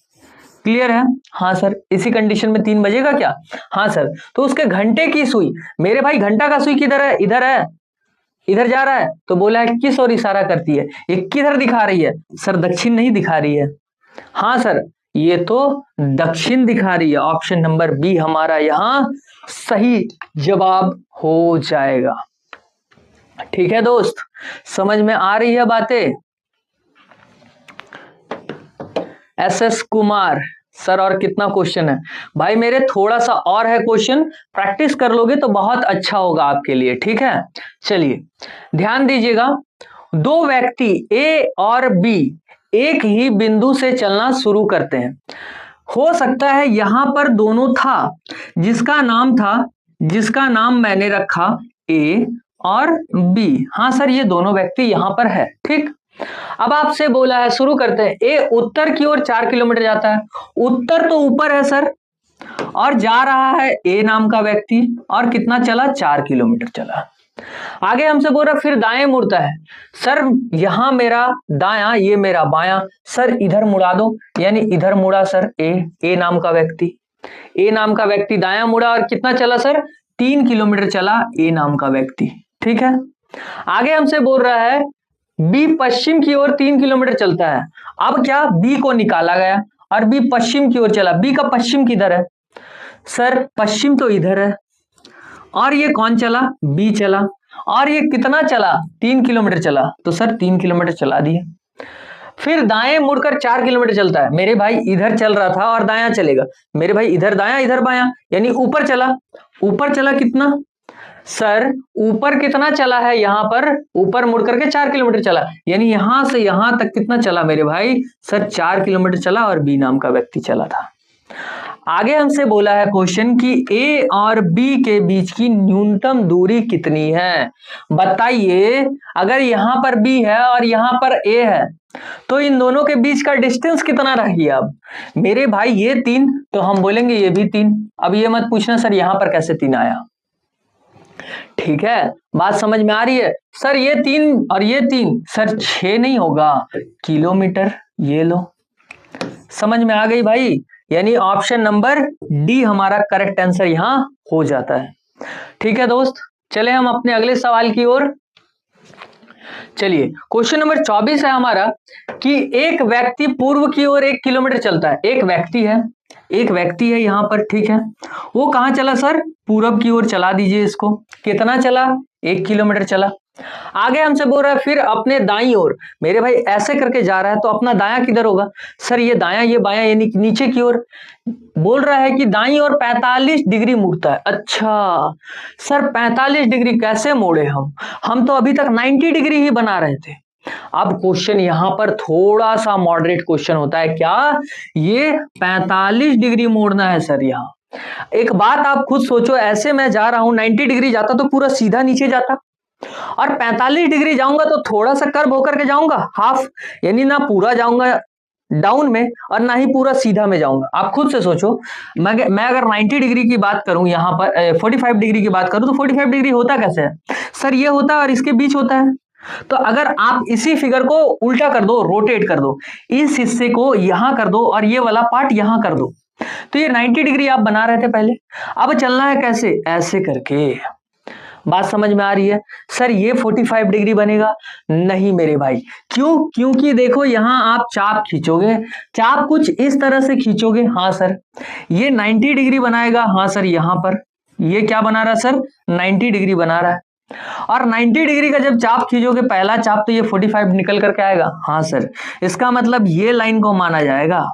क्लियर है। हाँ सर इसी कंडीशन में 3 बजेगा क्या। हाँ सर, तो उसके घंटे की सुई, मेरे भाई घंटा का सुई किधर है, इधर है, इधर जा रहा है, तो बोला है किस ओर इशारा करती है, ये किधर दिखा रही है सर, दक्षिण नहीं दिखा रही है। हाँ सर ये तो दक्षिण दिखा रही है, ऑप्शन नंबर बी हमारा यहां सही जवाब हो जाएगा। ठीक है दोस्त, समझ में आ रही है बातें। एस कुमार सर और कितना क्वेश्चन है भाई मेरे, थोड़ा सा और है क्वेश्चन, प्रैक्टिस कर लोगे तो बहुत अच्छा होगा आपके लिए, ठीक है। चलिए ध्यान दीजिएगा, 2 व्यक्ति ए और बी एक ही बिंदु से चलना शुरू करते हैं। हो सकता है यहां पर दोनों था, जिसका नाम मैंने रखा ए और बी। हाँ सर ये दोनों व्यक्ति यहां पर है, ठीक। अब आपसे बोला है, शुरू करते हैं। ए उत्तर की ओर 4 किलोमीटर जाता है, उत्तर तो ऊपर है सर, और जा रहा है ए नाम का व्यक्ति, और कितना चला, 4 किलोमीटर चला। आगे हमसे बोल रहा फिर दाएं मुड़ता है। सर यहां मेरा दायां, ये मेरा बायां, सर इधर मुड़ा दो, यानी इधर मुड़ा सर ए नाम का व्यक्ति। ए नाम का व्यक्ति दायां मुड़ा और कितना चला सर, 3 किलोमीटर चला ए नाम का व्यक्ति। ठीक है, आगे हमसे बोल रहा है बी पश्चिम की ओर 3 किलोमीटर चलता है। अब क्या, बी को निकाला गया और बी पश्चिम की ओर चला। बी का पश्चिम किधर है सर, पश्चिम तो इधर है। और ये कौन चला, बी चला। और ये कितना चला, 3 किलोमीटर चला। तो सर 3 किलोमीटर चला दिए। फिर दाएं मुड़कर 4 किलोमीटर चलता है। मेरे भाई इधर चल रहा था और दायां चलेगा। मेरे भाई इधर दायां इधर बायां, यानी ऊपर चला। ऊपर चला कितना सर, ऊपर कितना चला है, यहां पर ऊपर मुड़ करके 4 किलोमीटर चला, यानी यहां से यहां तक कितना चला मेरे भाई सर, 4 किलोमीटर चला और बी नाम का व्यक्ति चला था। आगे हमसे बोला है क्वेश्चन कि ए और बी के बीच की न्यूनतम दूरी कितनी है। बताइए, अगर यहां पर बी है और यहां पर ए है तो इन दोनों के बीच का डिस्टेंस कितना रही। अब मेरे भाई ये 3, तो हम बोलेंगे ये भी 3। अब ये मत पूछना सर यहां पर कैसे 3 आया। ठीक है, बात समझ में आ रही है सर। ये 3 और ये 3 सर 6 नहीं होगा, किलोमीटर। ये लो, समझ में आ गई भाई। यानी ऑप्शन नंबर डी हमारा करेक्ट आंसर यहां हो जाता है। ठीक है दोस्त, चले हम अपने अगले सवाल की ओर। चलिए, क्वेश्चन नंबर 24 है हमारा कि एक व्यक्ति पूर्व की ओर 1 किलोमीटर चलता है। एक व्यक्ति है यहां पर। ठीक है, वो कहां चला सर, पूरब की ओर चला दीजिए इसको। कितना चला, 1 किलोमीटर चला। आगे हमसे बोल रहा है फिर अपने दाईं ओर। मेरे भाई ऐसे करके जा रहा है तो अपना दायां किधर होगा सर, ये दायां ये बायां, यानी नीचे की ओर। बोल रहा है कि दाईं ओर 45 डिग्री मुड़ता है। अच्छा सर 45 डिग्री कैसे मोड़े हम तो अभी तक 90 डिग्री ही बना रहे थे। अब क्वेश्चन यहां पर थोड़ा सा मॉडरेट क्वेश्चन होता है। क्या, ये 45 डिग्री मोड़ना है सर। यहाँ एक बात आप खुद सोचो, ऐसे मैं जा रहा हूं 90 डिग्री जाता तो पूरा सीधा नीचे जाता, और 45 डिग्री जाऊंगा तो थोड़ा सा कर्व होकर के जाऊंगा, हाफ, यानी ना पूरा जाऊंगा डाउन में और ना ही पूरा सीधा में जाऊंगा। आप खुद से सोचो, मैं अगर 90 डिग्री की बात करूं, यहां पर 45 डिग्री की बात करूं, तो 45 डिग्री होता कैसे है सर, ये होता है और इसके बीच होता है। तो अगर आप इसी फिगर को उल्टा कर दो, रोटेट कर दो, इस हिस्से को यहां कर दो और ये वाला पार्ट यहां कर दो, तो ये 90 डिग्री आप बना रहे थे पहले। अब चलना है कैसे, ऐसे करके। बात समझ में आ रही है सर, ये 45 डिग्री बनेगा नहीं मेरे भाई। क्यों, क्योंकि देखो यहां आप चाप खींचोगे, चाप कुछ इस तरह से खींचोगे। हाँ सर, ये 90 डिग्री बनाएगा। हाँ सर, यहां पर ये क्या बना रहा है सर, 90 डिग्री बना रहा है। और 90 डिग्री का जब चाप खींचोगे, पहला चाप, तो ये 45 निकल करके आएगा। हाँ सर, इसका मतलब ये लाइन को माना जाएगा।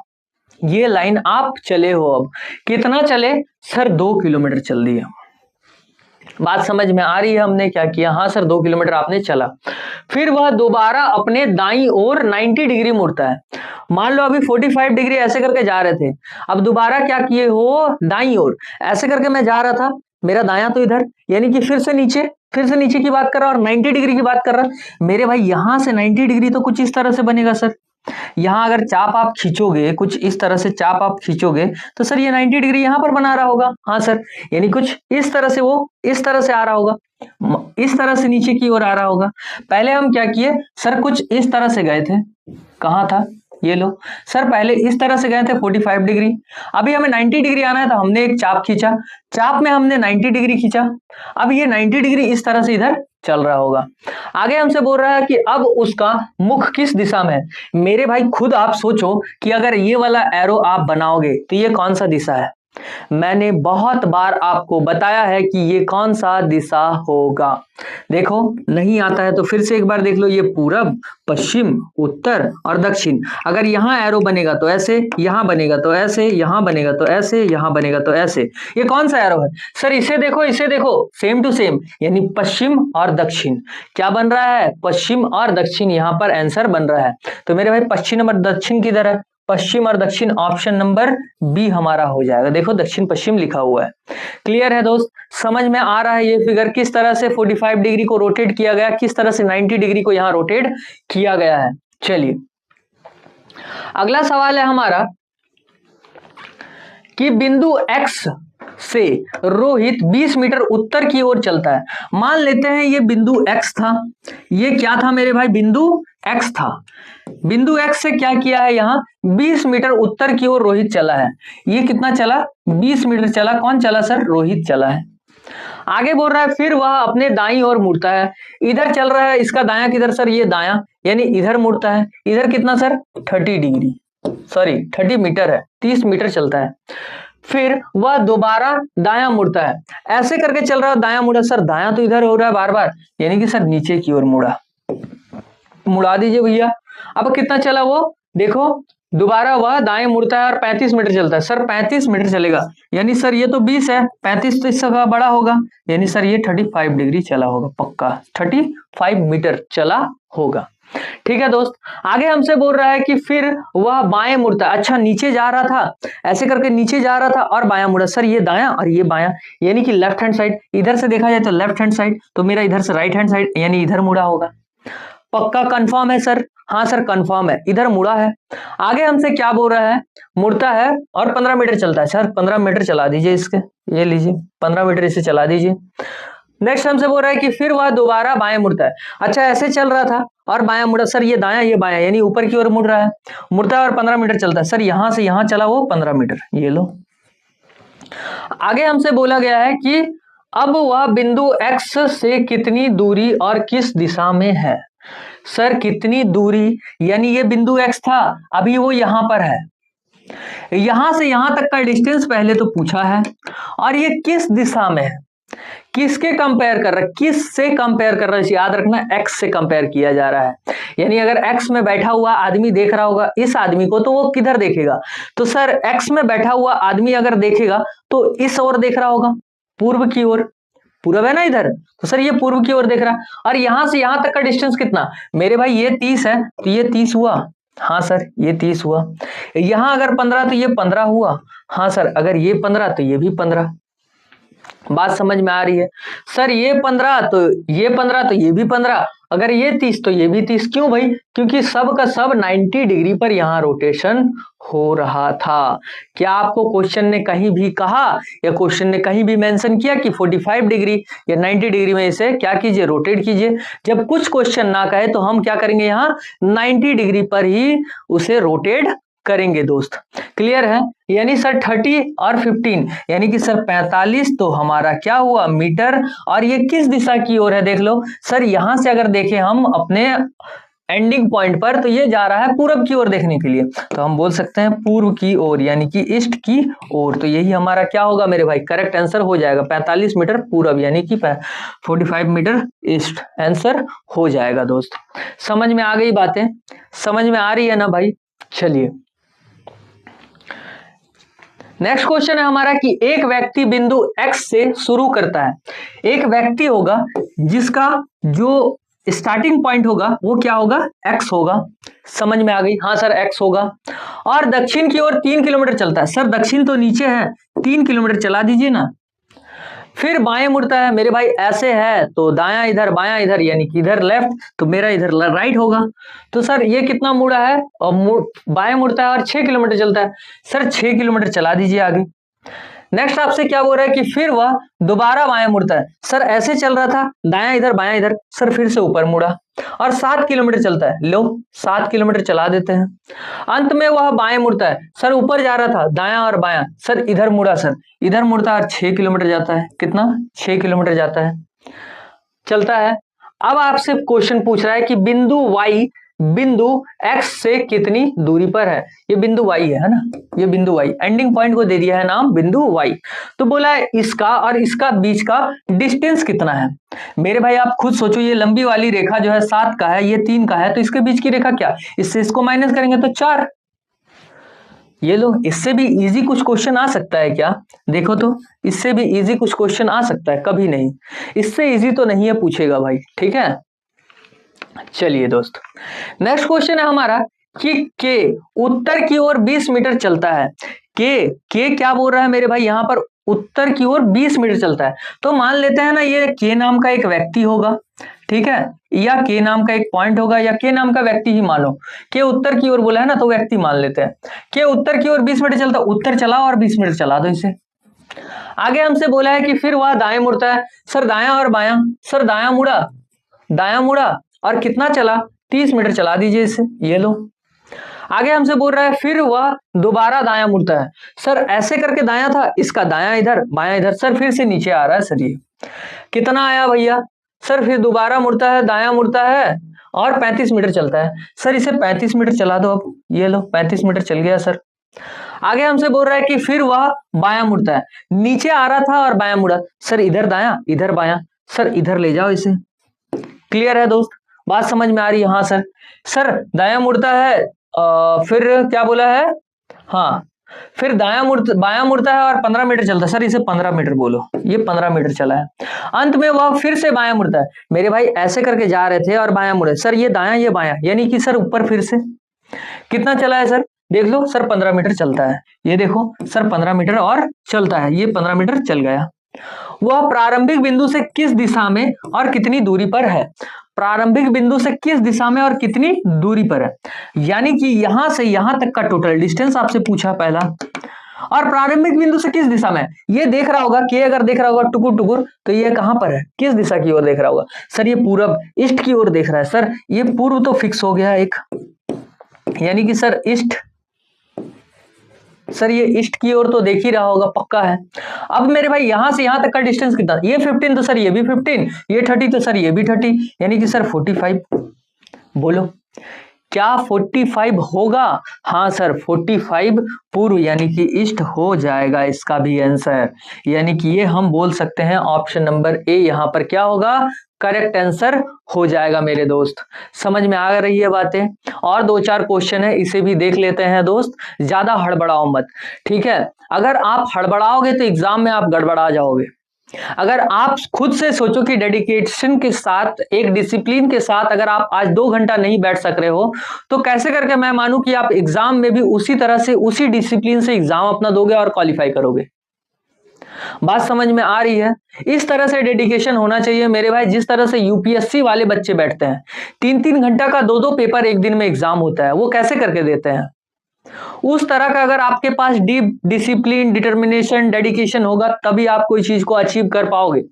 ये लाइन आप चले हो, अब कितना चले सर, 2 किलोमीटर चल दिए। बात समझ में आ रही है, हमने क्या किया। हाँ सर, 2 किलोमीटर आपने चला। फिर वह दोबारा अपने दाईं ओर 90 डिग्री मुड़ता है। मान लो अभी 45 डिग्री ऐसे करके जा रहे थे, अब दोबारा क्या किए हो, दाईं ओर ऐसे करके मैं जा रहा था, मेरा दायां तो इधर, यानी कि फिर से नीचे की बात कर रहा और 90 डिग्री की बात कर रहा। मेरे भाई यहां से 90 डिग्री तो कुछ इस तरह से बनेगा सर। यहां अगर चाप आप खींचोगे, कुछ इस तरह से चाप आप खींचोगे, तो सर ये 90 डिग्री यहां पर बना रहा होगा। हाँ सर, यानी कुछ इस तरह से, वो इस तरह से आ रहा होगा, इस तरह से नीचे की ओर आ रहा होगा। पहले हम क्या किए सर, कुछ इस तरह से गए थे। कहां था, ये लो सर, पहले इस तरह से गए थे 45 डिग्री। अभी हमें 90 डिग्री आना है तो हमने एक चाप खींचा, चाप में हमने 90 डिग्री खींचा। अब ये 90 डिग्री इस तरह से इधर चल रहा होगा। आगे हमसे बोल रहा है कि अब उसका मुख किस दिशा में है। मेरे भाई खुद आप सोचो कि अगर ये वाला एरो आप बनाओगे तो ये कौन सा दिशा है। मैंने बहुत बार आपको बताया है कि ये कौन सा दिशा होगा। देखो, नहीं आता है तो फिर से एक बार देख लो, ये पूरब, पश्चिम, उत्तर और दक्षिण। अगर यहां एरो बनेगा तो ऐसे, यहां बनेगा तो ऐसे, यहां बनेगा तो ऐसे, यहां बनेगा तो ऐसे। ये कौन सा एरो है सर, इसे देखो, सेम टू सेम, यानी पश्चिम और दक्षिण। क्या बन रहा है, पश्चिम और दक्षिण, यहां पर आंसर बन रहा है। तो मेरे भाई पश्चिम और दक्षिण किधर है, पश्चिम और दक्षिण, ऑप्शन नंबर बी हमारा हो जाएगा। देखो दक्षिण पश्चिम लिखा हुआ है। क्लियर है दोस्त, समझ में आ रहा है ये फिगर किस तरह से 45 डिग्री को रोटेट किया गया, किस तरह से 90 डिग्री को यहां रोटेट किया गया है। चलिए, अगला सवाल है हमारा कि बिंदु X से रोहित 20 मीटर उत्तर की ओर चलता है। मान लेते हैं ये बिंदु X था, ये क्या था मेरे भाई, बिंदु X था। बिंदु एक्स से क्या किया है, यहाँ 20 मीटर उत्तर की ओर रोहित चला है। ये कितना चला, 20 मीटर चला। कौन चला सर, रोहित चला है। आगे बोल रहा है फिर वह अपने दाईं ओर मुड़ता है। इधर चल रहा है, इसका दायां किधर सर, ये दायां, यानी इधर मुड़ता है। इधर कितना सर, 30 डिग्री, सॉरी 30 मीटर है, 30 मीटर चलता है। फिर वह दोबारा दायां मुड़ता है। ऐसे करके चल रहा है, दायां मुड़ा। सर दायां तो इधर हो रहा है बार बार, यानी कि सर नीचे की ओर मुड़ा। मुड़ा दीजिए भैया। अब कितना चला वो, देखो दोबारा वह दाएं मुड़ता है और 35 मीटर चलता है। सर 35 मीटर चलेगा, यानी सर ये तो 20 है, 35 तो इससे बड़ा होगा, यानी सर ये 35 डिग्री चला होगा, पक्का 35 मीटर चला होगा। ठीक है दोस्त। आगे हमसे बोल रहा है कि फिर वह बाएं मुड़ता है। अच्छा, नीचे जा रहा था, ऐसे करके नीचे जा रहा था और बायां मुड़ा। सर ये दायां और ये बायां, यानी कि लेफ्ट हैंड साइड। इधर से देखा जाए तो लेफ्ट हैंड साइड, तो मेरा इधर से राइट हैंड साइड, यानी इधर मुड़ा होगा। पक्का कंफर्म है सर? हाँ सर कंफर्म है, इधर मुड़ा है। आगे हमसे क्या बोल रहा है, मुड़ता है और 15 मीटर चलता है। सर 15 मीटर चला दीजिए इसके, ये लीजिए 15 मीटर इसे चला दीजिए। नेक्स्ट हमसे बोल रहा है कि फिर वह दोबारा बाएं मुड़ता है। अच्छा, ऐसे चल रहा था और बायां मुड़ा। सर ये दायां ये बायां, यानी ऊपर की ओर मुड़ रहा है, मुड़ता है और 15 मीटर चलता है। सर यहां से यहां चला वो 15 मीटर, ये लो। आगे हमसे बोला गया है कि अब वह बिंदु एक्स से कितनी दूरी और किस दिशा में है। सर कितनी दूरी, यानी ये बिंदु एक्स था, अभी वो यहां पर है, यहां से यहां तक का डिस्टेंस पहले तो पूछा है, और ये किस दिशा में है, किसके कंपेयर कर रहा है, किस से कंपेयर कर रहा है, याद रखना एक्स से कंपेयर किया जा रहा है। यानी अगर एक्स में बैठा हुआ आदमी देख रहा होगा इस आदमी को, तो वो किधर देखेगा, तो सर एक्स में बैठा हुआ आदमी अगर देखेगा तो इस ओर देख रहा होगा, पूर्व की ओर, पूर्व है ना इधर, तो सर ये पूर्व की ओर देख रहा है। और यहां से यहां तक का डिस्टेंस कितना मेरे भाई, ये 30 है, तो ये 30 हुआ। हाँ सर ये 30 हुआ। यहां अगर 15 तो ये 15 हुआ। हाँ सर अगर ये 15 तो ये भी 15। बात समझ में आ रही है? सर ये 15 तो ये 15 तो ये भी 15, अगर ये 30 तो ये भी 30। क्यों भाई? क्योंकि सब का सब 90 डिग्री पर यहां रोटेशन हो रहा था। क्या आपको क्वेश्चन ने कहीं भी कहा या क्वेश्चन ने कहीं भी मेंशन किया कि 45 डिग्री या 90 डिग्री में इसे क्या कीजिए, रोटेट कीजिए? जब कुछ क्वेश्चन ना कहे तो हम क्या करेंगे, यहाँ 90 डिग्री पर ही उसे रोटेट करेंगे दोस्त। क्लियर है? यानी सर 30 और 15 यानी कि सर 45 तो हमारा क्या हुआ, मीटर। और ये किस दिशा की ओर है देख लो। सर यहां से अगर देखें हम अपने एंडिंग पॉइंट पर, तो ये जा रहा है पूरब की ओर देखने के लिए, तो हम बोल सकते हैं पूर्व की ओर, यानी कि ईस्ट की ओर। तो यही हमारा क्या होगा मेरे भाई, करेक्ट आंसर हो जाएगा। 45 मीटर पूरब यानी कि 45 मीटर ईस्ट आंसर हो जाएगा दोस्त। समझ में आ गई बातें? समझ में आ रही है ना भाई? चलिए नेक्स्ट क्वेश्चन है हमारा कि एक व्यक्ति बिंदु एक्स से शुरू करता है। एक व्यक्ति होगा जिसका जो स्टार्टिंग पॉइंट होगा वो क्या होगा, एक्स होगा। समझ में आ गई? हाँ सर एक्स होगा। और दक्षिण की ओर 3 किलोमीटर चलता है। सर दक्षिण तो नीचे है, 3 किलोमीटर चला दीजिए ना। फिर बाएं मुड़ता है मेरे भाई, ऐसे है तो दायां इधर बायां इधर, यानी कि इधर लेफ्ट, तो मेरा इधर राइट होगा। तो सर ये कितना मुड़ा है, और बाएं मुड़ता है और 6 किलोमीटर चलता है। सर 6 किलोमीटर चला दीजिए आगे। नेक्स्ट आपसे क्या बोल रहा है कि फिर वह दोबारा बाएं मुड़ता है। सर ऐसे चल रहा था, दायां इधर बायां इधर, सर फिर से ऊपर मुड़ा और 7 किलोमीटर चलता है। लो 7 किलोमीटर चला देते हैं। अंत में वह बाएं मुड़ता है। सर ऊपर जा रहा था, दायां और बायां, सर इधर मुड़ा, सर इधर मुड़ता है और 6 किलोमीटर जाता है। कितना? 6 किलोमीटर जाता है, चलता है। अब आपसे क्वेश्चन पूछ रहा है कि बिंदु वाई बिंदु एक्स से कितनी दूरी पर है। ये बिंदु वाई है ना, ये बिंदु वाई, एंडिंग पॉइंट को दे दिया है नाम बिंदु वाई। तो बोला है इसका और इसका बीच का डिस्टेंस कितना है। मेरे भाई आप खुद सोचो, ये लंबी वाली रेखा जो है 7 का है, ये 3 का है, तो इसके बीच की रेखा क्या, इससे इसको माइनस करेंगे तो 4। ये लो, इससे भी इजी कुछ क्वेश्चन आ सकता है क्या, देखो तो इससे भी इजी कुछ क्वेश्चन आ सकता है, कभी नहीं, इससे इजी तो नहीं है पूछेगा भाई। ठीक है चलिए दोस्त नेक्स्ट क्वेश्चन है हमारा कि के उत्तर की ओर 20 मीटर चलता है। के क्या बोल रहा है मेरे भाई, यहां पर उत्तर की ओर 20 मीटर चलता है। तो मान लेते हैं ना ये के नाम का एक व्यक्ति होगा, ठीक है, या के नाम का एक पॉइंट होगा, या के नाम का व्यक्ति ही मानो। के उत्तर की ओर बोला है ना, तो व्यक्ति मान लेते हैं। के उत्तर की ओर 20 मीटर चलता है, उत्तर चलाओ और 20 मीटर चला दो इसे। आगे हमसे बोला है कि फिर वह दाएं मुड़ता है। सर दायां और बायां, सर दायां मुड़ा और कितना चला, 30 मीटर चला दीजिए इसे, ये लो। आगे हमसे बोल रहा है फिर वह दोबारा दायां मुड़ता है। सर ऐसे करके दायां था, इसका दायां इधर बायां इधर, सर फिर से नीचे आ रहा है। सर ये कितना आया भैया? सर फिर दोबारा मुड़ता है, दायां मुड़ता है और 35 मीटर चलता है। सर इसे 35 मीटर चला दो, अब ये लो 35 मीटर चल गया सर। आगे हमसे बोल रहा है कि फिर वह बायां मुड़ता है, नीचे आ रहा था और बायां मुड़ा। सर इधर दायां इधर बायां, सर इधर ले जाओ इसे। क्लियर है दोस्त? बात समझ में आ रही है? हाँ सर। सर दायां मुड़ता है, फिर क्या बोला है? हाँ, फिर बायां मुड़ता है और 15 मीटर चलता है। सर इसे 15 मीटर बोलो, ये 15 मीटर चला है। अंत में वह फिर से बायां मुड़ता है। मेरे भाई ऐसे करके जा रहे थे और बायां मुड़े। सर ये दायां ये बायां, यानी कि सर ऊपर फिर से कितना चला है सर? देख लो सर 15 मीटर चलता है। ये देखो सर 15 मीटर और चलता है, ये 15 मीटर चल गया। वह प्रारंभिक बिंदु से किस दिशा में और कितनी दूरी पर है? प्रारंभिक बिंदु से किस दिशा में और कितनी दूरी पर है, यानी कि यहां से यहां तक का टोटल डिस्टेंस आपसे पूछा पहला। और प्रारंभिक बिंदु से किस दिशा में? ये देख रहा होगा कि अगर देख रहा होगा टुकुर टुकुर, तो ये कहां पर है? किस दिशा की ओर देख रहा होगा? सर ये पूरब ईस्ट की ओर देख रहा है। सर ये पूर्व तो फिक्स हो गया एक, यानी कि सर ईस्ट। सर ये ईस्ट की ओर तो देख ही रहा होगा, पक्का है। अब मेरे भाई यहां से यहां तक का डिस्टेंस कितना? ये 15, तो सर ये भी 15, ये 30, तो सर ये भी 30, यानी कि सर 45। बोलो क्या 45 होगा? हाँ सर 45 पूर्व यानी कि ईस्ट हो जाएगा इसका भी आंसर। यानी कि ये हम बोल सकते हैं ऑप्शन नंबर ए यहां पर क्या होगा? करेक्ट आंसर हो जाएगा मेरे दोस्त। समझ में आ रही है बातें? और 2-4 क्वेश्चन है, इसे भी देख लेते हैं दोस्त। ज्यादा हड़बड़ाओ मत, ठीक है? अगर आप हड़बड़ाओगे तो एग्जाम में आप गड़बड़ा जाओगे। अगर आप खुद से सोचो कि डेडिकेशन के साथ, एक डिसिप्लिन के साथ अगर आप आज 2 घंटा नहीं बैठ सक रहे हो, तो कैसे करके मैं मानूं कि आप एग्जाम में भी उसी तरह से, उसी डिसिप्लिन से एग्जाम अपना दोगे और क्वालिफाई करोगे। बात समझ में आ रही है? इस तरह से डेडिकेशन होना चाहिए मेरे भाई। जिस तरह से यूपीएससी वाले बच्चे बैठते हैं, 3-3 घंटा का 2-2 पेपर एक दिन में एग्जाम होता है, वो कैसे करके देते हैं? उस तरह का अगर आपके पास डीप डिसिप्लिन, डिटर्मिनेशन, डेडिकेशन होगा, तभी आप कोई चीज को अचीव कर पाओगे।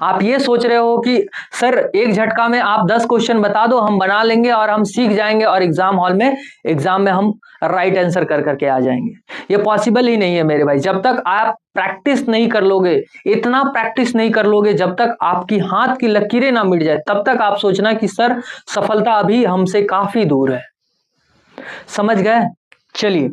आप ये सोच रहे हो कि सर एक झटका में आप 10 क्वेश्चन बता दो, हम बना लेंगे और हम सीख जाएंगे और एग्जाम हॉल में, एग्जाम में हम राइट आंसर कर करके आ जाएंगे। ये पॉसिबल ही नहीं है मेरे भाई। जब तक आप प्रैक्टिस नहीं कर लोगे, इतना प्रैक्टिस नहीं कर लोगे, जब तक आपकी हाथ की लकीरें ना मिट जाए, तब तक आप सोचना कि सर सफलता अभी हमसे काफी दूर है। समझ गए? चलिए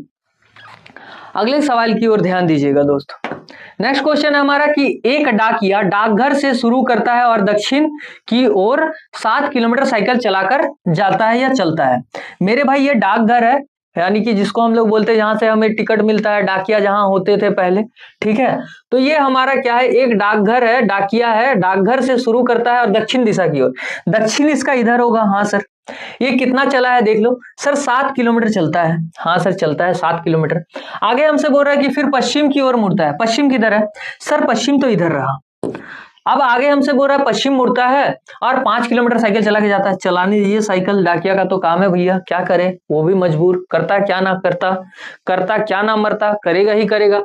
अगले सवाल की ओर ध्यान दीजिएगा दोस्तों। नेक्स्ट क्वेश्चन है हमारा कि एक डाकिया डाकघर से शुरू करता है और दक्षिण की ओर 7 किलोमीटर साइकिल चलाकर जाता है या चलता है। मेरे भाई ये डाकघर है, यानी कि जिसको हम लोग बोलते हैं जहां से हमें टिकट मिलता है, डाकिया जहां होते थे पहले, ठीक है? तो ये हमारा क्या है? एक डाकघर है, डाकिया है, डाकघर से शुरू करता है और दक्षिण दिशा की ओर। दक्षिण इसका इधर होगा। हाँ सर। ये कितना चला है देख लो। सर 7 किलोमीटर चलता है। हाँ सर चलता है 7 किलोमीटर। आगे हमसे बोल रहा है कि फिर पश्चिम की ओर मुड़ता है। पश्चिम किधर है? सर पश्चिम तो इधर रहा। अब आगे हमसे बोल रहा है पश्चिम मुड़ता है और 5 किलोमीटर साइकिल चला के जाता है। चलाने दीजिए साइकिल, डाकिया का तो काम है भैया, क्या करे? वो भी मजबूर, करता क्या ना करता, करता क्या ना मरता, करेगा ही करेगा।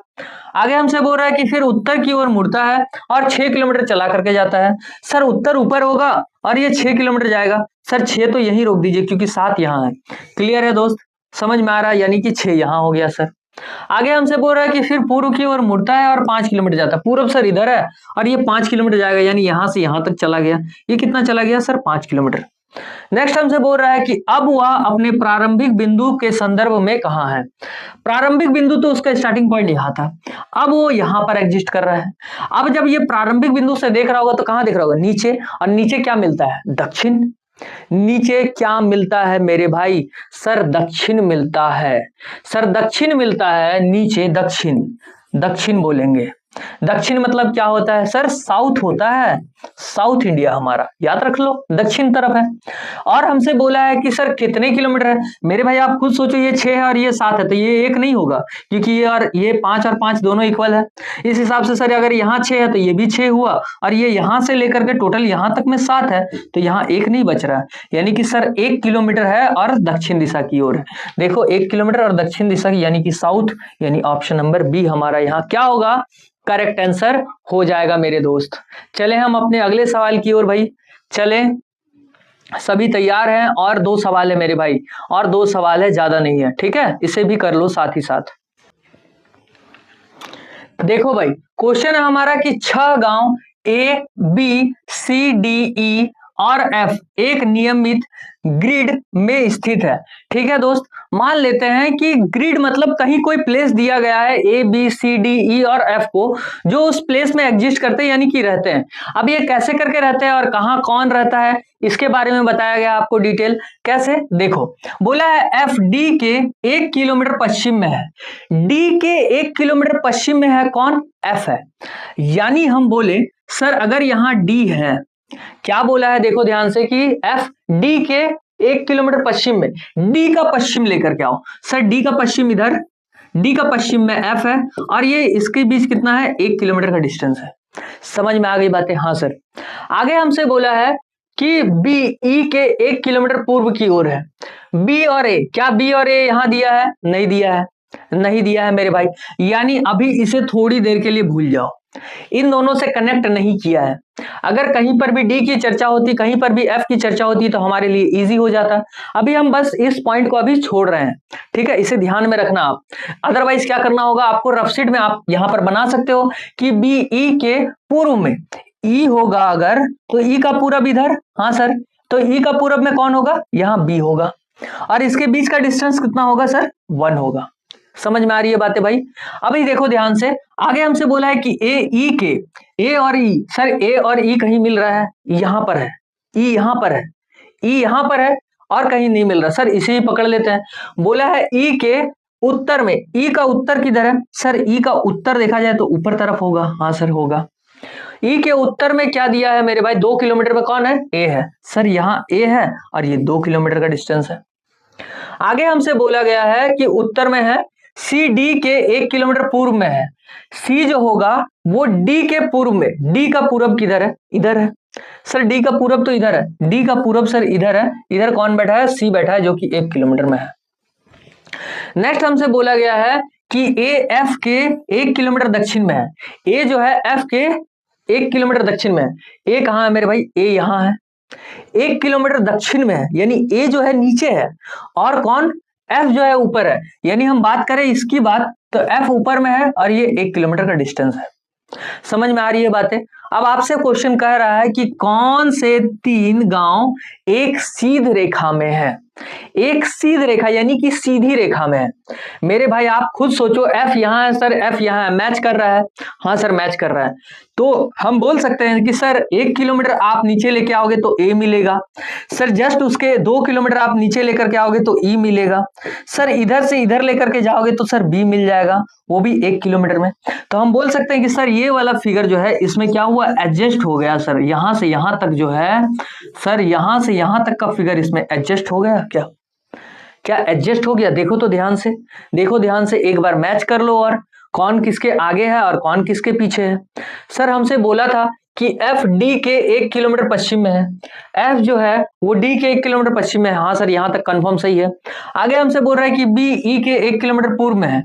आगे हमसे बोल रहा है कि फिर उत्तर की ओर मुड़ता है और 6 किलोमीटर चला करके जाता है। सर उत्तर ऊपर होगा और ये 6 किलोमीटर जाएगा। सर 6 तो यहीं रोक दीजिए क्योंकि 7 यहाँ है। क्लियर है दोस्त? समझ में आ रहा है? यानी कि 6 यहाँ हो गया सर। आगे हमसे बोल रहा है कि फिर पूर्व की ओर मुड़ता है और 5 किलोमीटर जाता है। पूर्व सर इधर है और ये 5 किलोमीटर जाएगा, यानी यहां से यहां तक चला गया। ये कितना चला गया सर? 5 किलोमीटर। नेक्स्ट हमसे बोल रहा है कि अब वह अपने प्रारंभिक बिंदु के संदर्भ में कहां है। प्रारंभिक बिंदु तो उसका स्टार्टिंग पॉइंट यहां था, अब वो यहां पर एग्जिस्ट कर रहा है। अब जब ये प्रारंभिक बिंदु से देख रहा होगा तो कहां देख रहा होगा? नीचे। और नीचे क्या मिलता है? दक्षिण। नीचे क्या मिलता है मेरे भाई? सर दक्षिण मिलता है। सर दक्षिण मिलता है, नीचे दक्षिण। दक्षिण बोलेंगे। दक्षिण मतलब क्या होता है? सर साउथ होता है। साउथ इंडिया हमारा, याद रख लो, दक्षिण तरफ है। और हमसे बोला है कि सर कितने किलोमीटर है। मेरे भाई आप खुद सोचो, ये 6 है और ये 7 है, तो ये 1 नहीं होगा क्योंकि ये और ये 5 और 5 दोनों इक्वल है। इस हिसाब से सर अगर यहाँ 6 है तो ये भी 6 हुआ, और ये यहां से लेकर के टोटल यहां तक में 7 है, तो यहाँ 1 नहीं बच रहा है। यानी कि सर 1 किलोमीटर है और दक्षिण दिशा की ओर है। देखो 1 किलोमीटर और दक्षिण दिशा की, यानी कि साउथ, यानी ऑप्शन नंबर बी हमारा यहाँ क्या होगा? करेक्ट आंसर हो जाएगा मेरे दोस्त। चले हम अपने अगले सवाल की ओर भाई। चले सभी तैयार हैं? और 2 सवाल है मेरे भाई, और 2 सवाल है, ज्यादा नहीं है, ठीक है, इसे भी कर लो साथ ही साथ। देखो भाई, क्वेश्चन है हमारा कि 6 गांव A B C D E और एफ एक नियमित ग्रिड में स्थित है। ठीक है दोस्त, मान लेते हैं कि ग्रिड मतलब कहीं कोई प्लेस दिया गया है A B C D E और एफ को, जो उस प्लेस में एग्जिस्ट करते हैं यानी कि रहते हैं। अब ये कैसे करके रहते हैं और कहां कौन रहता है, इसके बारे में बताया गया आपको डिटेल। कैसे, देखो, बोला है एफ डी के 1 किलोमीटर पश्चिम में है। डी के 1 किलोमीटर पश्चिम में है कौन, एफ है। यानी हम बोले सर अगर यहां डी है, क्या बोला है देखो ध्यान से कि एफ डी के 1 किलोमीटर पश्चिम में, डी का पश्चिम लेकर के आओ। सर डी का पश्चिम इधर, डी का पश्चिम में एफ है, और ये इसके बीच कितना है, 1 किलोमीटर का डिस्टेंस है। समझ में आ गई बातें? हाँ सर। आगे हमसे बोला है कि बी ई के 1 किलोमीटर पूर्व की ओर है। बी और ए, क्या बी और ए यहां दिया है? नहीं दिया है, नहीं दिया है मेरे भाई। यानी अभी इसे थोड़ी देर के लिए भूल जाओ, इन दोनों से कनेक्ट नहीं किया है। अगर कहीं पर भी डी की चर्चा होती, कहीं पर भी एफ की चर्चा होती, तो हमारे लिए इजी हो जाता। अभी हम बस इस पॉइंट को अभी छोड़ रहे हैं, ठीक है, इसे ध्यान में रखना आप। अदरवाइज क्या करना होगा आपको, रफ शीट में आप यहां पर बना सकते हो कि बी ई के पूर्व में ई होगा अगर, तो ई का पूरब इधर, हाँ सर, तो ई का पूरब में कौन होगा, यहां बी होगा, और इसके बीच का डिस्टेंस कितना होगा सर, 1 होगा। समझ में आ रही है बातें भाई? अभी देखो ध्यान से, आगे हमसे बोला है कि ए ई के, ए और ई, सर ए और ई कहीं मिल रहा है, यहां पर है, ई यहां पर है, ई यहां पर है, और कहीं नहीं मिल रहा। सर इसे ही पकड़ लेते हैं। बोला है ई के उत्तर में, ई का उत्तर किधर है, सर ई का उत्तर देखा जाए तो ऊपर तरफ होगा, हाँ सर होगा। ई के उत्तर में क्या दिया है मेरे भाई, 2 किलोमीटर में कौन है, ए है। सर यहां ए है और ये 2 किलोमीटर का डिस्टेंस है। आगे हमसे बोला गया है कि उत्तर में है, सी डी के 1 किलोमीटर पूर्व में है। सी जो होगा वो डी के पूर्व में, डी का पूरब किधर है, इधर है। सर डी का पूरब तो इधर है, डी का पूरब सर इधर है, इधर कौन बैठा है, सी बैठा है, जो कि 1 किलोमीटर में है। नेक्स्ट हमसे बोला गया है कि ए एफ के 1 किलोमीटर दक्षिण में है। ए जो है एफ के 1 किलोमीटर दक्षिण में है। ए कहां है मेरे भाई, ए यहां है, 1 किलोमीटर दक्षिण में है, यानी ए जो है नीचे है, और कौन, एफ जो है ऊपर है। यानी हम बात करें इसकी बात, तो एफ ऊपर में है और ये 1 किलोमीटर का डिस्टेंस है। समझ में आ रही है बातें? अब आपसे क्वेश्चन कह रहा है कि कौन से 3 गांव एक सीध रेखा में है। एक सीध रेखा यानी कि सीधी रेखा में है। मेरे भाई आप खुद सोचो, एफ यहां है सर, एफ यहां है, मैच कर रहा है, हाँ सर मैच कर रहा है। तो हम बोल सकते हैं कि सर 1 किलोमीटर आप नीचे लेके आओगे तो ए मिलेगा, सर जस्ट उसके 2 किलोमीटर आप नीचे लेकर के आओगे तो ई मिलेगा, सर इधर से इधर लेकर के जाओगे तो सर बी मिल जाएगा, वो भी 1 किलोमीटर में। तो हम बोल सकते हैं कि सर ये वाला फिगर जो है इसमें क्या हुआ, एडजस्ट हो गया। सर यहां से यहां तक जो है, सर यहां से यहां तक का फिगर इसमें एडजस्ट हो गया। क्या क्या एडजस्ट हो गया? देखो तो ध्यान से, देखो ध्यान से, एक बार मैच कर लो, और कौन किसके आगे है और कौन किसके पीछे है। सर हमसे बोला था कि एफ डी के 1 किलोमीटर पश्चिम में है, एफ जो है वो डी के 1 किलोमीटर पश्चिम में है, हाँ सर यहां तक कंफर्म सही है। आगे हमसे बोल रहा है कि बी ई के 1 किलोमीटर पूर्व में है,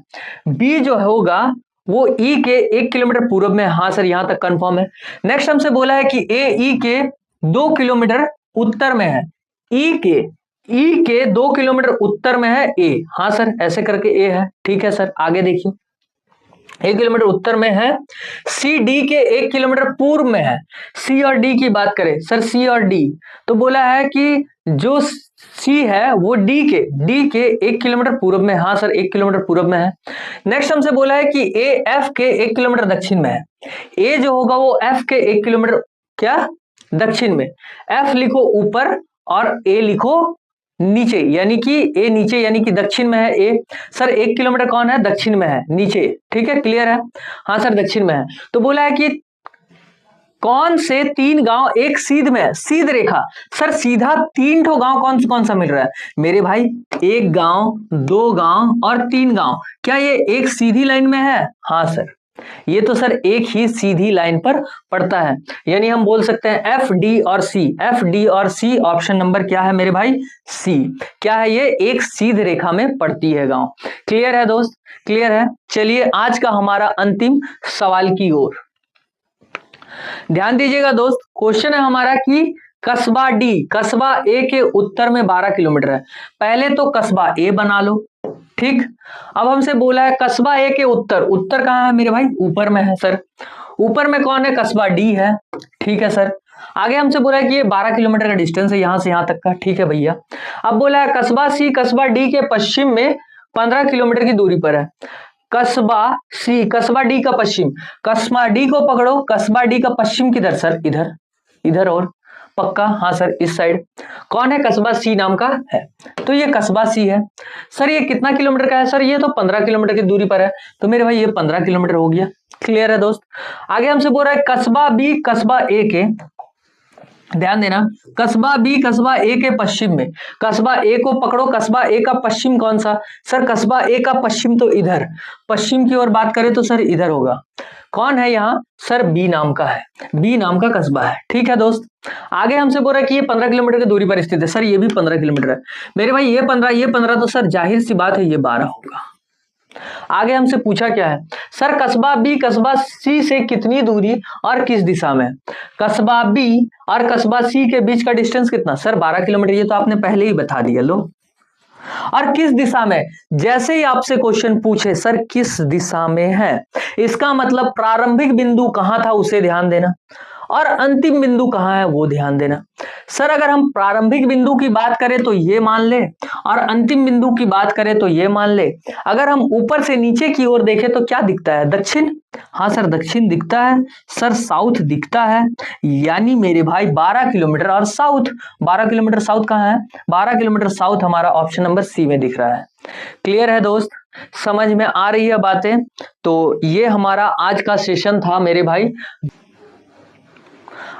बी जो होगा वो ई के 1 किलोमीटर पूर्व में, हाँ सर यहां तक कंफर्म है। नेक्स्ट हमसे बोला है कि ए ई के 2 किलोमीटर उत्तर में है, ई के 2 किलोमीटर उत्तर में है ए, हाँ सर ऐसे करके ए है, ठीक है सर। आगे देखिए, 1 किलोमीटर उत्तर में है। सी डी के 1 किलोमीटर पूर्व में है। सी और डी की बात करें सर, सी और डी, तो बोला है कि जो सी है वो डी के 1 किलोमीटर पूर्व में, हाँ सर 1 किलोमीटर पूर्व में है। नेक्स्ट हमसे बोला है कि ए एफ के 1 किलोमीटर दक्षिण में है। ए जो होगा वो एफ के 1 किलोमीटर क्या दक्षिण में, एफ लिखो ऊपर और ए लिखो नीचे, यानी कि ए नीचे यानी कि दक्षिण में है ए। सर 1 किलोमीटर कौन है, दक्षिण में है, नीचे, ठीक है क्लियर है, हाँ सर दक्षिण में है। तो बोला है कि कौन से 3 गांव एक सीध में है, सीध रेखा। सर सीधा 3 ठो गांव कौन सा मिल रहा है मेरे भाई, 1 गांव, 2 गांव और 3 गांव, क्या ये एक सीधी लाइन में है, हाँ सर ये तो सर एक ही सीधी लाइन पर पड़ता है। यानी हम बोल सकते हैं एफ डी और सी, एफ डी और सी, ऑप्शन नंबर क्या है मेरे भाई, सी। क्या है ये, एक सीध रेखा में पड़ती है गांव। क्लियर है दोस्त, क्लियर है। चलिए आज का हमारा अंतिम सवाल की ओर ध्यान दीजिएगा दोस्त। क्वेश्चन है हमारा कि कस्बा डी, कस्बा ए के उत्तर में 12 किलोमीटर है। पहले तो कस्बा ए बना लो, ठीक। अब हमसे बोला है कस्बा ए के उत्तर, उत्तर कहां है मेरे भाई? ऊपर में है सर। ऊपर में कौन है? कस्बा डी है, ठीक है सर। आगे हमसे बोला है कि ये 12 किलोमीटर का डिस्टेंस है यहां से यहां तक का, ठीक है भैया। अब बोला है कस्बा सी कस्बा डी के पश्चिम में 15 किलोमीटर की दूरी पर है। कस्बा सी, कस्बा डी का पश्चिम, कस्बा डी को पकड़ो, कस्बा डी का पश्चिम किधर सर? इधर, इधर और पक्का? हाँ सर, इस साइड। कौन है? कस्बा सी नाम का है, तो ये कस्बा सी है। सर ये कितना किलोमीटर का है? सर ये तो 15 किलोमीटर की दूरी पर है, तो मेरे भाई ये 15 किलोमीटर हो गया। क्लियर है दोस्त? आगे हमसे बोल रहा है कस्बा बी कस्बा ए के, ध्यान देना, कस्बा बी कस्बा ए के पश्चिम में, कस्बा ए को पकड़ो, कस्बा ए का पश्चिम कौन सा? सर कस्बा ए का पश्चिम तो इधर, पश्चिम की ओर बात करें तो सर इधर होगा। कौन है यहाँ? सर बी नाम का है, बी नाम का कस्बा है, ठीक है दोस्त। आगे हमसे बोल रहा है कि ये 15 किलोमीटर की दूरी पर स्थित है। सर ये भी 15 किलोमीटर है मेरे भाई, ये 15 तो सर जाहिर सी बात है ये 12 होगा। आगे हमसे पूछा क्या है? सर कस्बा बी कस्बा सी से कितनी दूरी और किस दिशा में? कस्बा बी और कस्बा सी के बीच का डिस्टेंस कितना? सर 12 किलोमीटर, ये तो आपने पहले ही बता दिया। लो, और किस दिशा में? जैसे ही आपसे क्वेश्चन पूछे सर किस दिशा में है, इसका मतलब प्रारंभिक बिंदु कहां था उसे ध्यान देना, और अंतिम बिंदु कहां है वो ध्यान देना। सर अगर हम प्रारंभिक बिंदु की बात करें तो ये मान ले, और अंतिम बिंदु की बात करें तो ये मान ले। अगर हम ऊपर से नीचे की ओर देखें तो क्या दिखता है? दक्षिण। हाँ सर दक्षिण दिखता है, सर साउथ दिखता है, यानी मेरे भाई 12 किलोमीटर और साउथ। 12 किलोमीटर साउथ कहाँ है? 12 किलोमीटर साउथ हमारा ऑप्शन नंबर सी में दिख रहा है। क्लियर है दोस्त? समझ में आ रही है बातें? तो ये हमारा आज का सेशन था मेरे भाई।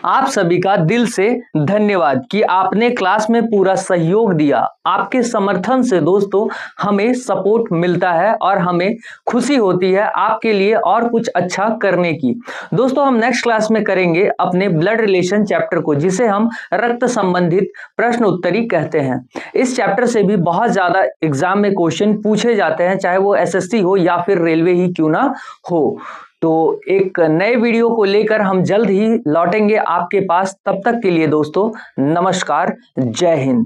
आप सभी का दिल से धन्यवाद कि आपने क्लास में पूरा सहयोग दिया। आपके समर्थन से दोस्तों हमें सपोर्ट मिलता है और हमें खुशी होती है आपके लिए और कुछ अच्छा करने की। दोस्तों हम नेक्स्ट क्लास में करेंगे अपने ब्लड रिलेशन चैप्टर को, जिसे हम रक्त संबंधित प्रश्न उत्तरी कहते हैं। इस चैप्टर से भी बहुत ज्यादा एग्जाम में क्वेश्चन पूछे जाते हैं, चाहे वो एसएससी हो या फिर रेलवे ही क्यों ना हो। तो एक नए वीडियो को लेकर हम जल्द ही लौटेंगे आपके पास। तब तक के लिए दोस्तों नमस्कार, जय हिंद।